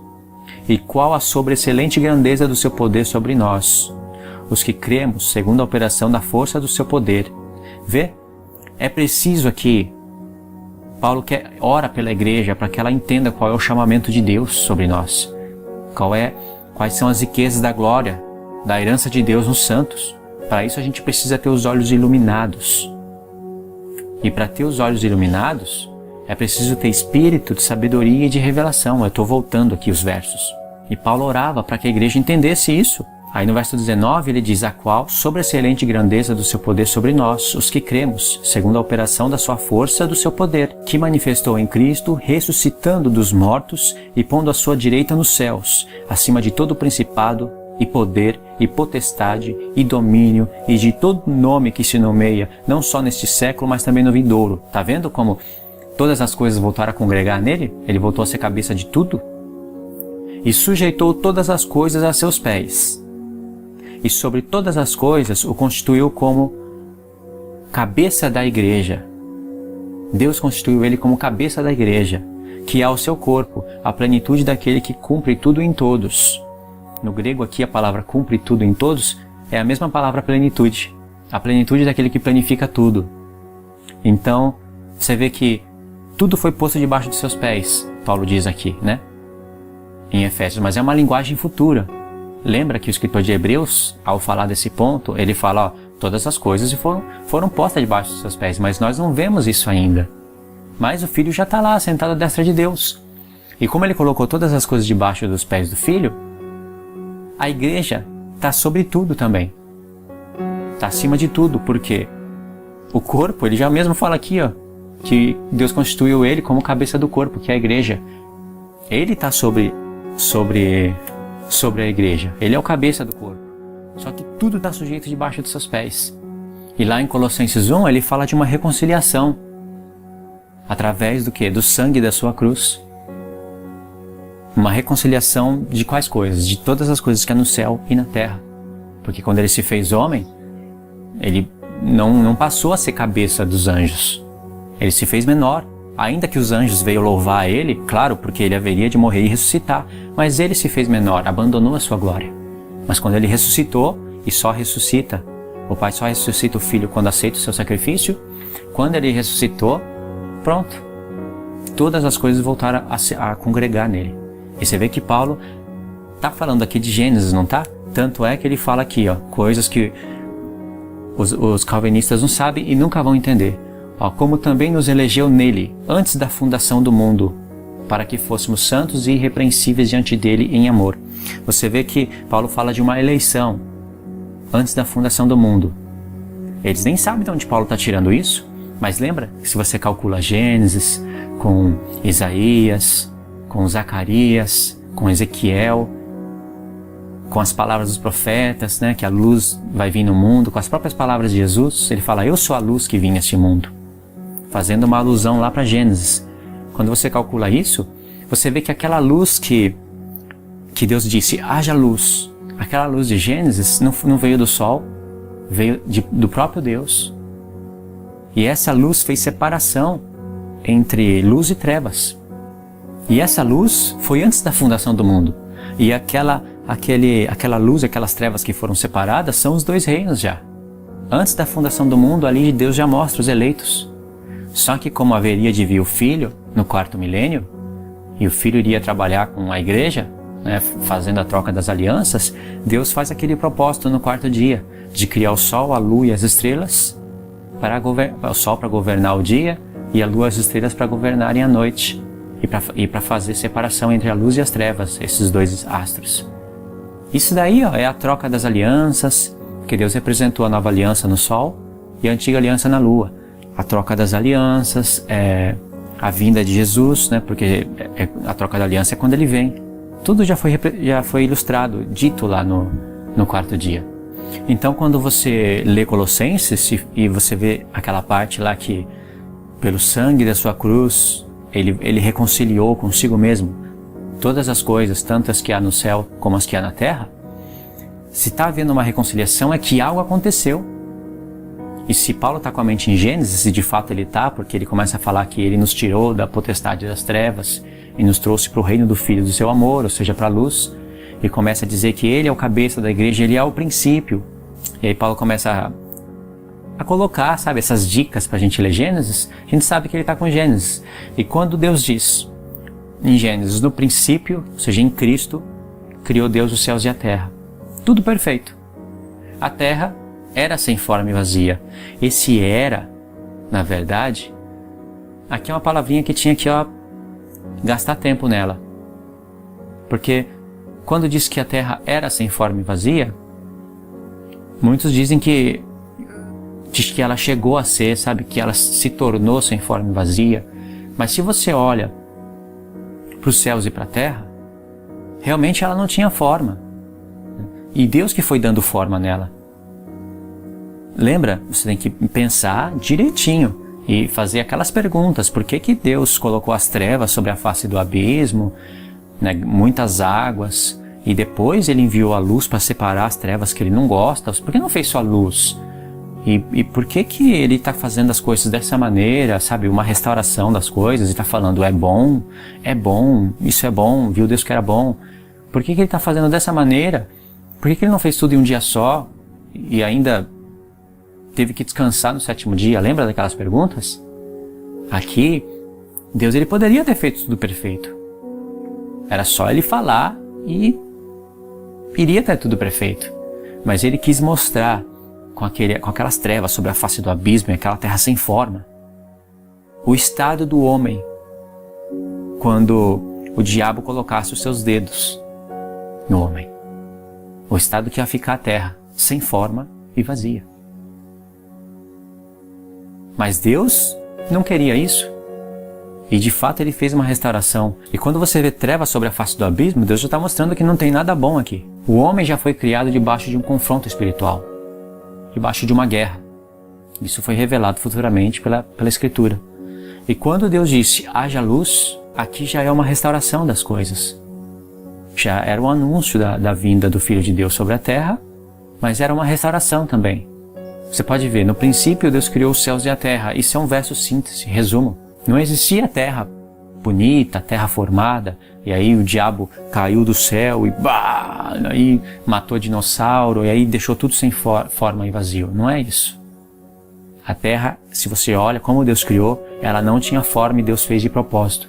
B: E qual a sobreexcelente grandeza do seu poder sobre nós, os que cremos segundo a operação da força do seu poder. Vê? É preciso aqui, Paulo ora pela igreja para que ela entenda qual é o chamamento de Deus sobre nós. Quais são as riquezas da glória, da herança de Deus nos santos. Para isso a gente precisa ter os olhos iluminados. E para ter os olhos iluminados, é preciso ter espírito de sabedoria e de revelação. Eu estou voltando aqui os versos. E Paulo orava para que a igreja entendesse isso. Aí no verso 19 ele diz: a qual sobreexcelente grandeza do seu poder sobre nós, os que cremos, segundo a operação da sua força do seu poder, que manifestou em Cristo, ressuscitando dos mortos e pondo à sua direita nos céus, acima de todo principado e poder e potestade e domínio e de todo nome que se nomeia, não só neste século, mas também no vindouro. Tá vendo como todas as coisas voltaram a congregar nele? Ele voltou a ser cabeça de tudo. E sujeitou todas as coisas a seus pés. E sobre todas as coisas o constituiu como cabeça da igreja. Deus constituiu ele como cabeça da igreja, que é o seu corpo, a plenitude daquele que cumpre tudo em todos. No grego aqui a palavra cumpre tudo em todos é a mesma palavra plenitude. A plenitude daquele que planifica tudo. Então, você vê que tudo foi posto debaixo de seus pés, Paulo diz aqui, né? Em Efésios, mas é uma linguagem futura. Lembra que o escritor de Hebreus, ao falar desse ponto, ele fala, todas as coisas foram postas debaixo dos seus pés, mas nós não vemos isso ainda. Mas o Filho já está lá, sentado à destra de Deus. E como ele colocou todas as coisas debaixo dos pés do Filho, a igreja está sobre tudo também. Está acima de tudo, porque o corpo, ele já mesmo fala aqui, que Deus constituiu ele como cabeça do corpo, que é a igreja. Ele está sobre a igreja. Ele é o cabeça do corpo. Só que tudo está sujeito debaixo dos seus pés. E lá em Colossenses 1, ele fala de uma reconciliação. Através do quê? Do sangue da sua cruz. Uma reconciliação de quais coisas? De todas as coisas que há no céu e na terra. Porque quando ele se fez homem, ele não passou a ser cabeça dos anjos. Ele se fez menor. Ainda que os anjos veio louvar ele, claro, porque ele haveria de morrer e ressuscitar, mas ele se fez menor, abandonou a sua glória. Mas quando ele ressuscitou, e só ressuscita, o Pai só ressuscita o Filho quando aceita o seu sacrifício, quando ele ressuscitou, pronto, todas as coisas voltaram a congregar nele. E você vê que Paulo está falando aqui de Gênesis, não está? Tanto é que ele fala aqui, coisas que os calvinistas não sabem e nunca vão entender. Como também nos elegeu nele, antes da fundação do mundo, para que fôssemos santos e irrepreensíveis diante dele em amor. Você vê que Paulo fala de uma eleição antes da fundação do mundo. Eles nem sabem de onde Paulo está tirando isso, mas lembra que se você calcula Gênesis com Isaías, com Zacarias, com Ezequiel, com as palavras dos profetas, né, que a luz vai vir no mundo, com as próprias palavras de Jesus, ele fala, eu sou a luz que vim neste mundo. Fazendo uma alusão lá para Gênesis. Quando você calcula isso, você vê que aquela luz que Deus disse, haja luz, aquela luz de Gênesis não veio do sol, veio do próprio Deus. E essa luz fez separação entre luz e trevas. E essa luz foi antes da fundação do mundo. E aquela luz, aquelas trevas que foram separadas, são os dois reinos já. Antes da fundação do mundo, ali Deus já mostra os eleitos. Só que como haveria de vir o Filho no 4º milênio, e o Filho iria trabalhar com a igreja, né, fazendo a troca das alianças, Deus faz aquele propósito no 4º dia, de criar o sol, a lua e as estrelas, o sol para governar o dia e a lua e as estrelas para governarem a noite e para fazer separação entre a luz e as trevas, esses dois astros. Isso daí, ó, é a troca das alianças, que Deus representou a nova aliança no sol e a antiga aliança na lua. A troca das alianças, a vinda de Jesus, né, porque a troca da aliança é quando ele vem. Tudo já foi ilustrado, dito lá no quarto dia. Então, quando você lê Colossenses e você vê aquela parte lá que, pelo sangue da sua cruz, ele reconciliou consigo mesmo todas as coisas, tanto as que há no céu como as que há na terra, se está havendo uma reconciliação é que algo aconteceu. E se Paulo está com a mente em Gênesis, se de fato ele está, porque ele começa a falar que ele nos tirou da potestade das trevas e nos trouxe para o reino do Filho do seu amor, ou seja, para a luz, e começa a dizer que ele é o cabeça da igreja, ele é o princípio. E aí Paulo começa a colocar, sabe, essas dicas para a gente ler Gênesis, a gente sabe que ele está com Gênesis. E quando Deus diz, em Gênesis, no princípio, ou seja, em Cristo, criou Deus os céus e a terra. Tudo perfeito. A terra era sem forma e vazia. Esse era, na verdade, aqui é uma palavrinha que tinha que gastar tempo nela. Porque quando diz que a terra era sem forma e vazia, muitos dizem que ela chegou a ser, sabe, que ela se tornou sem forma e vazia. Mas se você olha para os céus e para a terra, realmente ela não tinha forma. E Deus que foi dando forma nela. Lembra? Você tem que pensar direitinho e fazer aquelas perguntas. Por que Deus colocou as trevas sobre a face do abismo, né, muitas águas, e depois ele enviou a luz para separar as trevas que ele não gosta? Por que não fez só luz? E por que ele está fazendo as coisas dessa maneira, sabe? Uma restauração das coisas e está falando é bom, isso é bom, viu Deus que era bom. Por que ele está fazendo dessa maneira? Por que ele não fez tudo em um dia só e ainda teve que descansar no sétimo dia? Lembra daquelas perguntas? Aqui, Deus ele poderia ter feito tudo perfeito. Era só ele falar e iria ter tudo perfeito. Mas ele quis mostrar com aquelas trevas sobre a face do abismo e aquela terra sem forma, o estado do homem quando o diabo colocasse os seus dedos no homem. O estado que ia ficar a terra, sem forma e vazia. Mas Deus não queria isso. E de fato ele fez uma restauração. E quando você vê trevas sobre a face do abismo, Deus já está mostrando que não tem nada bom aqui. O homem já foi criado debaixo de um confronto espiritual, debaixo de uma guerra. Isso foi revelado futuramente pela Escritura. E quando Deus disse, haja luz, aqui já é uma restauração das coisas. Já era um anúncio da vinda do Filho de Deus sobre a terra, mas era uma restauração também. Você pode ver, no princípio Deus criou os céus e a terra. Isso é um verso síntese, resumo. Não existia terra bonita, terra formada, e aí o diabo caiu do céu e aí matou dinossauro, e aí deixou tudo sem forma e vazio. Não é isso. A terra, se você olha como Deus criou, ela não tinha forma e Deus fez de propósito,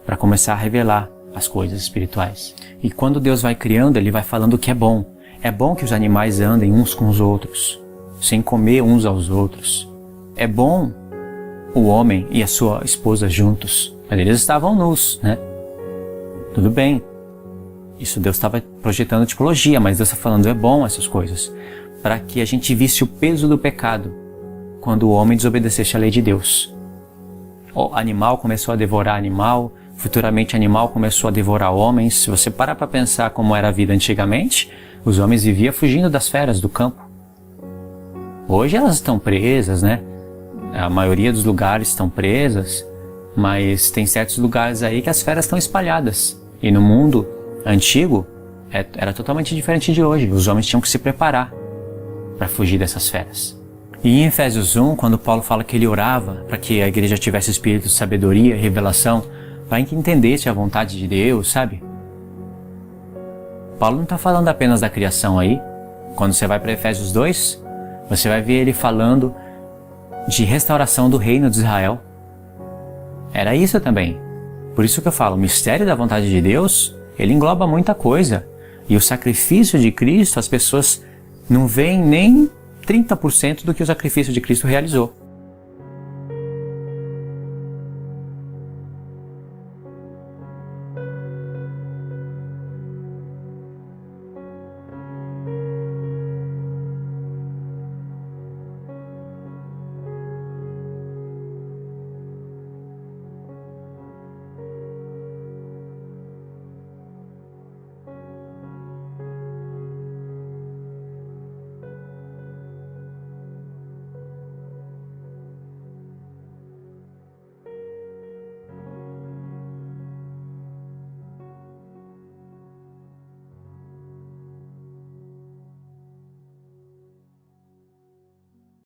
B: para começar a revelar as coisas espirituais. E quando Deus vai criando, ele vai falando que é bom. É bom que os animais andem uns com os outros, sem comer uns aos outros. É bom o homem e a sua esposa juntos. Mas eles estavam nus, né? Tudo bem. Isso Deus estava projetando tipologia, mas Deus está falando é bom essas coisas, para que a gente visse o peso do pecado quando o homem desobedecesse a lei de Deus. O animal começou a devorar animal, futuramente animal começou a devorar homens. Se você parar para pensar como era a vida antigamente, os homens viviam fugindo das feras do campo. Hoje elas estão presas, né? A maioria dos lugares estão presas, mas tem certos lugares aí que as feras estão espalhadas. E no mundo antigo era totalmente diferente de hoje. Os homens tinham que se preparar para fugir dessas feras. E em Efésios 1, quando Paulo fala que ele orava para que a igreja tivesse espírito de sabedoria e revelação, para que entendesse a vontade de Deus, sabe? Paulo não está falando apenas da criação aí. Quando você vai para Efésios 2, você vai ver ele falando de restauração do reino de Israel. Era isso também. Por isso que eu falo, o mistério da vontade de Deus, ele engloba muita coisa. E o sacrifício de Cristo, as pessoas não veem nem 30% do que o sacrifício de Cristo realizou.